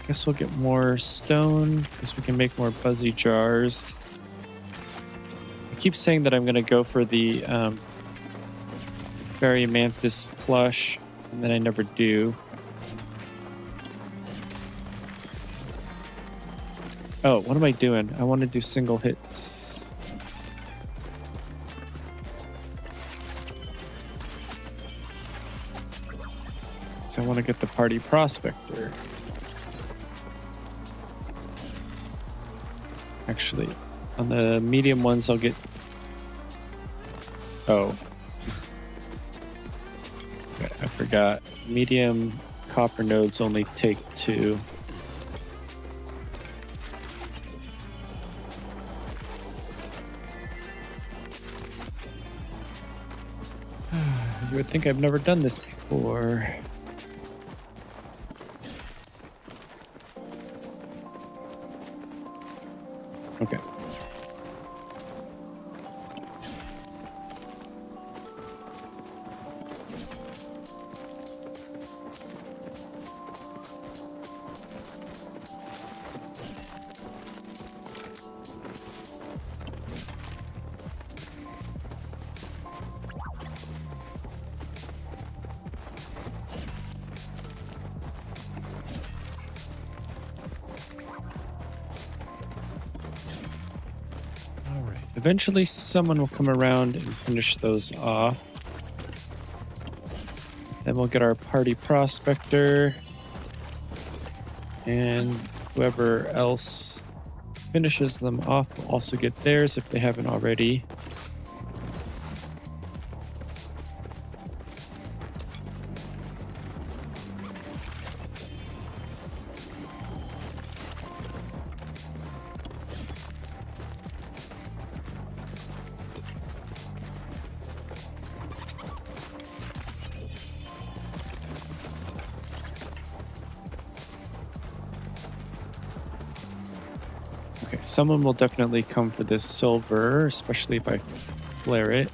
Guess we'll get more stone because we can make more buzzy jars. I keep saying that I'm going to go for the Fairy Mantis plush, and then I never do. Oh, what am I doing? I want to do single hits. So I want to get the Party Prospector. Actually, on the medium ones, I'll get... Oh. Okay, I forgot. Medium copper nodes only take 2. You would think I've never done this before. Okay. Eventually someone will come around and finish those off. Then we'll get our Party Prospector. And whoever else finishes them off will also get theirs if they haven't already. Okay, someone will definitely come for this silver, especially if I flare it.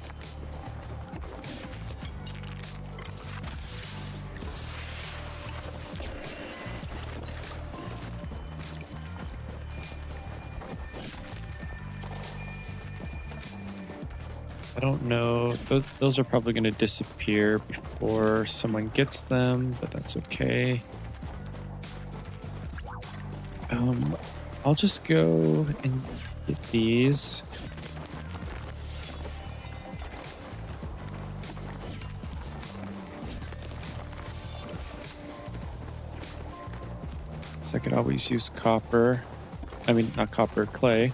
I don't know. Those are probably going to disappear before someone gets them, but that's okay. I'll just go and get these. So I could always use copper. I mean, not copper, clay.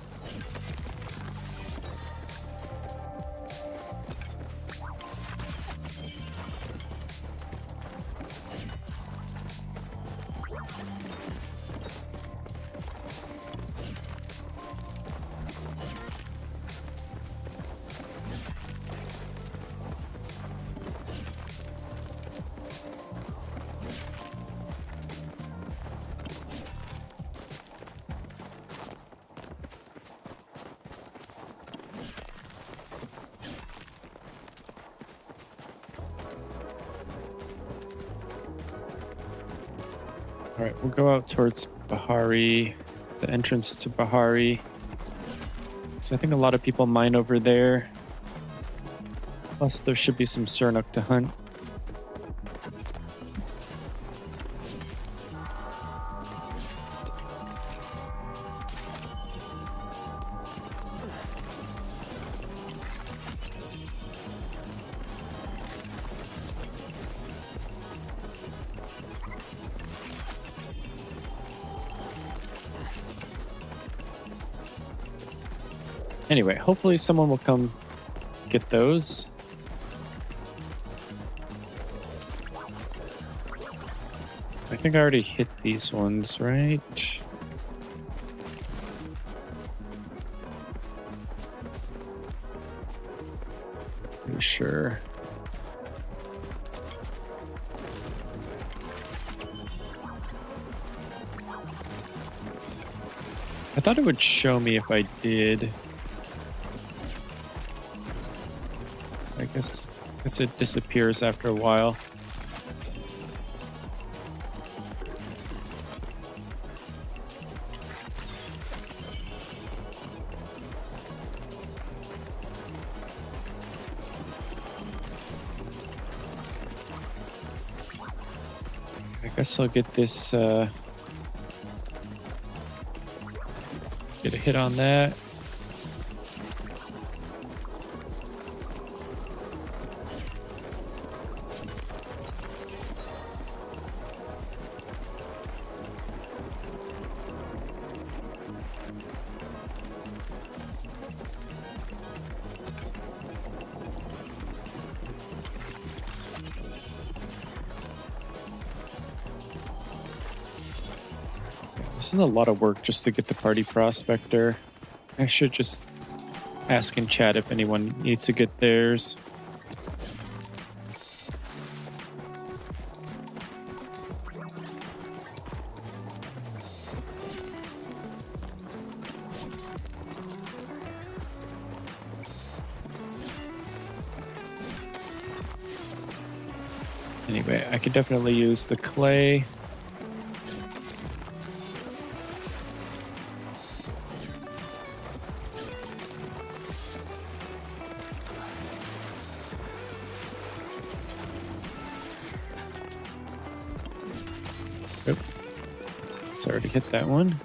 All right, we'll go out towards Bahari, the entrance to Bahari. So I think a lot of people mine over there. Plus, there should be some Sernuk to hunt. Anyway, hopefully someone will come get those. I think I already hit these ones, right? Pretty sure. I thought it would show me if I did. I guess it disappears after a while. I guess I'll get this, get a hit on that. This is a lot of work just to get the party prospector. I should just ask in chat if anyone needs to get theirs. Anyway, I could definitely use the clay. I already hit that one.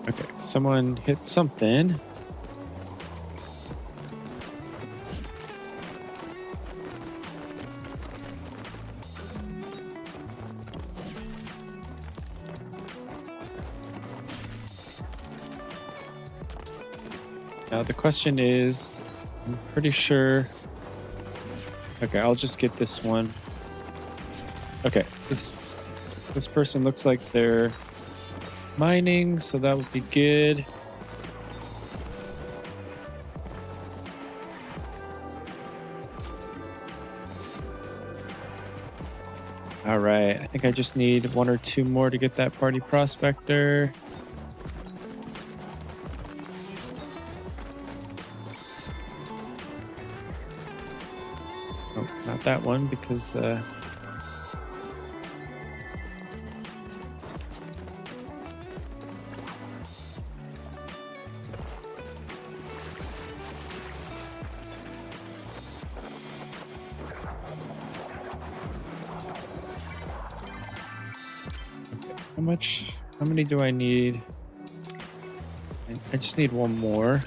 Okay, someone hit something. Now the question is, I'm pretty sure. Okay, I'll just get this one. Okay, this person looks like they're mining, so that would be good. All right, I think I just need one or two more to get that party prospector. Oh, not that one because how many do I need? I just need one more.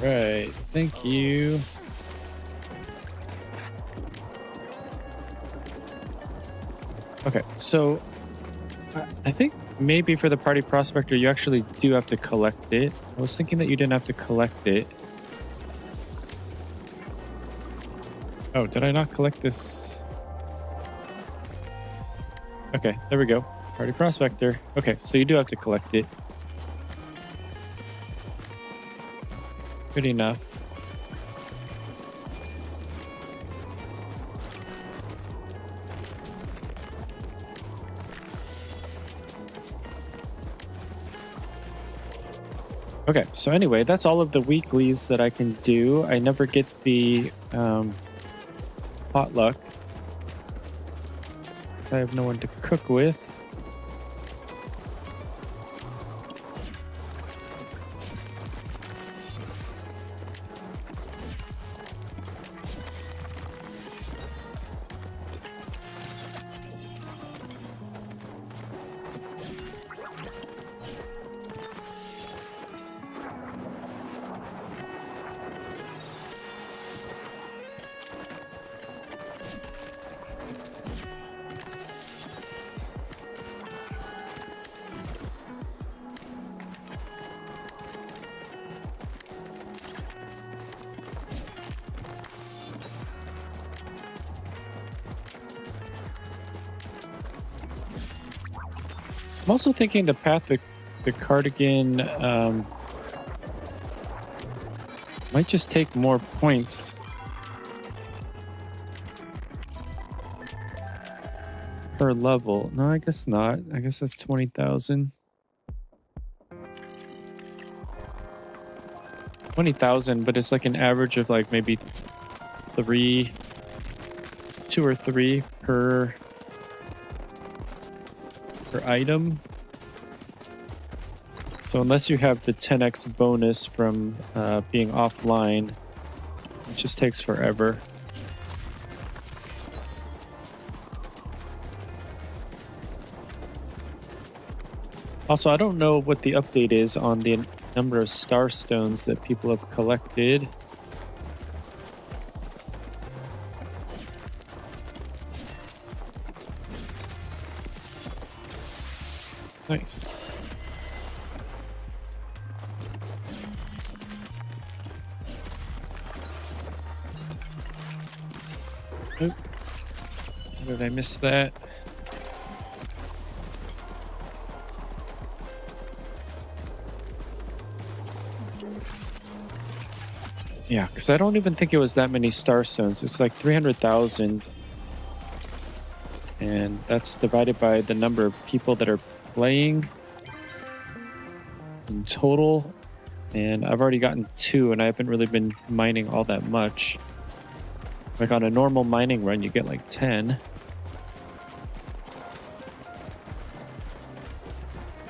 Right, thank you. Okay, so I think maybe for the party prospector, you actually do have to collect it. I was thinking that you didn't have to collect it. Oh, did I not collect this? Okay, there we go. Party prospector. Okay, so you do have to collect it. Good enough. Okay, so anyway, that's all of the weeklies that I can do. I never get the potluck, so I have no one to cook with. I'm also thinking the path the Cardigan might just take more points. Per level. No, I guess not. I guess that's 20,000. 20,000, but it's like an average of like maybe 2 or 3 per item. So unless you have the 10x bonus from being offline, it just takes forever. Also, I don't know what the update is on the number of Starstones that people have collected. Nice. Oop. How did I miss that? Yeah, because I don't even think it was that many Starstones. It's like 300,000. And that's divided by the number of people that are playing in total. And I've already gotten 2, and I haven't really been mining all that much. Like on a normal mining run, you get like 10.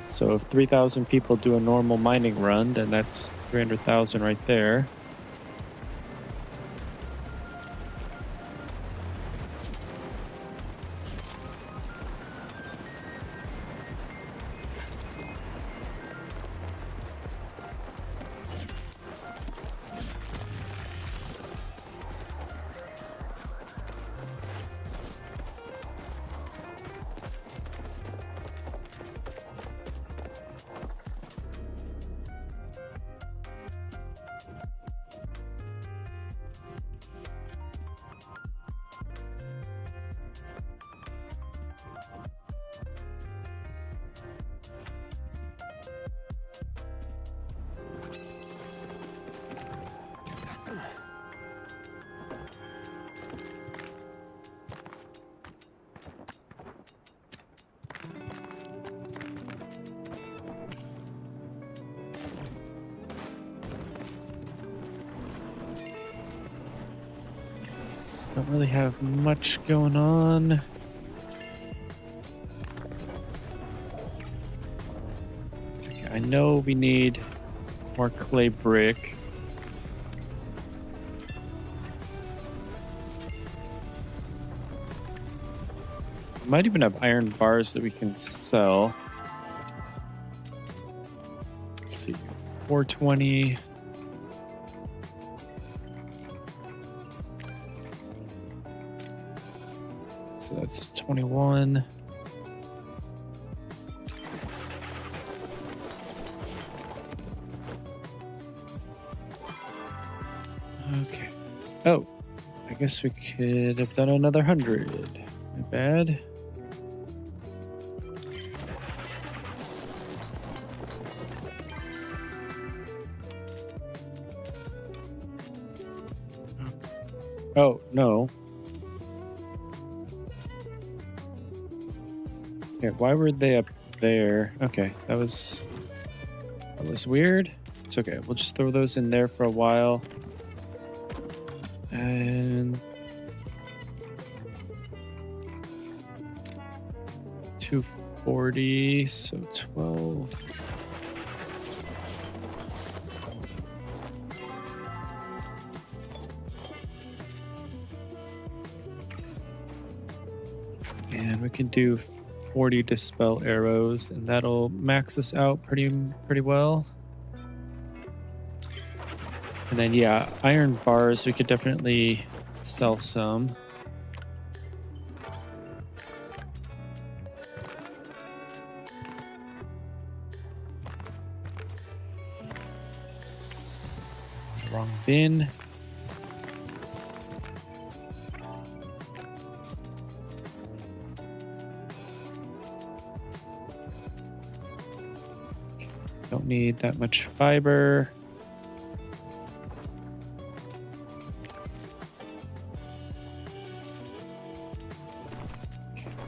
So if 3,000 people do a normal mining run, then that's 300,000 right there. Don't really have much going on. Okay, I know we need more clay brick. We might even have iron bars that we can sell. Let's see, 420. So that's 21. Okay. Oh, I guess we could have done another 100. My bad. Oh, no. Okay, why were they up there? Okay, that was weird. It's okay. We'll just throw those in there for a while. And 240, so 12. And we can do 40 dispel arrows, and that'll max us out pretty well. And then yeah, iron bars, we could definitely sell some. Wrong bin. Don't need that much fiber.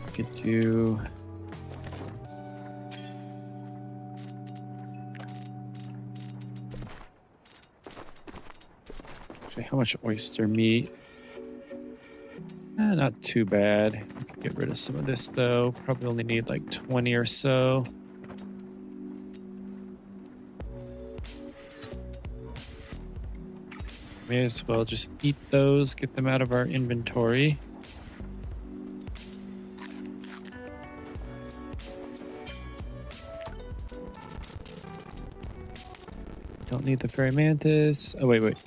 We could do actually, how much oyster meat? Not too bad. We could get rid of some of this though. Probably only need like 20 or so. May as well just eat those, get them out of our inventory. Don't need the fairy mantis. Oh, wait.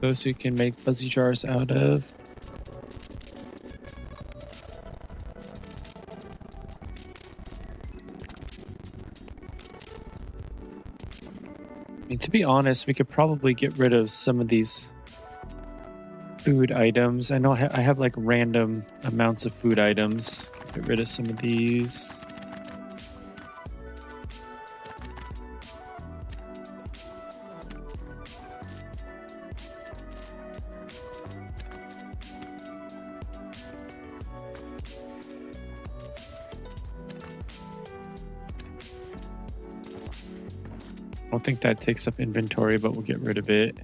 Those we can make fuzzy jars out of. I mean, to be honest, we could probably get rid of some of these food items. I know I have like random amounts of food items. Get rid of some of these. I don't think that takes up inventory, but we'll get rid of it.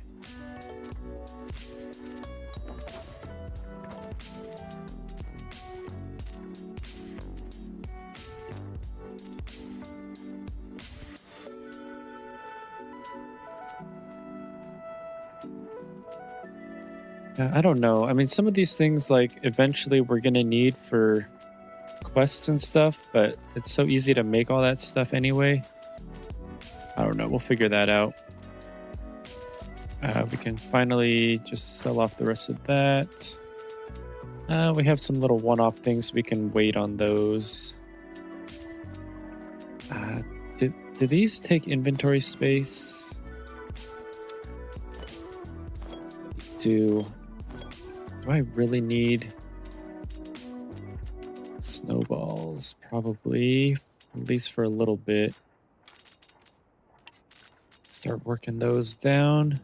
I don't know. I mean, some of these things, like, eventually we're going to need for quests and stuff, but it's so easy to make all that stuff anyway. I don't know. We'll figure that out. We can finally just sell off the rest of that. We have some little one-off things. We can wait on those. Do these take inventory space? Do I really need snowballs? Probably, at least for a little bit. Start working those down.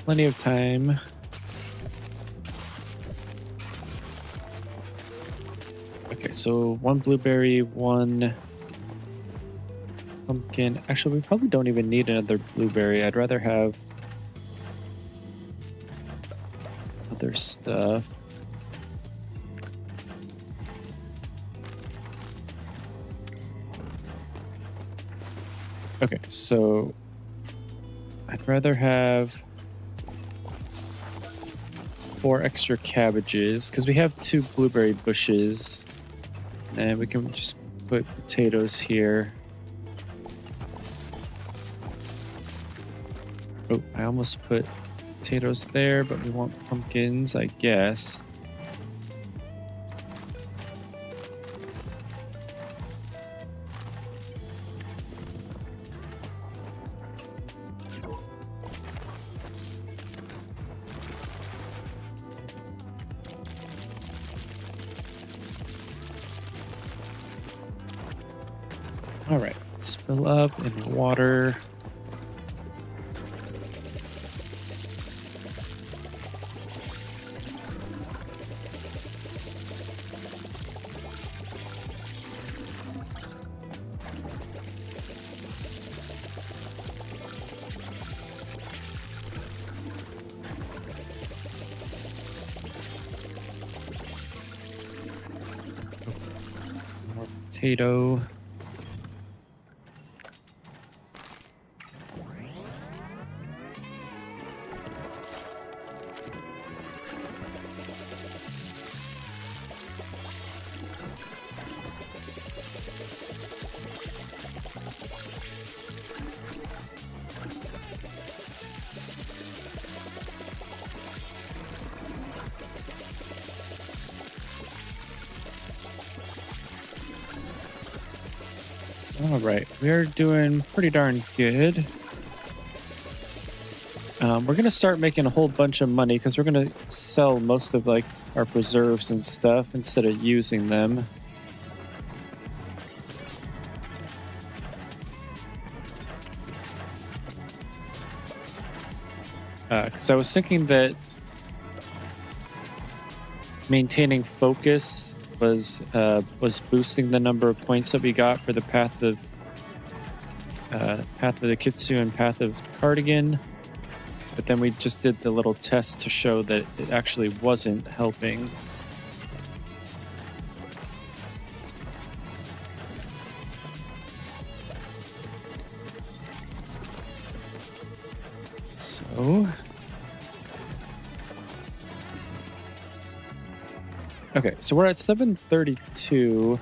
Plenty of time. Okay, so one blueberry, one pumpkin. Actually, we probably don't even need another blueberry. I'd rather have other stuff. Okay, so I'd rather have 4 extra cabbages because we have 2 blueberry bushes. And we can just put potatoes here. Oh, I almost put potatoes there, but we want pumpkins, I guess. All right, let's fill up in water. More potato. All right, we're doing pretty darn good. We're gonna start making a whole bunch of money because we're gonna sell most of like our preserves and stuff instead of using them. Because I was thinking that maintaining focus was boosting the number of points that we got for the path of the Kitsu and path of Cardigan, but then we just did the little test to show that it actually wasn't helping. So okay, so we're at 732.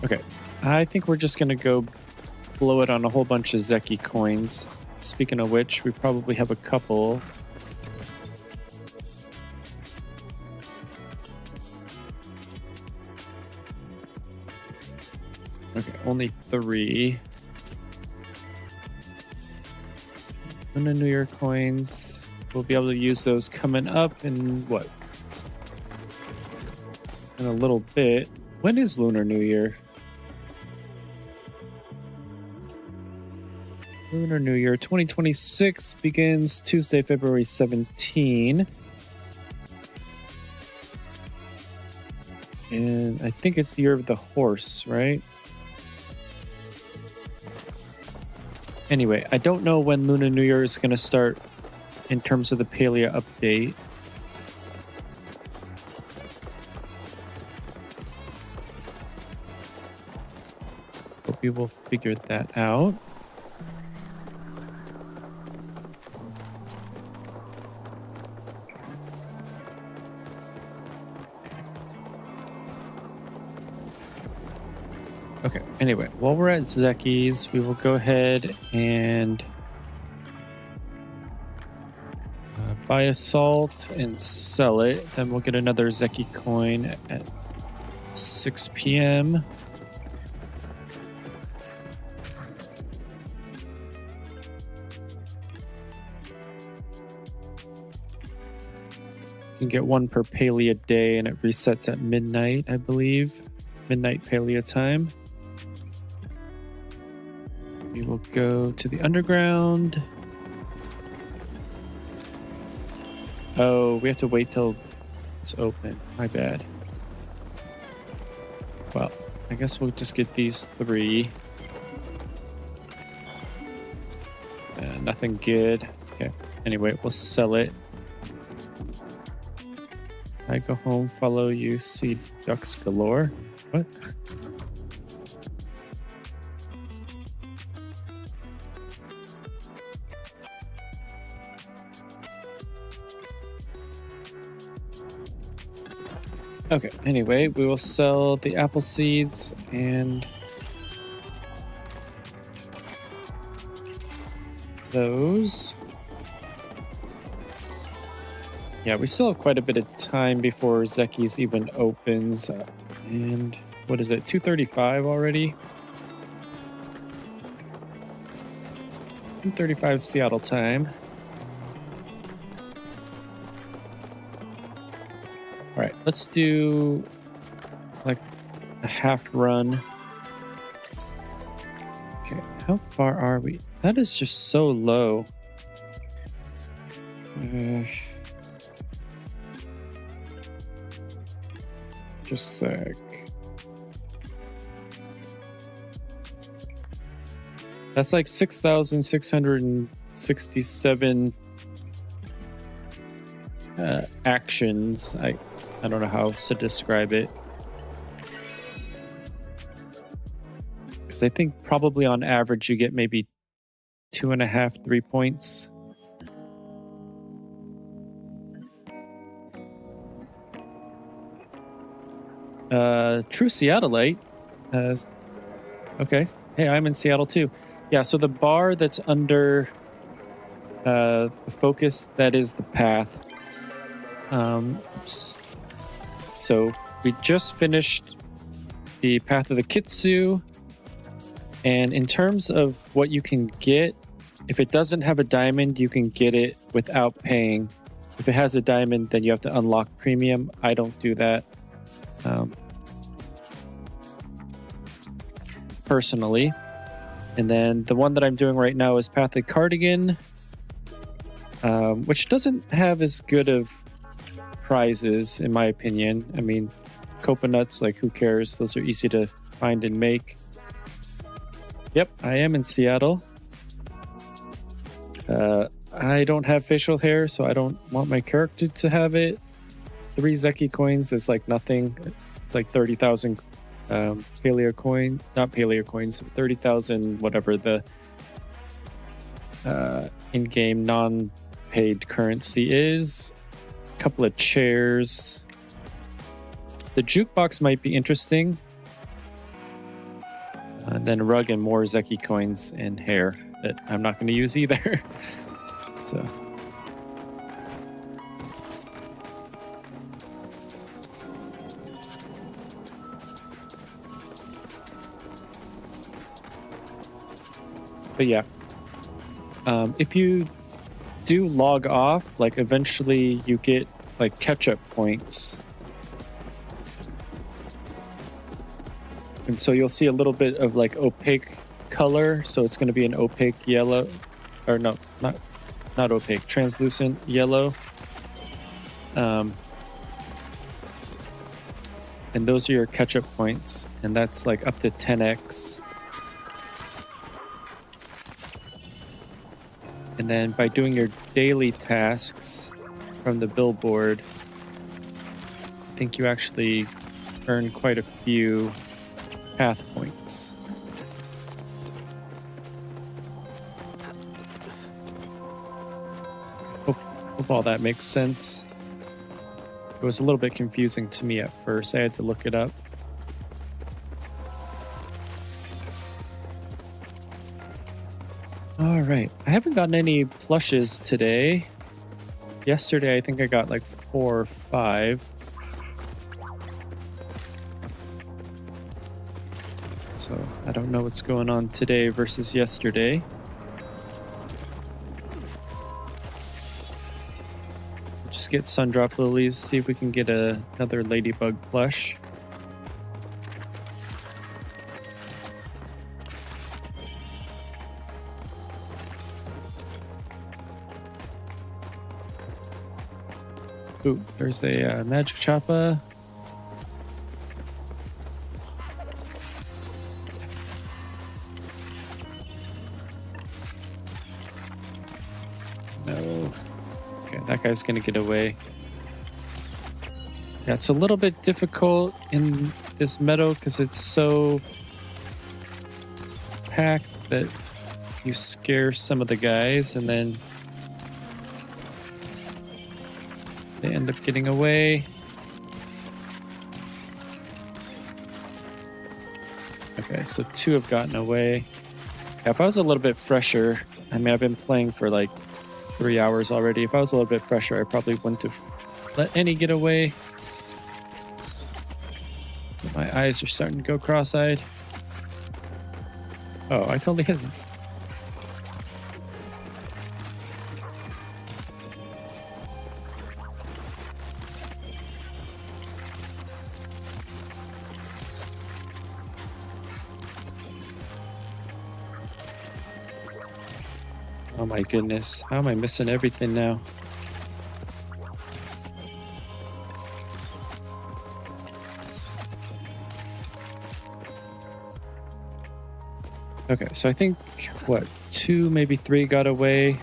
Okay, I think we're just gonna go blow it on a whole bunch of Zeki coins. Speaking of which, we probably have a couple. Okay, only 3. Lunar New Year coins. We'll be able to use those coming up in what? In a little bit. When is Lunar New Year? Lunar New Year 2026 begins Tuesday, February 17. And I think it's Year of the Horse, right? Anyway, I don't know when Lunar New Year is going to start in terms of the Palia update. But we will figure that out. Okay, anyway, while we're at Zeki's, we will go ahead and buy a salt and sell it. Then we'll get another Zeki coin at 6 p.m. You can get one per Palia day, and it resets at midnight, I believe. Midnight Palia time. We will go to the underground. Oh, we have to wait till it's open. My bad. Well, I guess we'll just get these 3. Nothing good. Okay. Anyway, we'll sell it. I go home, follow you, see ducks galore. What? Okay, anyway, we will sell the apple seeds and those. Yeah, we still have quite a bit of time before Zeki's even opens. And what is it, 2:35 already? 2:35 Seattle time. All right, let's do like a half run. Okay, how far are we? That is just so low. Just a sec. That's like 6,667 actions. I don't know how else to describe it. Because I think probably on average you get maybe 2.5, 3 points. True Seattleite. Okay. Hey, I'm in Seattle too. Yeah, so the bar that's under the focus, that is the path. Oops. So we just finished the Path of the Kitsu. And in terms of what you can get, if it doesn't have a diamond, you can get it without paying. If it has a diamond, then you have to unlock premium. I don't do that. Personally. And then the one that I'm doing right now is Path of Cardigan, which doesn't have as good of prizes, in my opinion. I mean, coconuts, like, who cares? Those are easy to find and make. Yep, I am in Seattle. I don't have facial hair, so I don't want my character to have it. 3 Zeki coins is like nothing. It's like 30,000 Palia coin, not Palia coins, 30,000 whatever the in-game non-paid currency is. A couple of chairs. The jukebox might be interesting. And then rug and more Zeki coins and hair that I'm not going to use either. So. But yeah, if you do log off, like eventually you get like catch-up points. And so you'll see a little bit of like opaque color. So it's going to be an opaque yellow, or no, not opaque, translucent yellow. And those are your catch-up points. And that's like up to 10x. And then by doing your daily tasks from the billboard, I think you actually earn quite a few path points. Hope all that makes sense. It was a little bit confusing to me at first. I had to look it up. All right. I haven't gotten any plushes today. Yesterday, I think I got like 4 or 5. So I don't know what's going on today versus yesterday. Just get Sundrop Lilies, see if we can get another Ladybug plush. Ooh, there's a Magic Choppa. No. Okay, that guy's gonna get away. Yeah, it's a little bit difficult in this meadow because it's so packed that you scare some of the guys and then they end up getting away. Okay, so 2 have gotten away. Yeah, if I was a little bit fresher, I mean, I've been playing for like 3 hours already. If I was a little bit fresher, I probably wouldn't have let any get away. My eyes are starting to go cross-eyed. Oh, I totally hit them. Oh my goodness. How am I missing everything now? Okay, so I think, what, 2, maybe 3 got away.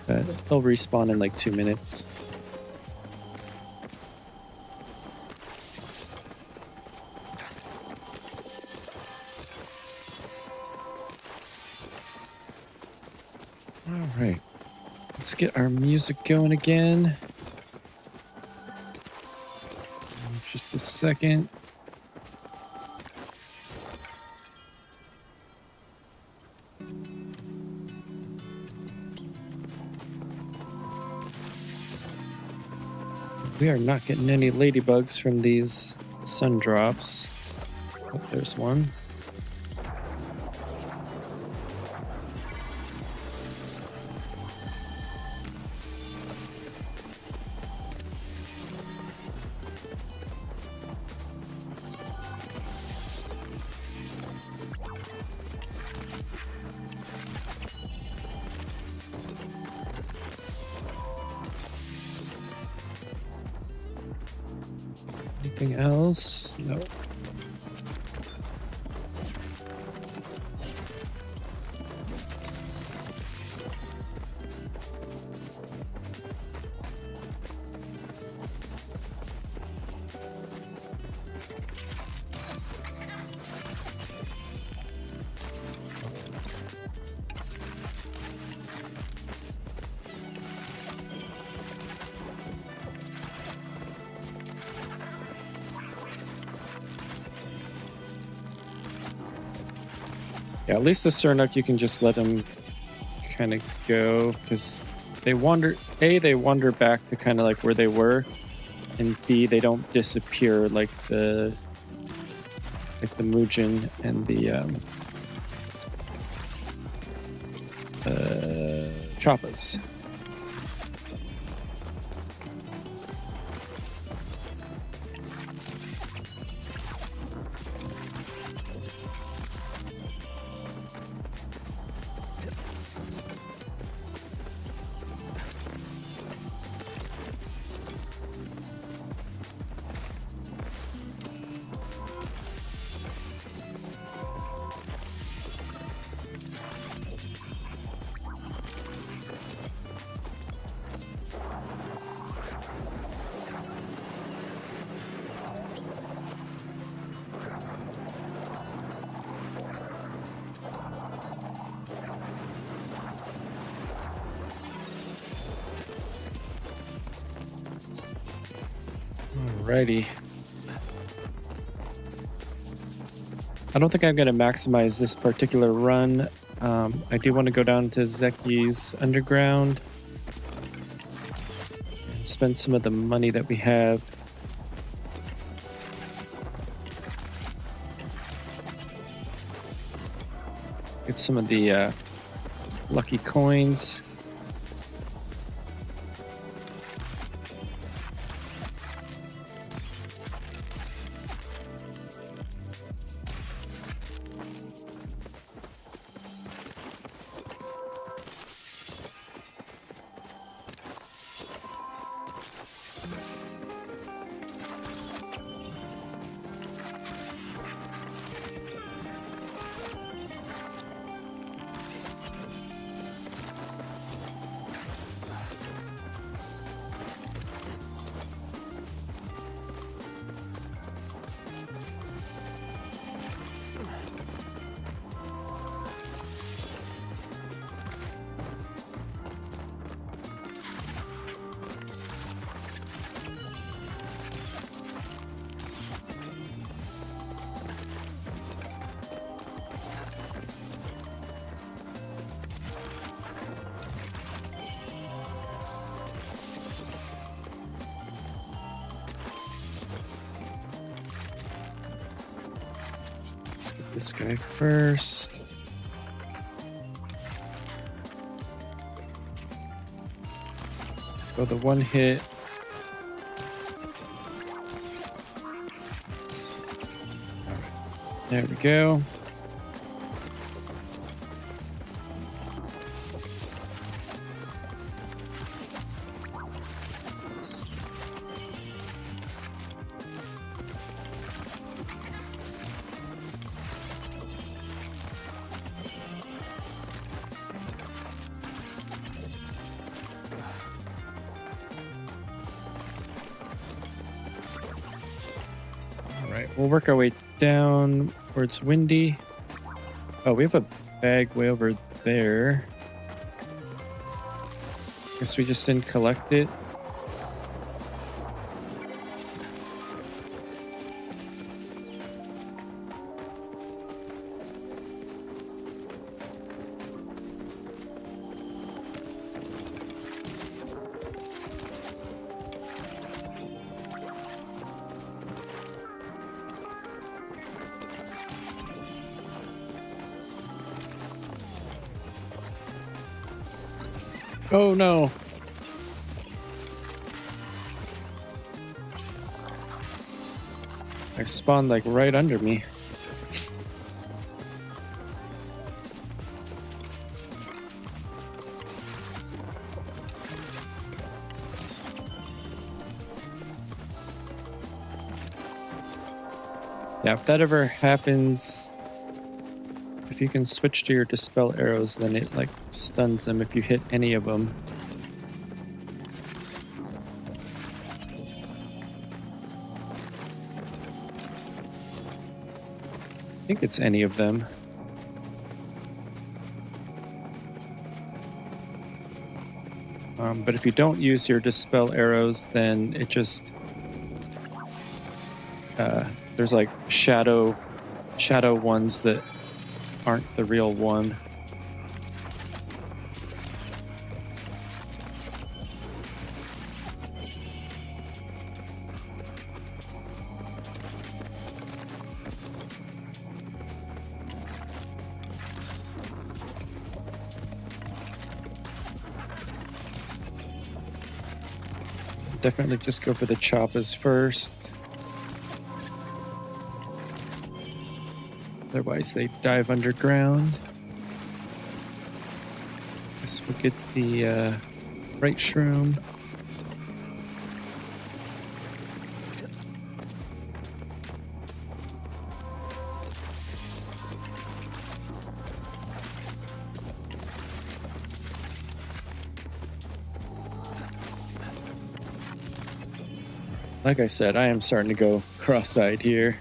They'll respawn in like 2 minutes. All right, let's get our music going again. Just a second. We are not getting any ladybugs from these sun drops. Oh, there's one. Anything else? No. Yeah, at least the Sernuk, you can just let them kind of go, because they wander. A, they wander back to kind of like where they were, and B, they don't disappear like the Mujin and the Choppas. Alrighty. I don't think I'm going to maximize this particular run. I do want to go down to Zeki's underground and spend some of the money that we have. Get some of the lucky coins. this guy first. Go the one hit. There we go. All right, we'll work our way down where it's windy. Oh, we have a bag way over there. Guess we just didn't collect it. Oh no. I spawned like right under me. Yeah, if that ever happens, if you can switch to your dispel arrows, then it like stuns them if you hit any of them. I think it's any of them. But if you don't use your dispel arrows, then it just there's like shadow ones that aren't the real one. Definitely just go for the choppas first. Otherwise they dive underground. Guess we'll get the right shroom. Like I said, I am starting to go cross-eyed here.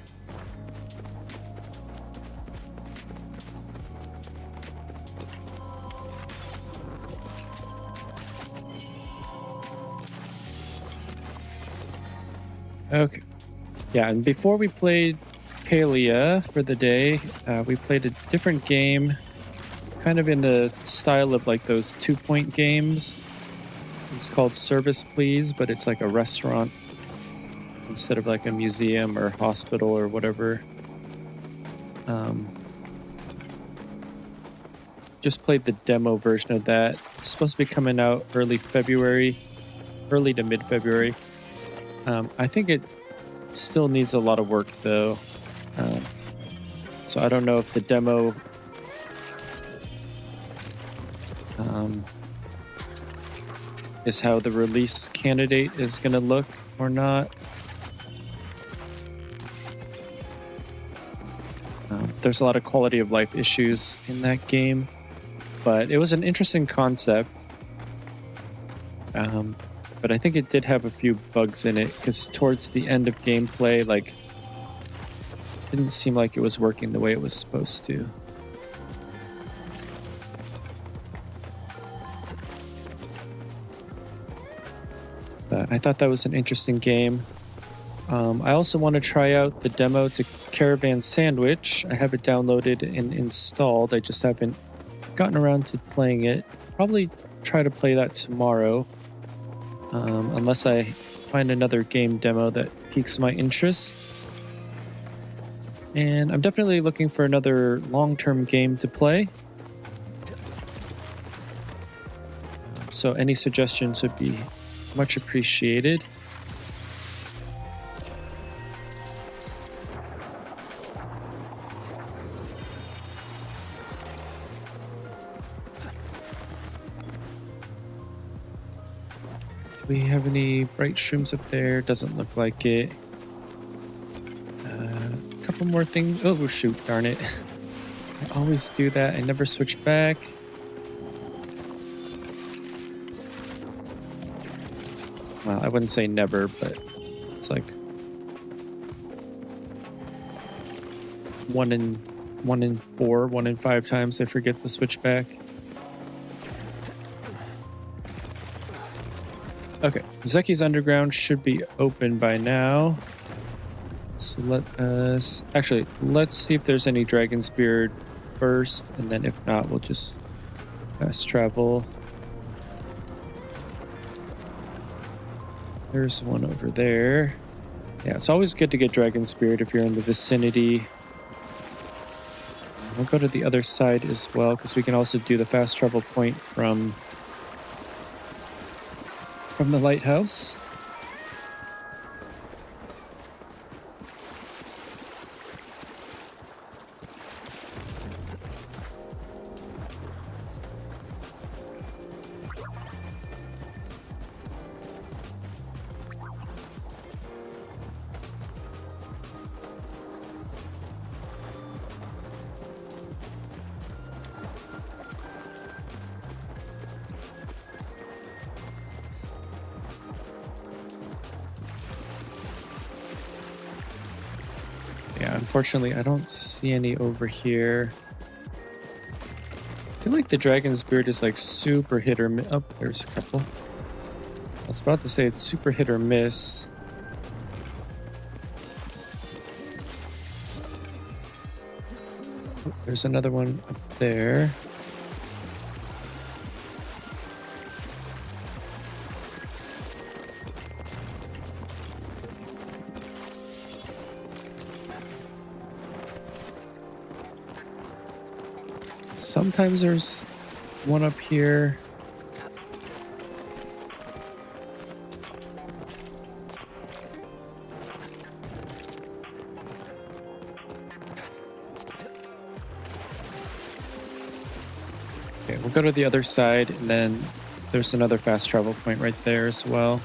Okay. Yeah, and before we played Palia for the day, we played a different game, kind of in the style of like those 2-point games. It's called Service Please, but it's like a restaurant instead of like a museum or hospital or whatever. Just played the demo version of that. It's supposed to be coming out early to mid-February. I think it still needs a lot of work though. So I don't know if the demo is how the release candidate is going to look or not. There's a lot of quality of life issues in that game, but it was an interesting concept. But I think it did have a few bugs in it because towards the end of gameplay, like, didn't seem like it was working the way it was supposed to. But I thought that was an interesting game. I also want to try out the demo to Caravan Sandwich. I have it downloaded and installed. I just haven't gotten around to playing it. Probably try to play that tomorrow. Unless I find another game demo that piques my interest. And I'm definitely looking for another long-term game to play. So any suggestions would be much appreciated. Do we have any bright shrooms up there? Doesn't look like it. A couple more things. Oh, shoot, darn it. I always do that. I never switch back. Well, I wouldn't say never, but it's like one in 4, 1 in 5 times I forget to switch back. Okay, Zeki's Underground should be open by now. So let's see if there's any Dragon's Beard first, and then if not, we'll just fast travel. There's one over there. Yeah, it's always good to get Dragon's Beard if you're in the vicinity. We'll go to the other side as well, because we can also do the fast travel point from the lighthouse. Yeah, unfortunately, I don't see any over here. I feel like the Dragon's Beard is like super hit or miss. Oh, there's a couple. I was about to say it's super hit or miss. Oh, there's another one up there. Sometimes there's one up here. Okay, we'll go to the other side, and then there's another fast travel point right there as well.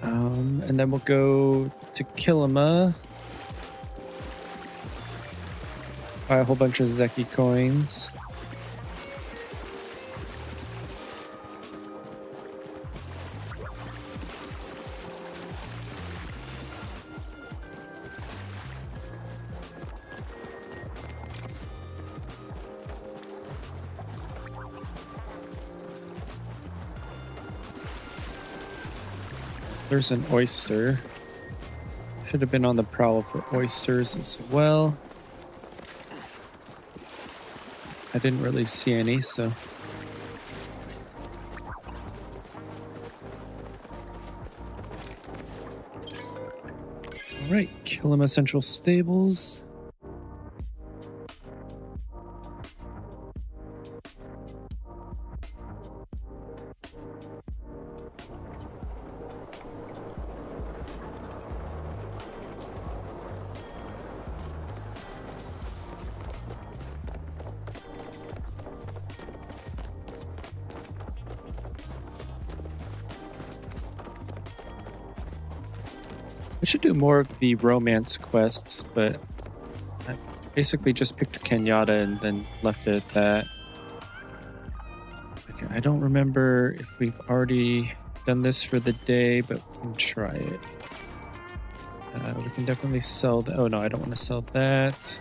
And then we'll go to Kilima. Buy a whole bunch of Zeki coins. There's an oyster. Should have been on the prowl for oysters as well. I didn't really see any, so. All right, Kilima Central Stables. I should do more of the romance quests, but I basically just picked Kenyatta and then left it at that. Okay, I don't remember if we've already done this for the day, but we can try it. We can definitely sell that. Oh no, I don't want to sell that.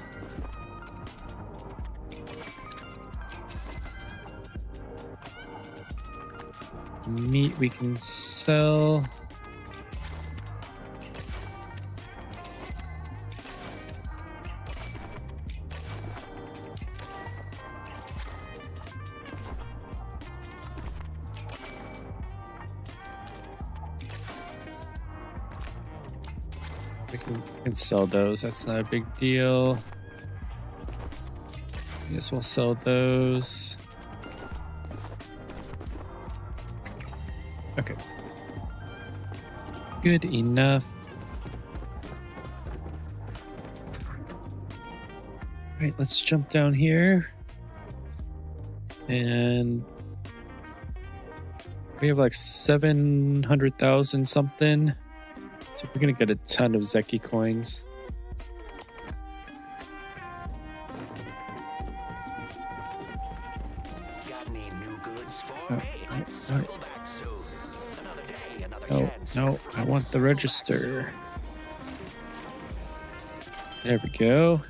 Meat we can sell. We can sell those. That's not a big deal. I guess we'll sell those. Okay. Good enough. All right, let's jump down here. And we have like 700,000 something. So we're going to get a ton of Zeki coins. Got any new goods for me? Oh, Circle back soon. Another day, another oh, chance. no, I want the register. There we go.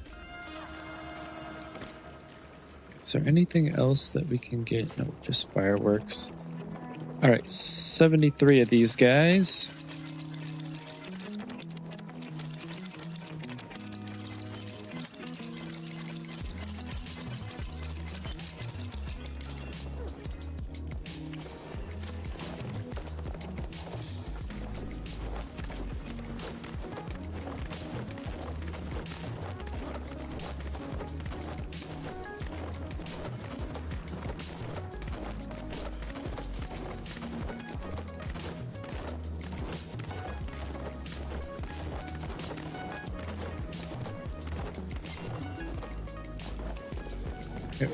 Is there anything else that we can get? No, just fireworks. All right, 73 of these guys.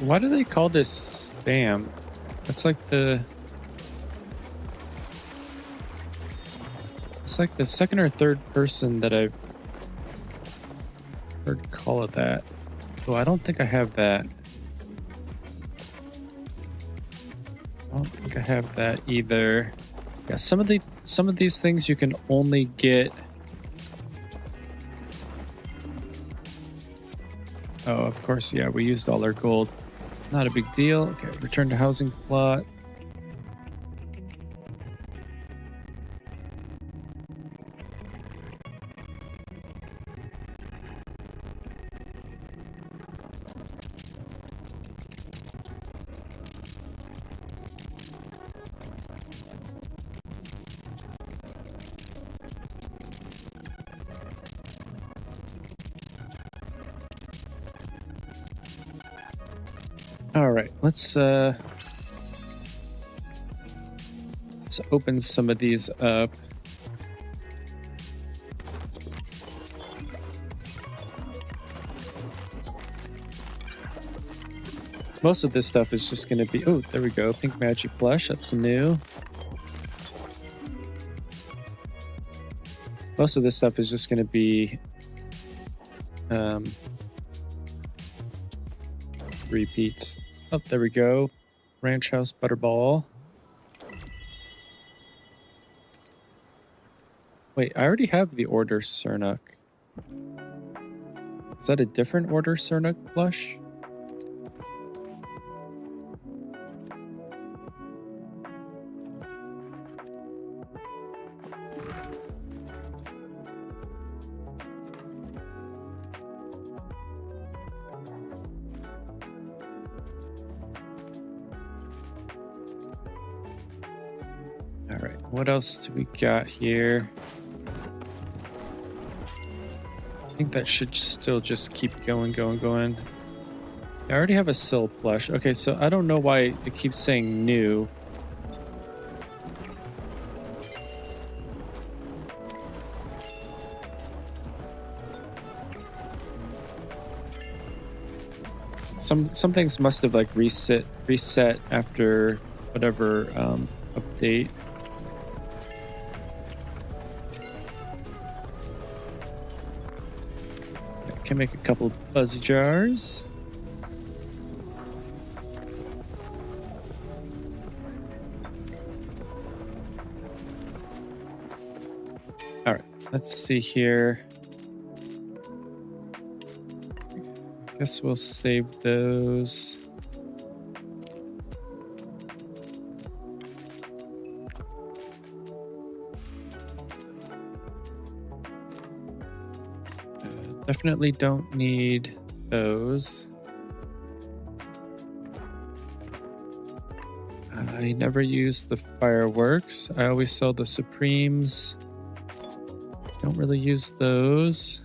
Why do they call this spam? It's like the second or third person that I've heard call it that. Oh, I don't think I have that. I don't think I have that either. Yeah, some of these things you can only get. Oh, of course, yeah, we used all our gold. Not a big deal. Okay, return to housing plot. All right, let's open some of these up. Most of this stuff is just going to be, oh, there we go, pink magic plush, that's new. Most of this stuff is just going to be repeats. Oh, there we go. Ranch House Butterball. Wait, I already have the Order Cernuk. Is that a different Order Cernuk plush? What else do we got here? I think that should still just keep going. I already have a Sill plush. Okay, so I don't know why it keeps saying new. Some things must have like reset after whatever update. Can make a couple fuzzy jars. All right, let's see here. I guess we'll save those. Definitely don't need those. I never use the fireworks. I always sell the Supremes. Don't really use those.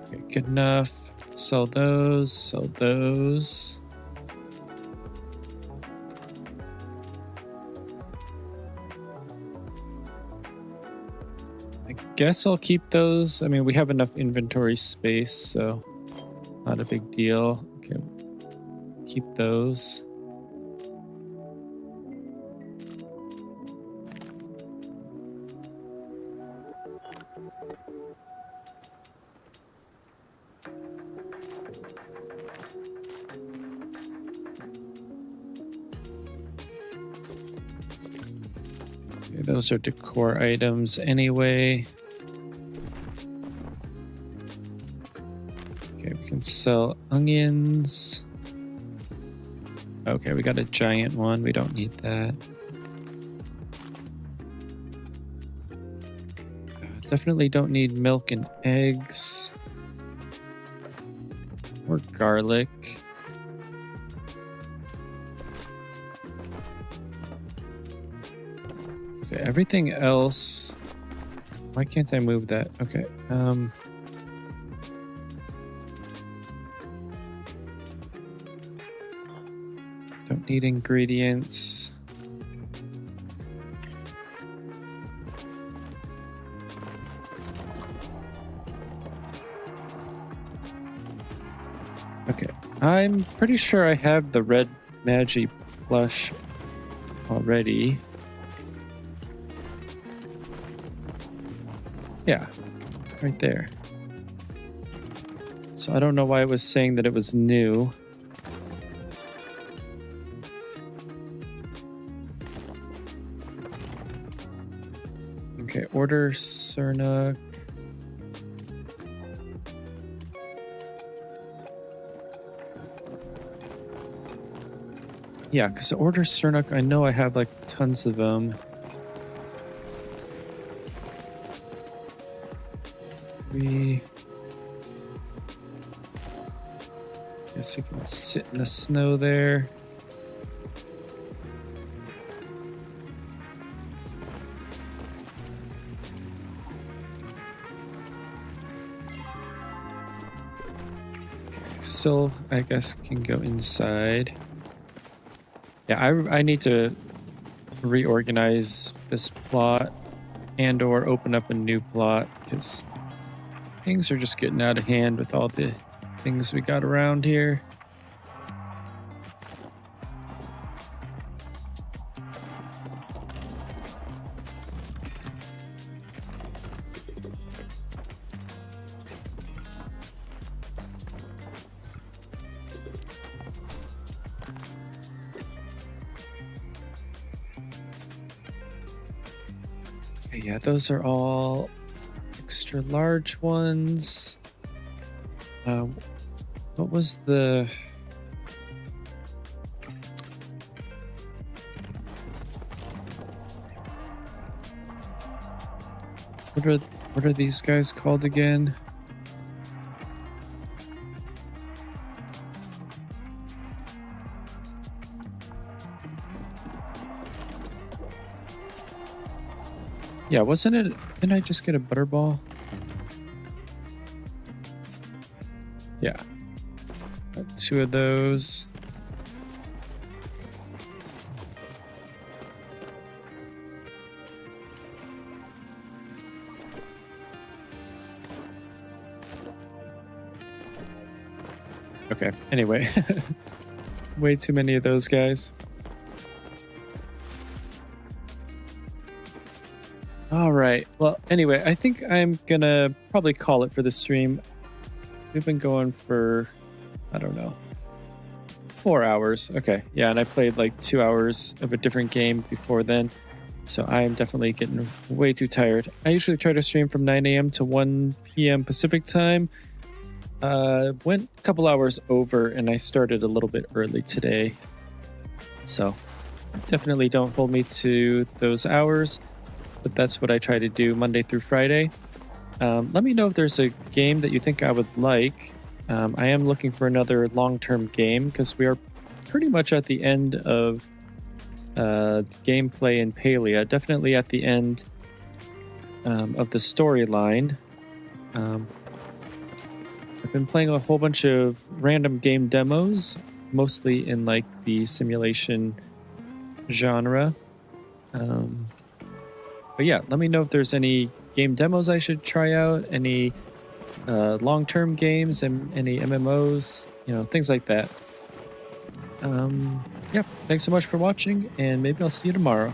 Okay, good enough. Sell those, sell those. I guess I'll keep those. I mean, we have enough inventory space, so not a big deal. Okay, keep those. Okay, those are decor items anyway. Okay, we can sell onions. Okay, we got a giant one. We don't need that. Definitely don't need milk and eggs. Or garlic. Okay, everything else. Why can't I move that? Okay. Don't need ingredients. Okay, I'm pretty sure I have the red Magi plush already. Yeah, right there. So I don't know why it was saying that it was new. Okay, order Cernuck. Yeah, because order Cernuck, I know I have like tons of them. Guess you can sit in the snow there. Okay, still, I guess, can go inside. Yeah, I need to reorganize this plot and or open up a new plot because things are just getting out of hand with all the things we got around here. Okay, yeah, those are all extra large ones. What was the... What are these guys called again? Yeah, wasn't it? Didn't I just get a butterball? Yeah. Got 2 of those. Okay, anyway. Way too many of those guys. All right. Well, anyway, I think I'm gonna probably call it for the stream. We've been going for, I don't know, 4 hours. Okay, yeah, and I played like 2 hours of a different game before then. So I am definitely getting way too tired. I usually try to stream from 9 a.m. to 1 p.m. Pacific time. Went a couple hours over and I started a little bit early today. So definitely don't hold me to those hours. But that's what I try to do Monday through Friday. Let me know if there's a game that you think I would like. I am looking for another long-term game because we are pretty much at the end of gameplay in Palia. Definitely at the end of the storyline. I've been playing a whole bunch of random game demos, mostly in like the simulation genre. But yeah, let me know if there's any game demos I should try out, any long-term games, and any MMOs, things like that. Yeah, thanks so much for watching, and maybe I'll see you tomorrow.